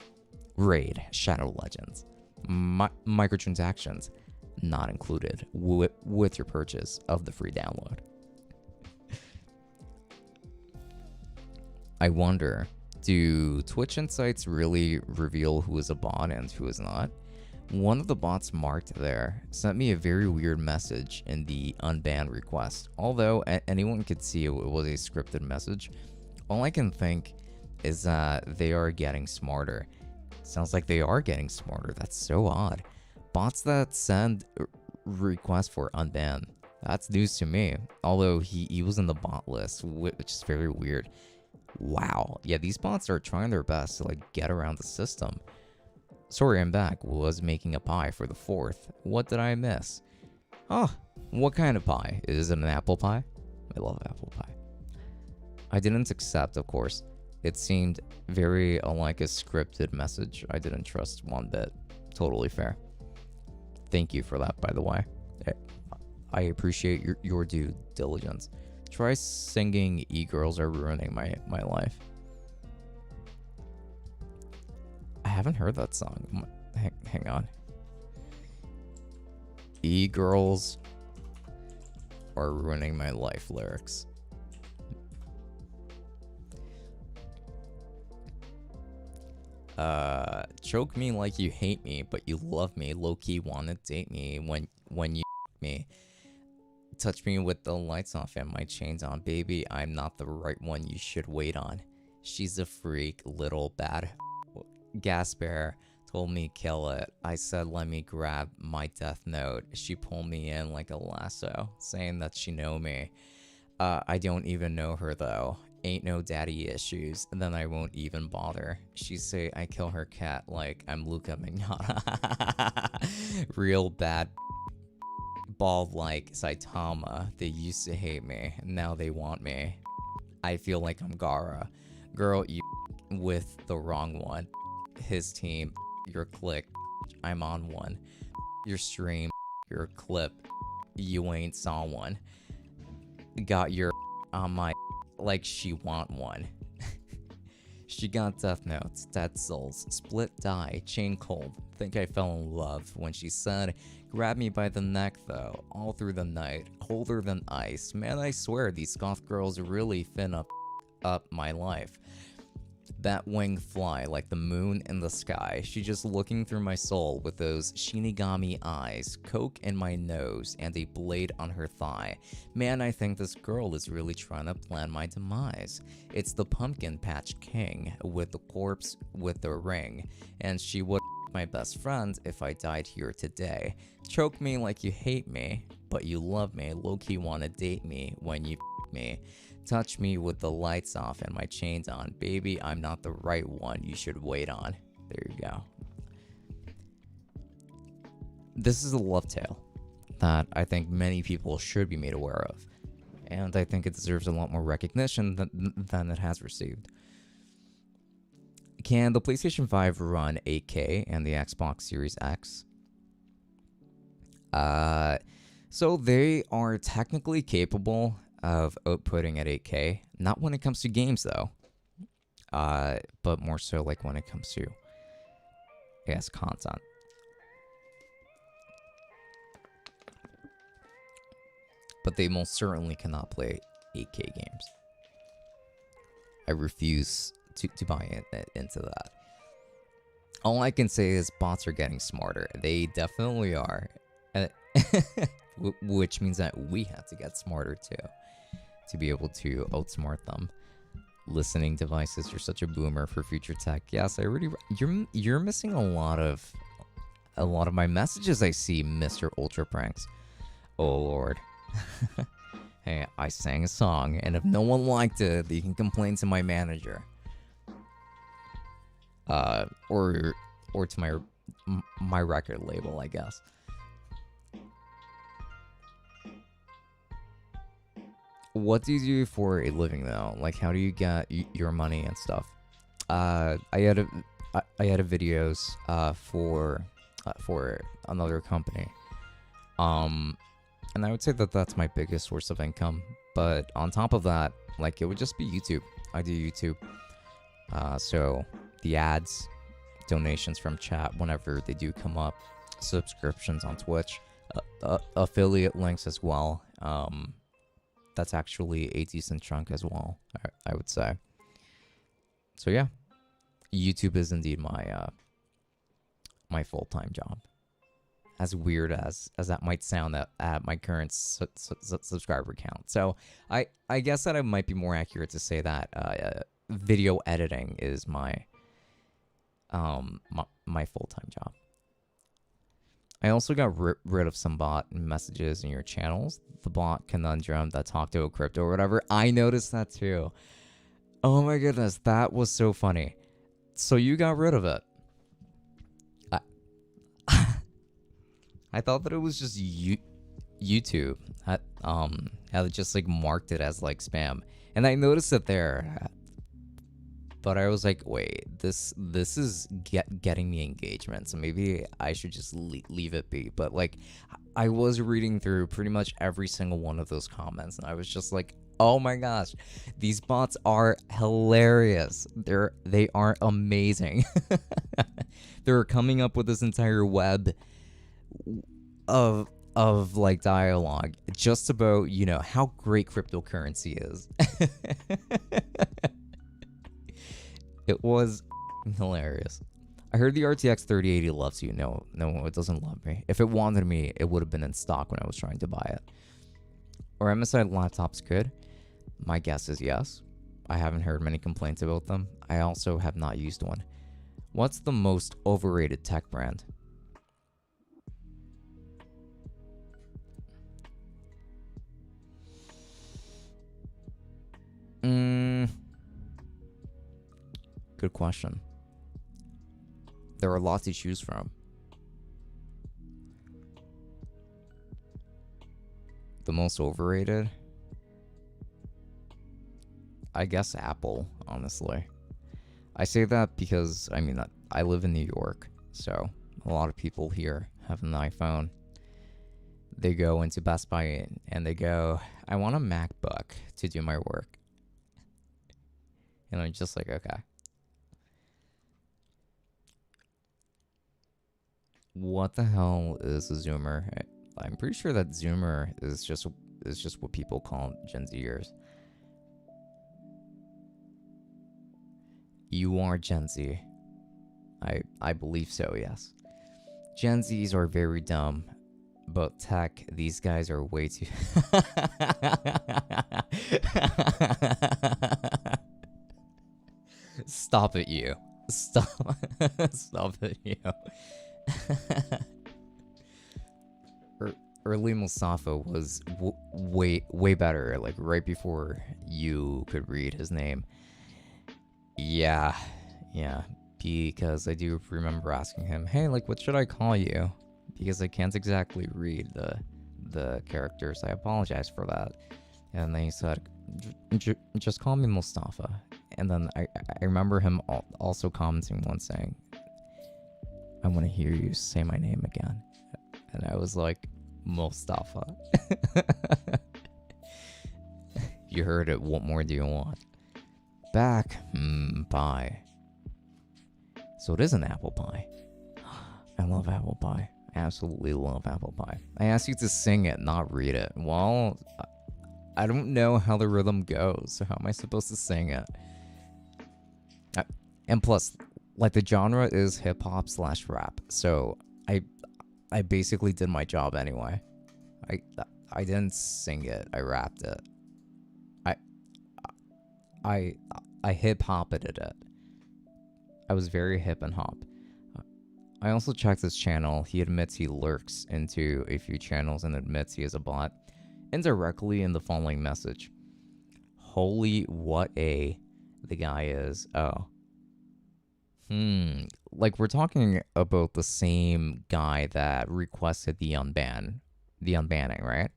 Raid Shadow Legends. Microtransactions not included with your purchase of the free download. I wonder, do Twitch Insights really reveal who is a bot and who is not? One of the bots marked there sent me a very weird message in the unbanned request. Although anyone could see it was a scripted message, all I can think is that they are getting smarter. Sounds like they are getting smarter. That's so odd. Bots that send requests for unbanned. That's news to me. Although he was in the bot list, which is very weird. Wow. Yeah, these bots are trying their best to get around the system. Sorry, I'm back. Was making a pie for the 4th. What did I miss? Oh, what kind of pie? Is it an apple pie? I love apple pie. I didn't accept, of course. It seemed very unlike a scripted message. I didn't trust one bit. Totally fair. Thank you for that, by the way. I appreciate your due diligence. Try singing E-Girls Are Ruining My Life. I haven't heard that song. Hang on. E-Girls Are Ruining My Life lyrics. Choke me like you hate me, but you love me. Low-key wanna date me when you me. Touch me with the lights off and my chains on. Baby, I'm not the right one you should wait on. She's a freak, little bad Gasper told me kill it. I said let me grab my death note. She pulled me in like a lasso, saying that she know me. I don't even know her though. Ain't no daddy issues, and then I won't even bother. She say I kill her cat like I'm Luca Magnotta. Real bad. Bald like Saitama. They used to hate me, now they want me. I feel like I'm Gara. Girl, you with the wrong one. His team, your clique, watch. I'm on one. Your stream, your clip. You ain't saw one. Got your on my like she want one. She got death notes, dead souls, split die, chain cold. Think I fell in love when she said, grab me by the neck though, all through the night, colder than ice. Man, I swear these goth girls really finna up my life. That wing fly like the moon in the sky. She just looking through my soul with those Shinigami eyes, coke in my nose, and a blade on her thigh. Man, I think this girl is really trying to plan my demise. It's the pumpkin patch king with the corpse with the ring, and she would my best friend if I died here today. Choke me like you hate me, but you love me. Low-key wanna date me when you me. Touch me with the lights off and my chains on. Baby, I'm not the right one you should wait on. There you go. This is a love tale that I think many people should be made aware of. And I think it deserves a lot more recognition than it has received. Can the PlayStation 5 run 8K and the Xbox Series X? So they are technically capable of outputting at 8K. Not when it comes to games though. But more so like when it comes to, I guess, content. But they most certainly cannot play 8K games. I refuse to buy into that. All I can say is bots are getting smarter. They definitely are. Which means that we have to get smarter too, to be able to outsmart them. Listening devices, you're such a boomer for future tech. Yes, I already. You're missing a lot of my messages. I see, Mr. Ultra Pranks. Oh Lord. Hey, I sang a song, and if no one liked it, you can complain to my manager. Or to my record label, I guess. What do you do for a living though? Like, how do you get your money and stuff? I had videos for another company. And I would say that that's my biggest source of income. But on top of that, like, it would just be YouTube. I do YouTube. So the ads, donations from chat whenever they do come up, subscriptions on Twitch, affiliate links as well. That's actually a decent chunk as well, I would say. So yeah, YouTube is indeed my my full-time job. As weird as that might sound at my current subscriber count. So I guess that it might be more accurate to say that video editing is my my full-time job. I also got rid of some bot messages in your channels. The bot conundrum that talked to a crypto or whatever. I noticed that too. Oh my goodness, that was so funny. So you got rid of it. I thought that it was just YouTube had just like marked it as like spam, and I noticed it there. But I was like, wait, this is getting me engagement, so maybe I should just leave it be. But like, I was reading through pretty much every single one of those comments, and I was just like, oh my gosh, these bots are hilarious. They are amazing. They're coming up with this entire web of like dialogue just about, you know, how great cryptocurrency is. It was hilarious. I heard the RTX 3080 loves you. No, it doesn't love me. If it wanted me, it would have been in stock when I was trying to buy it. Are MSI laptops good? My guess is yes. I haven't heard many complaints about them. I also have not used one. What's the most overrated tech brand? Good question. There are lots to choose from. The most overrated? I guess Apple, honestly. I say that because, I mean, I live in New York, so a lot of people here have an iPhone. They go into Best Buy and they go, I want a MacBook to do my work. And I'm just like, okay. What the hell is a Zoomer? I'm pretty sure that Zoomer is just what people call Gen Zers. You are Gen Z. I believe so, yes. Gen Zs are very dumb. But tech, these guys are way too... Stop it, you. Stop. Stop it, you. Early Mustafa was way better, like right before you could read his name. Yeah, because I do remember asking him, hey, like, what should I call you? Because I can't exactly read the characters. I apologize for that. And then he said, just call me Mustafa. And then I remember him also commenting once saying, I want to hear you say my name again. And I was like, Mustafa. You heard it. What more do you want? Back. Pie. So it is an apple pie. I love apple pie. I absolutely love apple pie. I asked you to sing it, not read it. Well, I don't know how the rhythm goes, so how am I supposed to sing it? And plus, like, the genre is hip-hop / rap, so I basically did my job anyway. I didn't sing it, I rapped it. I hip-hopped it. I was very hip and hop. I also checked his channel. He admits he lurks into a few channels and admits he is a bot. Indirectly in the following message. Holy what a the guy is. Oh. Like, we're talking about the same guy that requested the unbanning, right?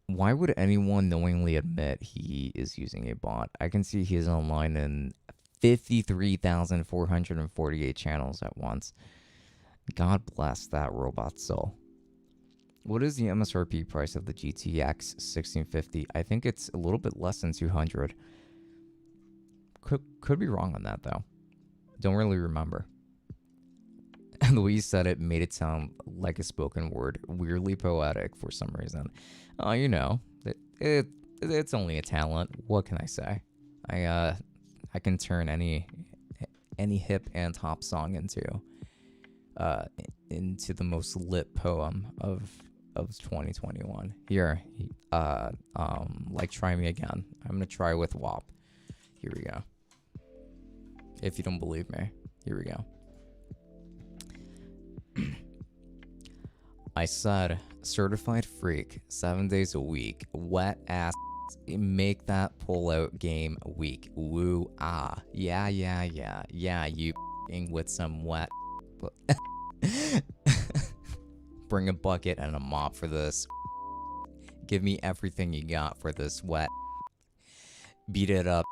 Why would anyone knowingly admit he is using a bot? I can see he is online in 53,448 channels at once. God bless that robot soul. What is the MSRP price of the GTX 1650? I think it's a little bit less than 200. Could be wrong on that, though. Don't really remember. And the way you said it made it sound like a spoken word, weirdly poetic for some reason. You know, it's only a talent. What can I say? I can turn any hip and hop song into the most lit poem of 2021. Here, like, try me again. I'm gonna try with WAP. Here we go. If you don't believe me, here we go. I said, certified freak, 7 days a week, wet ass, make that pull-out game weak. Woo, ah, yeah, you with some wet. Bring a bucket and a mop for this. Give me everything you got for this wet. Beat it up.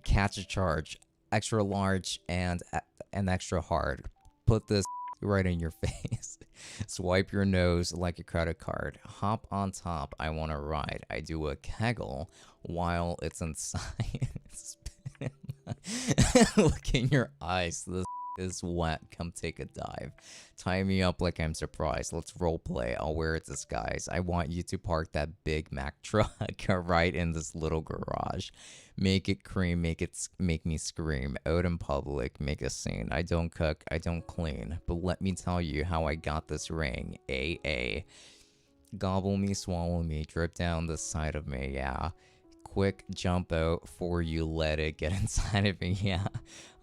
Catch a charge. Extra large and extra hard. Put this right in your face. Swipe your nose like a credit card. Hop on top. I want to ride. I do a kegel while it's inside. Look in your eyes. This is wet. Come take a dive. Tie me up like I'm surprised. Let's roleplay. I'll wear a disguise. I want you to park that Big Mac truck right in this little garage. Make it cream, make me scream. Out in public, make a scene. I don't cook, I don't clean. But let me tell you how I got this ring. AA. Gobble me, swallow me, drip down the side of me, yeah. Quick jump out for you let it get inside of me, yeah.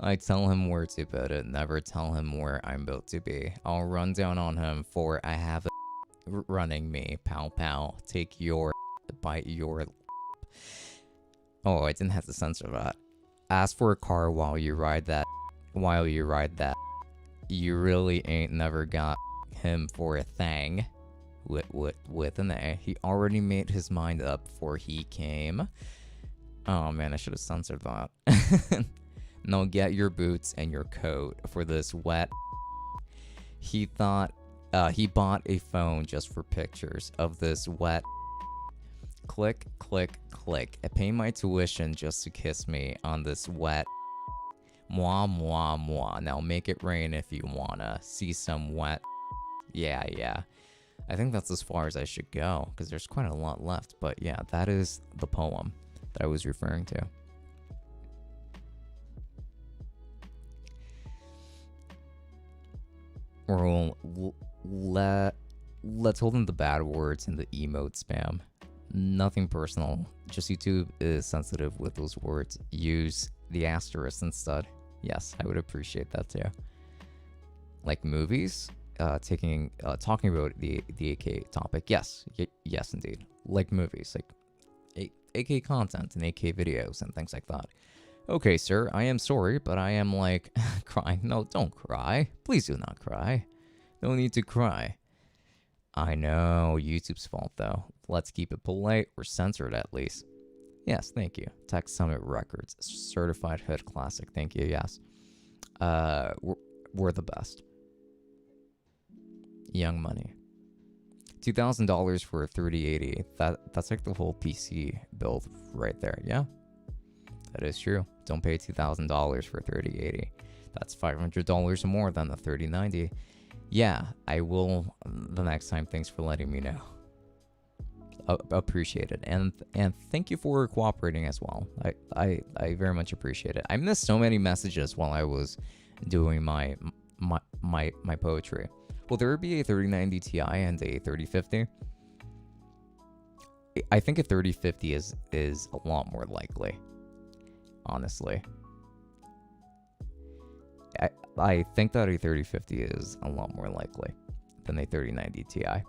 I tell him where to put it, never tell him where I'm about to be. I'll run down on him for I have a running me. Pow pow, take your bite your. Oh, I didn't have to censor that. Ask for a car while you ride that. You really ain't never got him for a thing. With an A. He already made his mind up before he came. Oh man, I should have censored that. Now get your boots and your coat for this wet. He thought he bought a phone just for pictures of this wet. Click, click, click. I pay my tuition just to kiss me on this wet. Mwah, mwah, mwah. Now make it rain if you wanna see some wet. Yeah. I think that's as far as I should go, because there's quite a lot left. But yeah, that is the poem that I was referring to. Let's hold in the bad words and the emote spam. Nothing personal, just YouTube is sensitive with those words. Use the asterisk instead. Yes, I would appreciate that too. Like movies, talking about the AK topic. Yes, yes indeed. Like movies, like AK content and AK videos and things like that. Okay, sir, I am sorry, but I am like crying. No, don't cry. Please do not cry. No need to cry. I know, YouTube's fault though. Let's keep it polite or censored at least. Yes, thank you. Tech Summit Records, certified hood classic. Thank you. Yes. We're the best. Young Money. $2,000 for a 3080. That's like the whole PC build right there. Yeah, that is true. Don't pay $2,000 for 3080. That's $500 more than the 3090. Yeah, I will the next time. Thanks for letting me know. Appreciate it, and thank you for cooperating as well. I very much appreciate it. I missed so many messages while I was doing my poetry. Will there be a 3090 Ti and a 3050? I think a 3050 is a lot more likely, honestly. I think that a 3050 is a lot more likely than a 3090 Ti.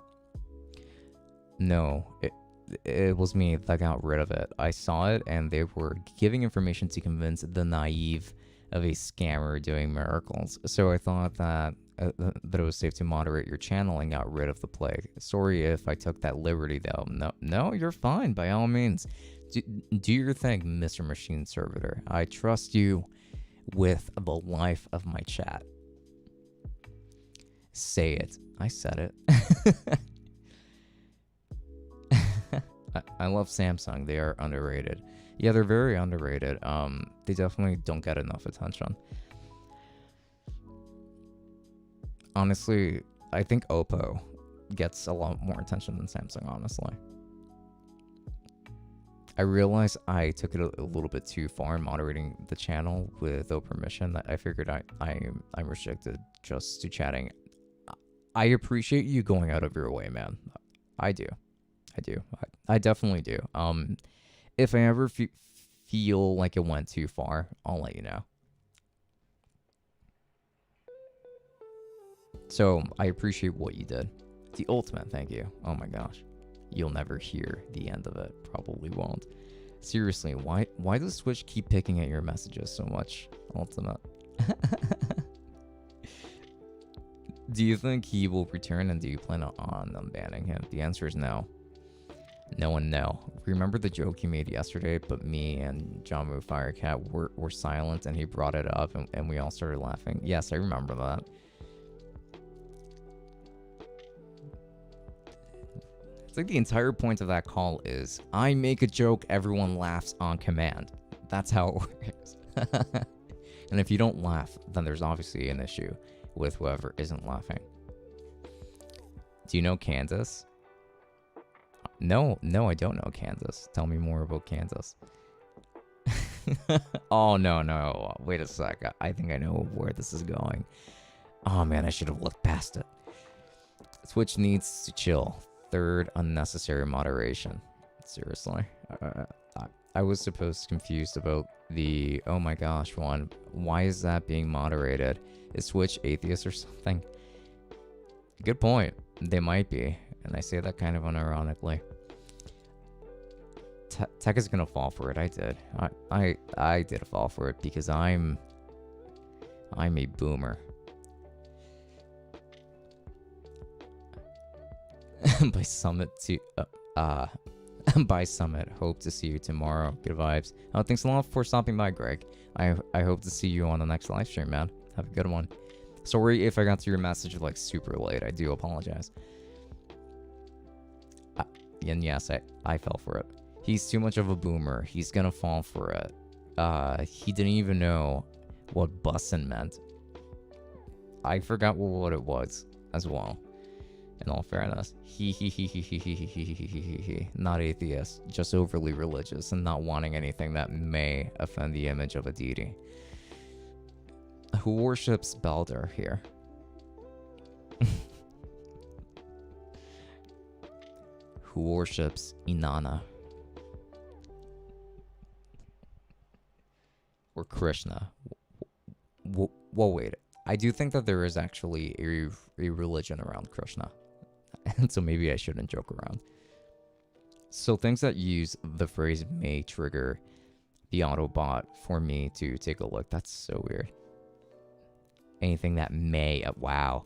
No, it was me that got rid of it. I saw it and they were giving information to convince the naive of a scammer doing miracles. So I thought that it was safe to moderate your channel and got rid of the plague. Sorry if I took that liberty though. No, you're fine by all means. Do your thing, Mr. Machine Servitor. I trust you with the life of my chat. Say it. I said it. I love Samsung. They are underrated. Yeah, they're very underrated. They definitely don't get enough attention. Honestly, I think Oppo gets a lot more attention than Samsung, honestly. I realized I took it a little bit too far in moderating the channel without permission. That I figured I'm restricted just to chatting. I appreciate you going out of your way, man. I do. I definitely do. If I ever feel like it went too far, I'll let you know. So I appreciate what you did. The ultimate thank you. Oh my gosh. You'll never hear the end of it. Probably won't. Seriously, why does Twitch keep picking at your messages so much, Ultimate? Do you think he will return, and do you plan on unbanning him? The answer is no. No and no. Remember the joke he made yesterday, but me and Jamu Firecat were silent and he brought it up and we all started laughing? Yes, I remember that. It's like the entire point of that call is, I make a joke, everyone laughs on command. That's how it works. And if you don't laugh, then there's obviously an issue with whoever isn't laughing. Do you know Kansas? No, I don't know Kansas. Tell me more about Kansas. Oh, no. Wait a sec. I think I know where this is going. Oh, man, I should have looked past it. Twitch needs to chill. Third, unnecessary moderation. Seriously. I was supposed confused about the, oh my gosh, one. Why is that being moderated? Is Twitch atheist or something? Good point. They might be. And I say that kind of unironically. Tech is gonna fall for it. I did. I did fall for it because I'm a boomer. By Summit to Bye, Summit. Hope to see you tomorrow. Good vibes. Oh, thanks a lot for stopping by, Greg. I hope to see you on the next live stream, man. Have a good one. Sorry if I got to your message like super late. I do apologize. And yes, I fell for it. He's too much of a boomer. He's gonna fall for it. He didn't even know what bussin' meant. I forgot what it was as well. In all fairness, not atheist, just overly religious and not wanting anything that may offend the image of a deity. Who worships Balder here? Who worships Inanna? Or Krishna? Well, wait. I do think that there is actually a religion around Krishna. And so maybe I shouldn't joke around. So things that use the phrase may trigger the Autobot for me to take a look. That's so weird. Anything that may... wow.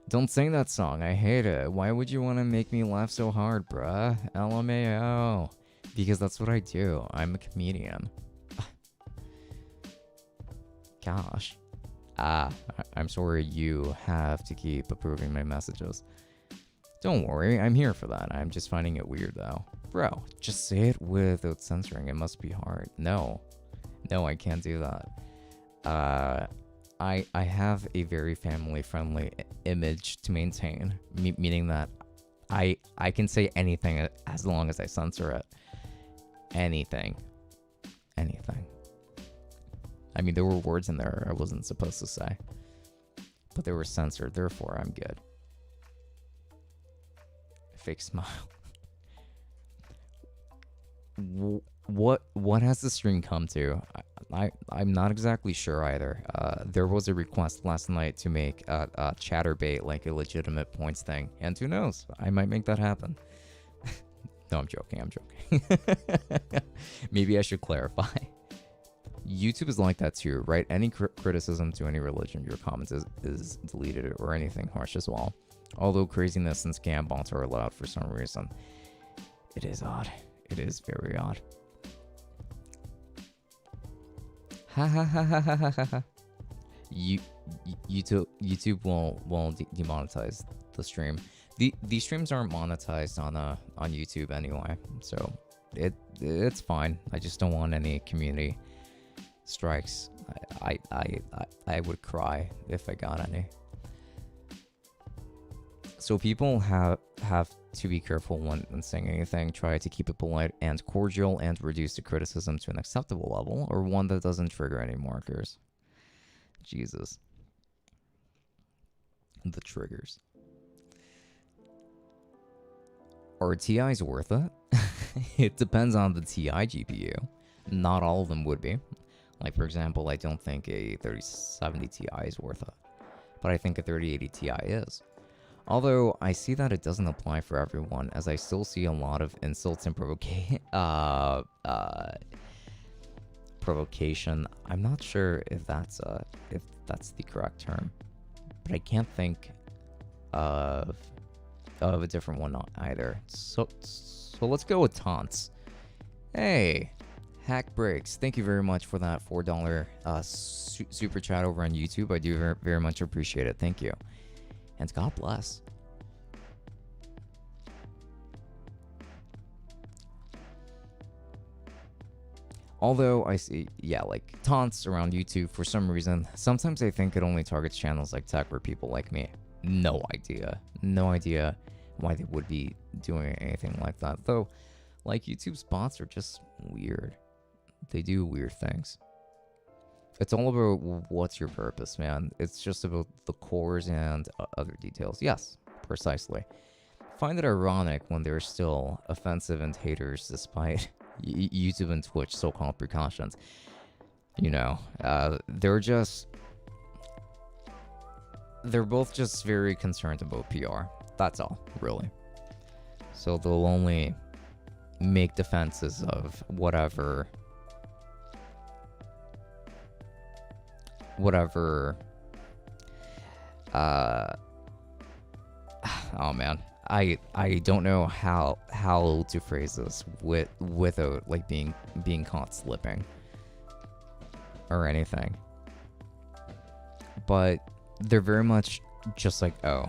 Don't sing that song. I hate it. Why would you want to make me laugh so hard, bruh? LMAO. Because that's what I do. I'm a comedian. Gosh. I'm sorry you have to keep approving my messages. Don't worry, I'm here for that. I'm just finding it weird, though. Bro, just say it without censoring. It must be hard. No, I can't do that. I have a very family-friendly image to maintain, meaning that I can say anything as long as I censor it. Anything. I mean, there were words in there I wasn't supposed to say, but they were censored, therefore I'm good. Fake smile. What has the stream come to? I'm not exactly sure either. There was a request last night to make a chatterbait like a legitimate points thing, and who knows? I might make that happen. No, I'm joking. Maybe I should clarify. YouTube is like that too, right? Any criticism to any religion, your comments is deleted or anything harsh as well. Although craziness and scam bots are allowed for some reason. It is odd. It is very odd. Ha ha ha ha ha ha ha. YouTube won't demonetize the stream. These streams aren't monetized on YouTube anyway, so it's fine. I just don't want any community strikes. I would cry if I got any. So people have to be careful when saying anything. Try to keep it polite and cordial and reduce the criticism to an acceptable level, or one that doesn't trigger any markers. Jesus. The triggers. Are TIs worth it? It depends on the TI GPU. Not all of them would be. Like, for example, I don't think a 3070 Ti is worth it, but I think a 3080 Ti is. Although, I see that it doesn't apply for everyone, as I still see a lot of insults and provocation. I'm not sure if that's the correct term, but I can't think of a different one either. So let's go with taunts. Hey, Hack Breaks, thank you very much for that $4 super chat over on YouTube. I do very, very much appreciate it. Thank you. And God bless. Although I see, yeah, like taunts around YouTube for some reason. Sometimes I think it only targets channels like tech or people like me. No idea why they would be doing anything like that. Though, like, YouTube's bots are just weird. They do weird things. It's all about what's your purpose, man. It's just about the cores and other details. Yes, precisely. Find it ironic when they're still offensive and haters despite YouTube and Twitch so-called precautions. You know, they're both just very concerned about PR. That's all, really. So they'll only make defenses of whatever oh man, I don't know how to phrase this without like being caught slipping or anything. But they're very much just like, oh,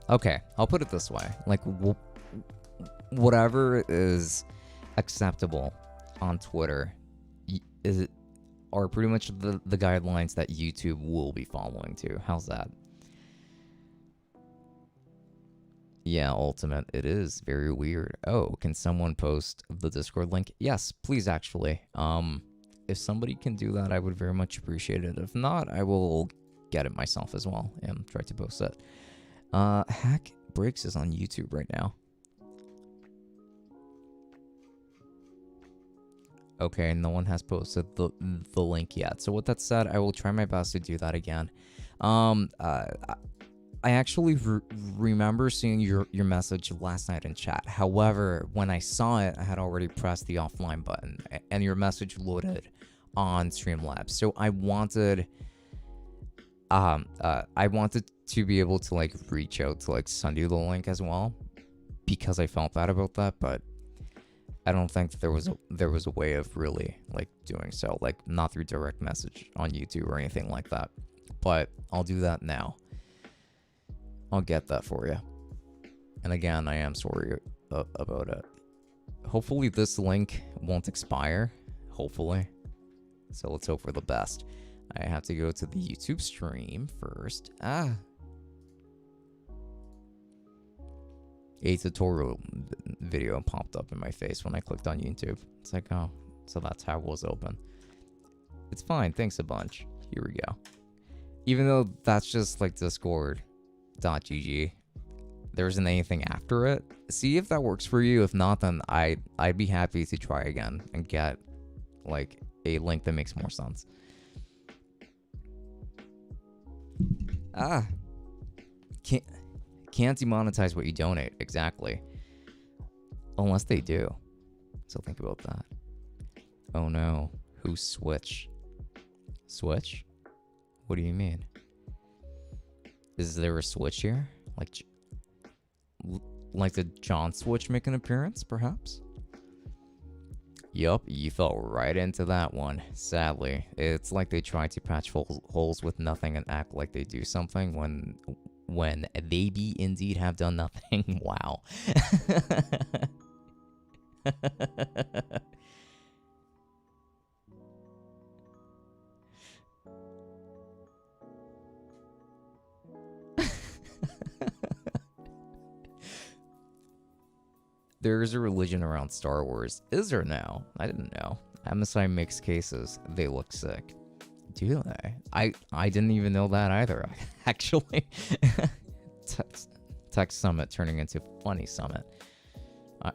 okay, I'll put it this way. Like, whatever is acceptable on Twitter are pretty much the guidelines that YouTube will be following too. How's that? Yeah, Ultimate, it is very weird. Oh, can someone post the Discord link? Yes, please, actually. If somebody can do that, I would very much appreciate it. If not, I will get it myself as well and try to post it. Hack Breaks is on YouTube right now. Okay, no one has posted the link yet. So with that said, I will try my best to do that again. I actually remember seeing your message last night in chat. However, when I saw it, I had already pressed the offline button, and your message loaded on Streamlabs. So I wanted to be able to like reach out to like send you the link as well, because I felt bad about that, but I don't think that there was a way of really like doing so, like not through direct message on YouTube or anything like that. But I'll do that now. I'll get that for you. And again, I am sorry about it. Hopefully this link won't expire. Hopefully. So let's hope for the best. I have to go to the YouTube stream first. A tutorial video popped up in my face when I clicked on YouTube. It's like, oh, so that's how it was open. It's fine. Thanks a bunch. Here we go. Even though that's just like Discord.gg, there isn't anything after it. See if that works for you. If not, then I'd be happy to try again and get like a link that makes more sense. Can't demonetize what you donate, exactly. Unless they do. So think about that. Oh no, who's Switch? Switch? What do you mean? Is there a Switch here? Like the John Switch make an appearance, perhaps? Yup, you fell right into that one, sadly. It's like they try to patch holes with nothing and act like they do something when they be indeed have done nothing. Wow. There's a religion around Star Wars. Is there now? I didn't know. MSI makes cases. They look sick. Do they? I didn't even know that either, actually. Tech Summit turning into Funny Summit.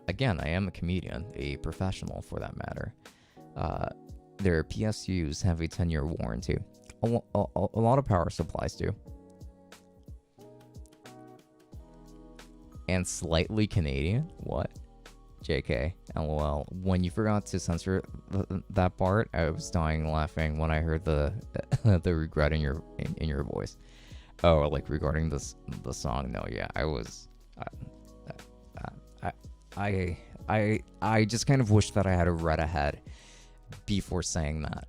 Again, I am a comedian, a professional for that matter. Their PSUs have a 10-year warranty. A lot of power supplies do. And slightly Canadian? What? JK, LOL. When you forgot to censor that part, I was dying laughing when I heard the the regret in your voice. Oh, like regarding the song? No, yeah, I was. I just kind of wish that I had read ahead before saying that,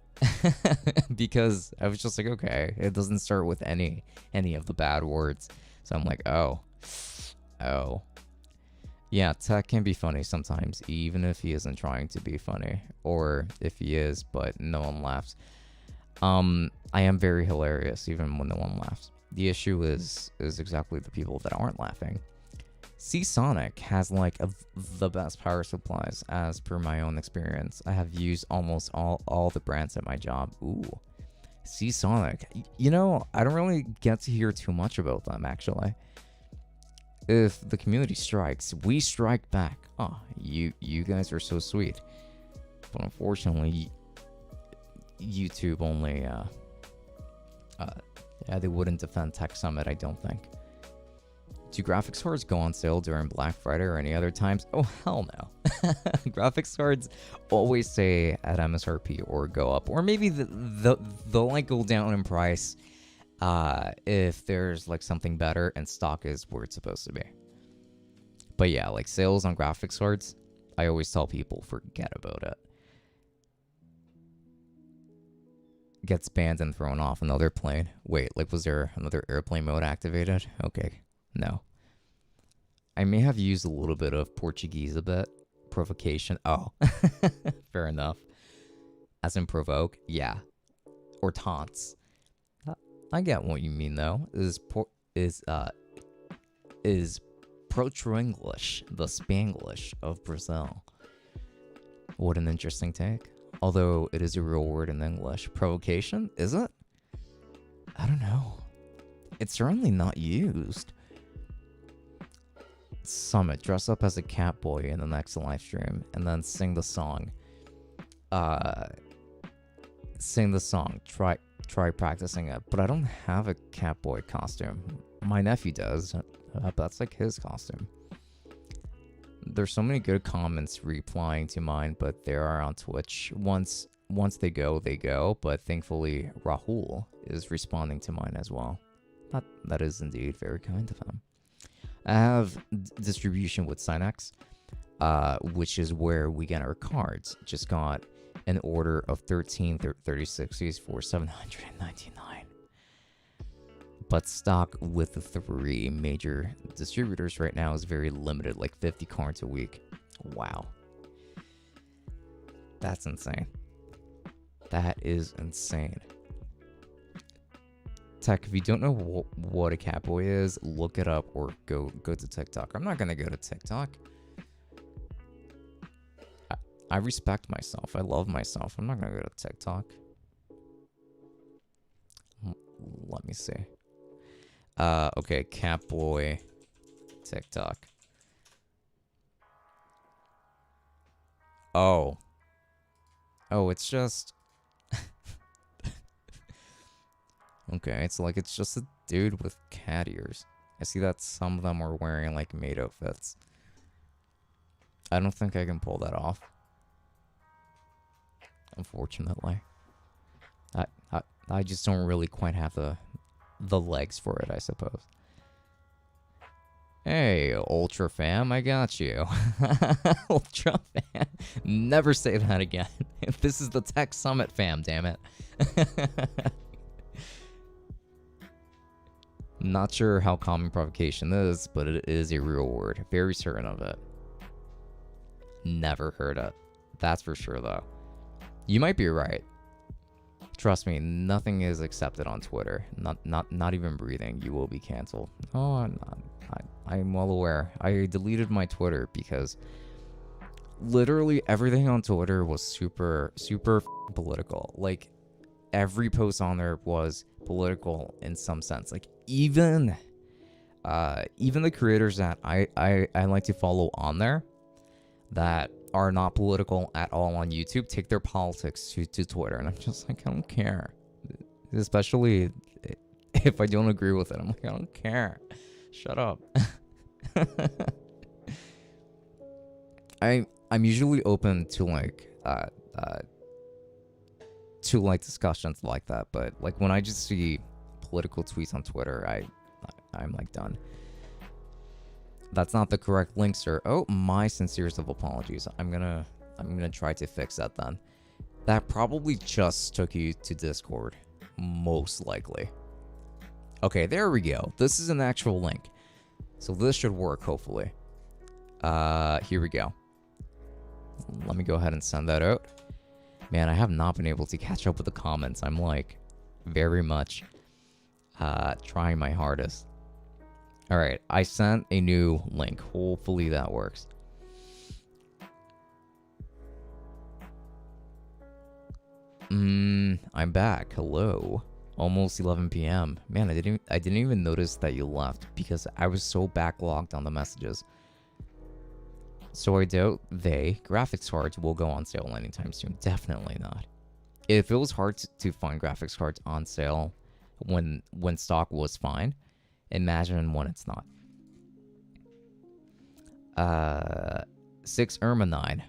because I was just like, okay, it doesn't start with any of the bad words, so I'm like, oh. Yeah, Tech can be funny sometimes, even if he isn't trying to be funny, or if he is, but no one laughs. I am very hilarious, even when no one laughs. The issue is exactly the people that aren't laughing. Sonic has like the best power supplies, as per my own experience. I have used almost all the brands at my job. Ooh, Sonic. You know, I don't really get to hear too much about them, actually. If the community strikes, we strike back. Oh, you guys are so sweet. But unfortunately, YouTube only, yeah, they wouldn't defend Tech Summit, I don't think. Do graphics cards go on sale during Black Friday or any other times? Oh, hell no. Graphics cards always say at MSRP or go up. Or maybe they'll like go down in price if there's like something better and stock is where it's supposed to be. But yeah, like sales on graphics cards, I always tell people forget about it. Gets banned and thrown off another plane. Wait, like was there another airplane mode activated? Okay, no. I may have used a little bit of Portuguese a bit. Provocation. Oh, fair enough. As in provoke, yeah. Or taunts. I get what you mean though. Is Proto-English the Spanglish of Brazil? What an interesting take. Although it is a real word in English. Provocation, is it? I don't know. It's certainly not used. Summit, dress up as a cat boy in the next live stream and then sing the song. Sing the song. Try practicing it. But I don't have a cat boy costume. My nephew does. That's like his costume. There's so many good comments replying to mine, but they are on Twitch. Once they go. But thankfully, Rahul is responding to mine as well. That is indeed very kind of him. I have distribution with Synex, which is where we get our cards. Just got an order of 13 3060s for $799. But stock with the 3 major distributors right now is very limited, like 50 cards a week. Wow. That's insane. That is insane. Tech, if you don't know what a catboy is, look it up or go to TikTok. I'm not going to go to TikTok. I respect myself. I love myself. I'm not going to go to TikTok. Let me see. Okay, Catboy TikTok. Oh, it's just okay, it's just a dude with cat ears. I see that some of them are wearing like maid outfits. I don't think I can pull that off. Unfortunately. I just don't really quite have the legs for it, I suppose. Hey, Ultra Fam, I got you. Ultra Fam. Never say that again. This is the Tech Summit fam, damn it. Not sure how common provocation is, but it is a real word. Very certain of it. Never heard it. That's for sure, though. You might be right. Trust me, nothing is accepted on Twitter. Not even breathing. You will be canceled. Oh, I'm well aware. I deleted my Twitter because literally everything on Twitter was super political. Like every post on there was political in some sense. Like even the creators that I like to follow on there that are not political at all on YouTube take their politics to Twitter, and I'm just like, I don't care. Especially if I don't agree with it, I'm like, I don't care. Shut up. I'm usually open to discussions like that, but like when I just see political tweets on Twitter, I'm like done. That's not the correct link, sir. Oh, my sincerest of apologies. I'm gonna try to fix that then. That probably just took you to Discord, most likely. Okay, there we go. This is an actual link, so this should work hopefully. Here we go. Let me go ahead and send that out. Man, I have not been able to catch up with the comments. I'm like very much trying my hardest. All right, I sent a new link. Hopefully that works. I'm back. Hello. Almost 11 p.m. Man, I didn't even notice that you left because I was so backlogged on the messages. So I doubt graphics cards will go on sale anytime soon. Definitely not. If it was hard to find graphics cards on sale when stock was fine, imagine when it's not. 6 Irma 9.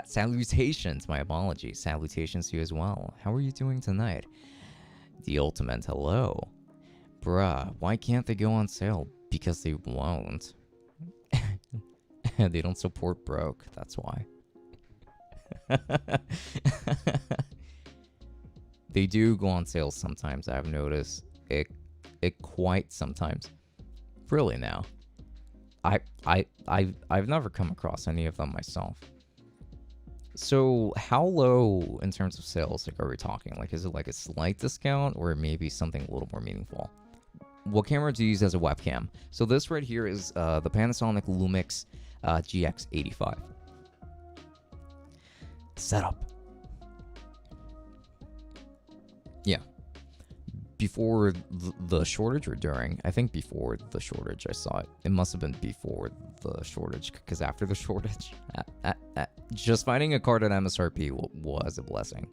Salutations, my apologies. Salutations to you as well. How are you doing tonight? The Ultimate, hello. Bruh, why can't they go on sale? Because they won't. They don't support broke, that's why. They do go on sale sometimes, I've noticed. It quite sometimes. Really now. I've never come across any of them myself. So how low in terms of sales like are we talking? Like is it like a slight discount or maybe something a little more meaningful? What camera do you use as a webcam? So this right here is the Panasonic Lumix GX85. Setup. Yeah. Before the shortage or during? I think before the shortage I saw it. It must have been before the shortage because after the shortage, just finding a card at MSRP was a blessing.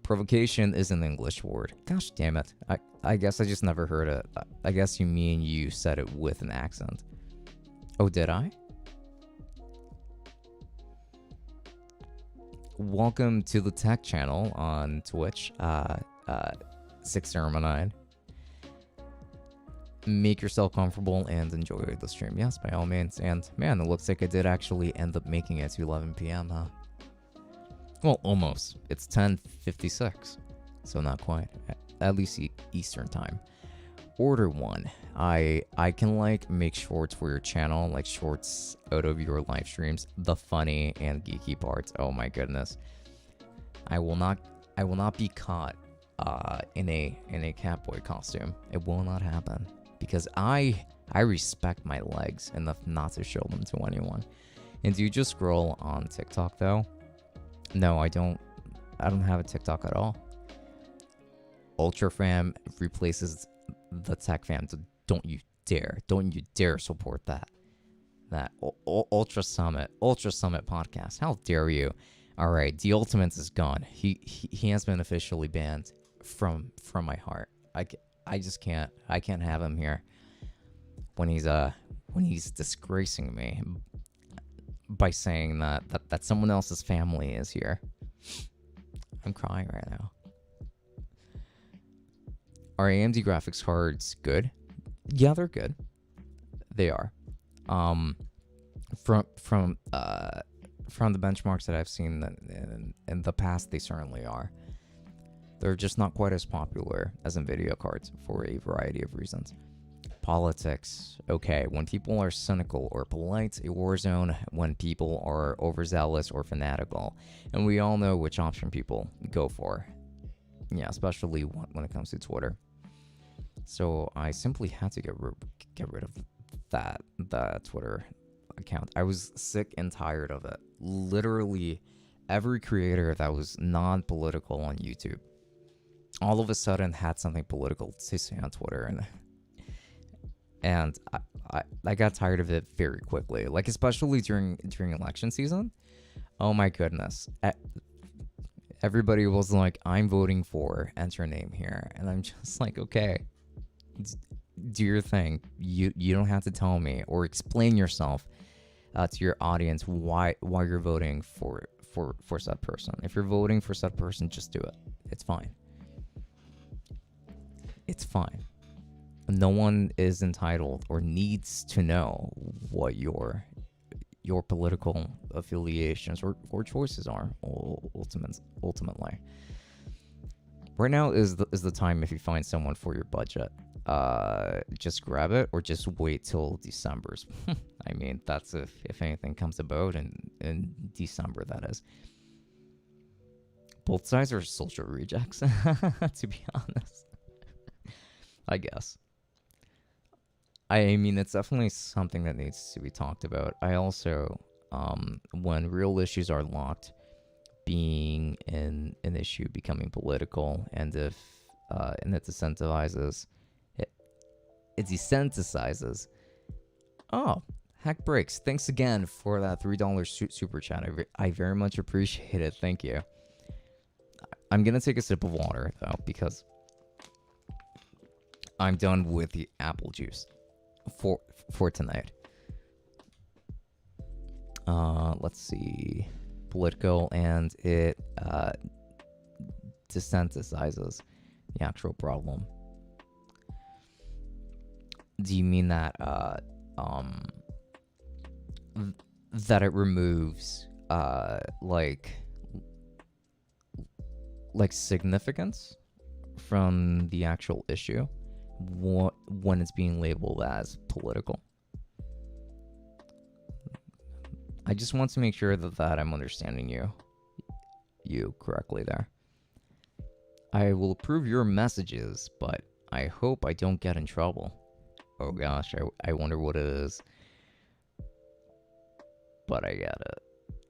Provocation is an English word. Gosh damn it. I guess I just never heard it. I guess you mean you said it with an accent. Oh, did I? Welcome to the tech channel on Twitch, 609. Make yourself comfortable and enjoy the stream. Yes, by all means. And man, it looks like I did actually end up making it to 11 p.m., huh? Well, almost. It's 10:56, so not quite. At least Eastern time. Order one. I can like make shorts for your channel, like shorts out of your live streams, the funny and geeky parts. Oh my goodness. I will not be caught in a Catboy costume. It will not happen because I respect my legs enough not to show them to anyone. And do you just scroll on TikTok though? No, I don't have a TikTok at all. Ultra Fam replaces the Tech Fam. So don't you dare support that Ultra Summit podcast. How dare you? All right, the Ultimate is gone. He has been officially banned from my heart. I just can't have him here when he's disgracing me by saying that someone else's family is here. I'm crying right now. Are AMD graphics cards good? Yeah, they're good. They are. From the benchmarks that I've seen in the past, they certainly are. They're just not quite as popular as Nvidia cards for a variety of reasons. Politics, okay. When people are cynical or polite, a war zone. When people are overzealous or fanatical, and we all know which option people go for. Yeah, especially when it comes to Twitter. So I simply had to get rid of that Twitter account. I was sick and tired of it. Literally every creator that was non-political on YouTube all of a sudden had something political to say on Twitter, and I got tired of it very quickly. Like especially during election season. Oh my goodness. Everybody was like, I'm voting for, enter name here. And I'm just like, okay, do your thing. You don't have to tell me or explain yourself to your audience why you're voting for said person. If you're voting for said person, just do it. It's fine. It's fine. No one is entitled or needs to know what your political affiliations or choices are. Ultimately, right now is the time. If you find someone for your budget, just grab it or just wait till December's. I mean, that's if anything comes about in December, that is. Both sides are social rejects, to be honest. I guess. I mean, it's definitely something that needs to be talked about. I also, when real issues are locked, being an issue becoming political, and if and it desensitizes, it desensitizes. Oh, Hack Breaks, thanks again for that $3 super chat. I very much appreciate it. Thank you. I'm gonna take a sip of water though because I'm done with the apple juice for tonight. Let's see. political and it desensitizes the actual problem. Do you mean that that it removes like significance from the actual issue when it's being labeled as political? I just want to make sure that I'm understanding you correctly there. I will approve your messages, but I hope I don't get in trouble. Oh gosh, I wonder what it is. But I get it.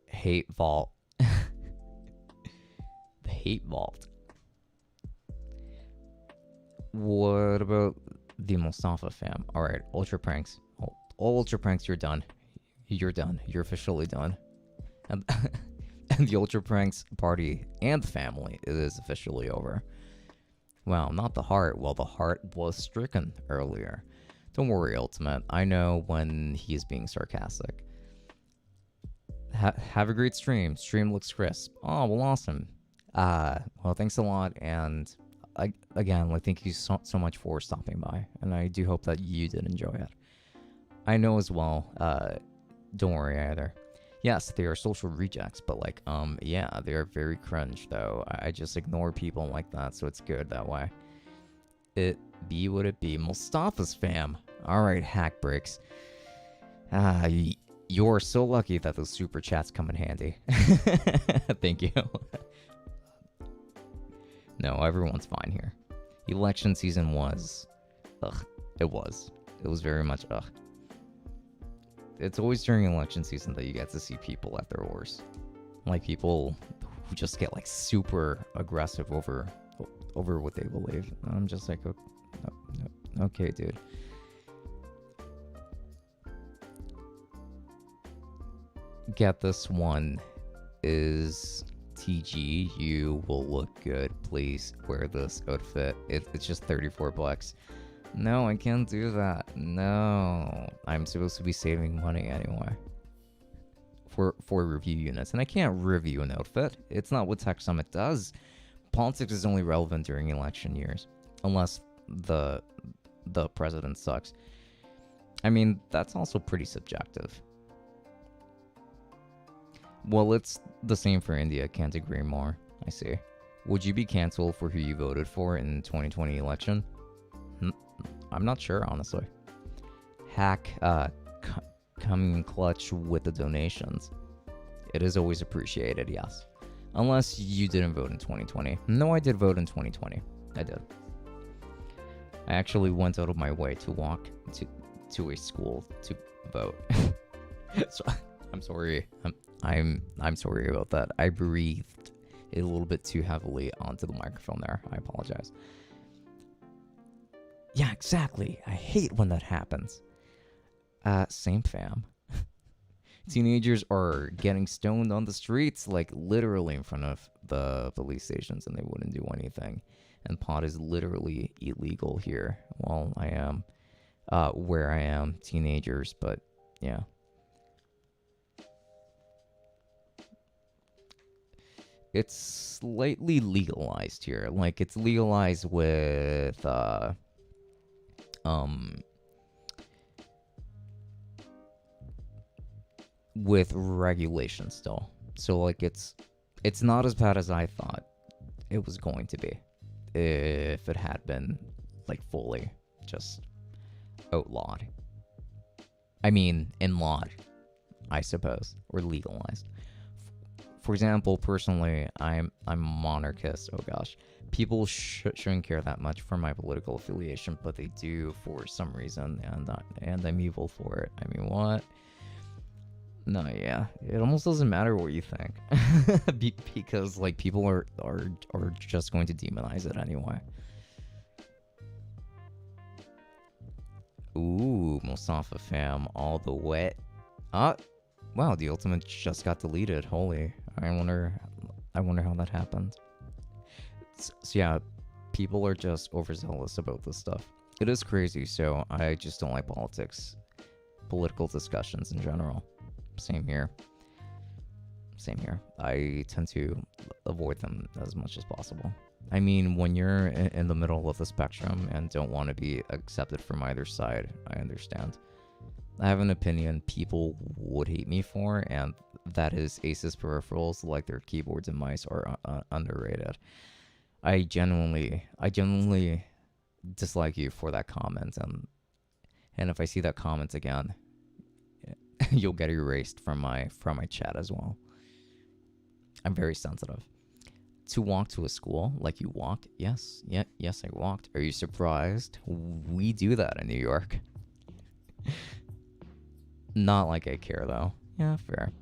Hate vault. The hate vault. What about the Mustafa fam? Alright, ultra pranks. All ultra pranks, you're done. You're done. You're officially done. And, and the ultra pranks party and the family is officially over. Wow, not the heart. Well, the heart was stricken earlier. Don't worry, Ultimate. I know when he is being sarcastic. Have a great stream. Stream looks crisp. Oh, well, awesome. Well, thanks a lot. And again, thank you so much for stopping by. And I do hope that you did enjoy it. I know as well. Don't worry either. Yes, they are social rejects, but yeah, they are very cringe though. I just ignore people like that, so it's good that way. It be what it be. Mustafa's fam. Alright, hack breaks. You're so lucky that those super chats come in handy. Thank you. No, everyone's fine here. Election season was... Ugh. It was very much ugh. It's always during election season that you get to see people at their worst. Like people who just get super aggressive over what they believe. I'm just like, okay, dude. Get this one is TG. You will look good. Please wear this outfit. It's just $34. No, I can't do that. No. I'm supposed to be saving money anyway. For review units. And I can't review an outfit. It's not what Tech Summit does. Politics is only relevant during election years. Unless the president sucks. I mean, that's also pretty subjective. Well, it's the same for India. Can't agree more. I see. Would you be canceled for who you voted for in 2020 election? I'm not sure, honestly. Hack, coming clutch with the donations. It is always appreciated, yes. Unless you didn't vote in 2020. No, I did vote in 2020. I did. I actually went out of my way to walk to a school to vote. So, I'm sorry. I'm sorry about that. I breathed a little bit too heavily onto the microphone there. I apologize. Yeah, exactly. I hate when that happens. Same fam. Teenagers are getting stoned on the streets, literally in front of the police stations, and they wouldn't do anything. And pot is literally illegal here. Well, I am where I am, teenagers, but yeah. It's slightly legalized here. It's legalized with with regulation still. So it's not as bad as I thought it was going to be if it had been fully just outlawed. I mean, inlawed, I suppose, or legalized. For example, personally, I'm a monarchist. Oh gosh, people shouldn't care that much for my political affiliation, but they do for some reason, and I'm evil for it. I mean, what? No, yeah, it almost doesn't matter what you think, because people are just going to demonize it anyway. Ooh, Mustafa fam, all the way. Wow, the ultimate just got deleted. Holy, I wonder how that happened. So yeah, people are just overzealous about this stuff. It is crazy, so I just don't like political discussions in general. Same here. Same here. I tend to avoid them as much as possible. I mean, when you're in the middle of the spectrum and don't want to be accepted from either side, I understand. I have an opinion people would hate me for, and that is Asus peripherals, like their keyboards and mice, are underrated. I genuinely dislike you for that comment, and if I see that comment again, you'll get erased from my chat as well. I'm very sensitive. To walk to a school like you walk? Yes, yes, I walked. Are you surprised? We do that in New York. Not like I care though. Yeah, fair.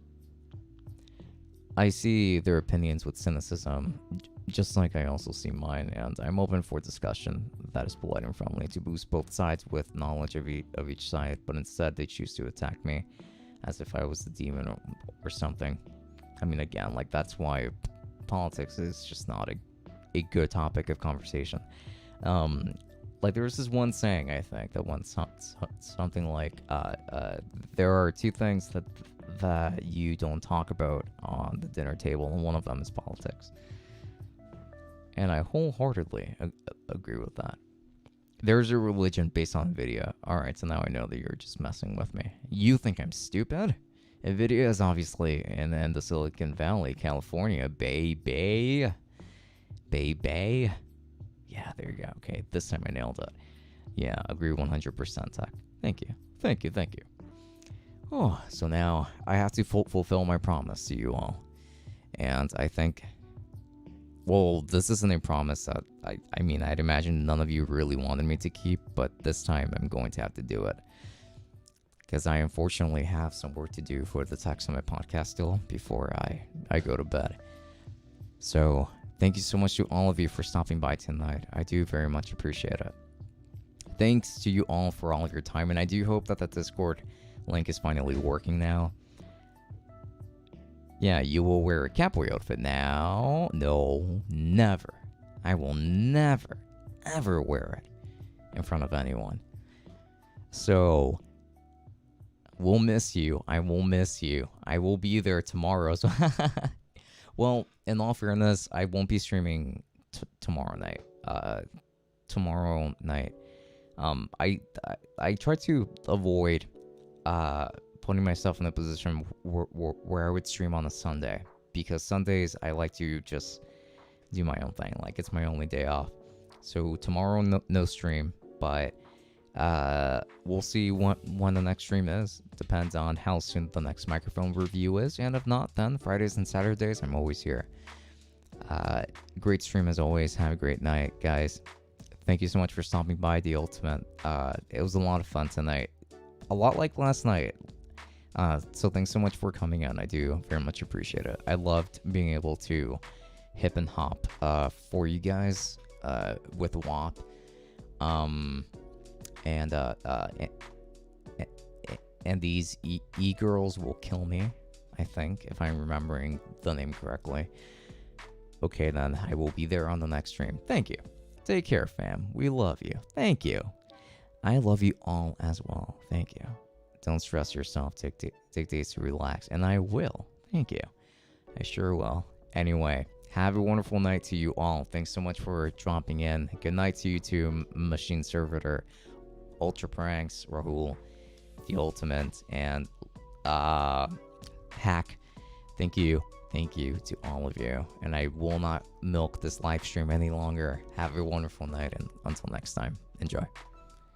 I see their opinions with cynicism, just like I also see mine, and I'm open for discussion that is polite and friendly to boost both sides with knowledge of each side, but instead they choose to attack me as if I was the demon or something. I mean, again, like, that's why politics is just not a good topic of conversation. Like, there was this one saying, I think, that went something like, there are two things that you don't talk about on the dinner table, and one of them is politics. And I wholeheartedly agree with that. There's a religion based on Nvidia. Alright, so now I know that you're just messing with me. You think I'm stupid? Nvidia is obviously in the Silicon Valley, California, baby. Yeah, there you go. Okay, this time I nailed it. Yeah, agree 100%, Tech. Thank you. Oh, so now I have to fulfill my promise to you all. And I think, well, this isn't a promise that, I mean, I'd imagine none of you really wanted me to keep, but this time I'm going to have to do it. Because I unfortunately have some work to do for the Tech Summit podcast still before I go to bed. So, thank you so much to all of you for stopping by tonight. I do very much appreciate it. Thanks to you all for all of your time, and I do hope that the Discord link is finally working now. Yeah, you will wear a cowboy outfit now. No, never. I will never, ever wear it in front of anyone. So, we'll miss you. I will miss you. I will be there tomorrow. So well, in all fairness, I won't be streaming tomorrow night. I try to avoid putting myself in a position where I would stream on a Sunday, because Sundays I like to just do my own thing. Like, it's my only day off. So tomorrow, no stream, but we'll see when the next stream is. Depends on how soon the next microphone review is, and if not, then Fridays and Saturdays I'm always here. Great stream as always. Have a great night, guys. Thank you so much for stopping by The Ultimate. It was a lot of fun tonight, a lot like last night. So thanks so much for coming in. I do very much appreciate it. I loved being able to hip and hop for you guys with WAP. And these e-girls will kill me, I think, if I'm remembering the name correctly. Okay, then I will be there on the next stream. Thank you. Take care, fam. We love you. Thank you. I love you all as well. Thank you. Don't stress yourself. Take days to relax. And I will. Thank you. I sure will. Anyway, have a wonderful night to you all. Thanks so much for dropping in. Good night to you too, Machine Servitor, Ultra Pranks, Rahul, The Ultimate, and Hack. Thank you to all of you. And I will not milk this live stream any longer. Have a wonderful night, and until next time, enjoy.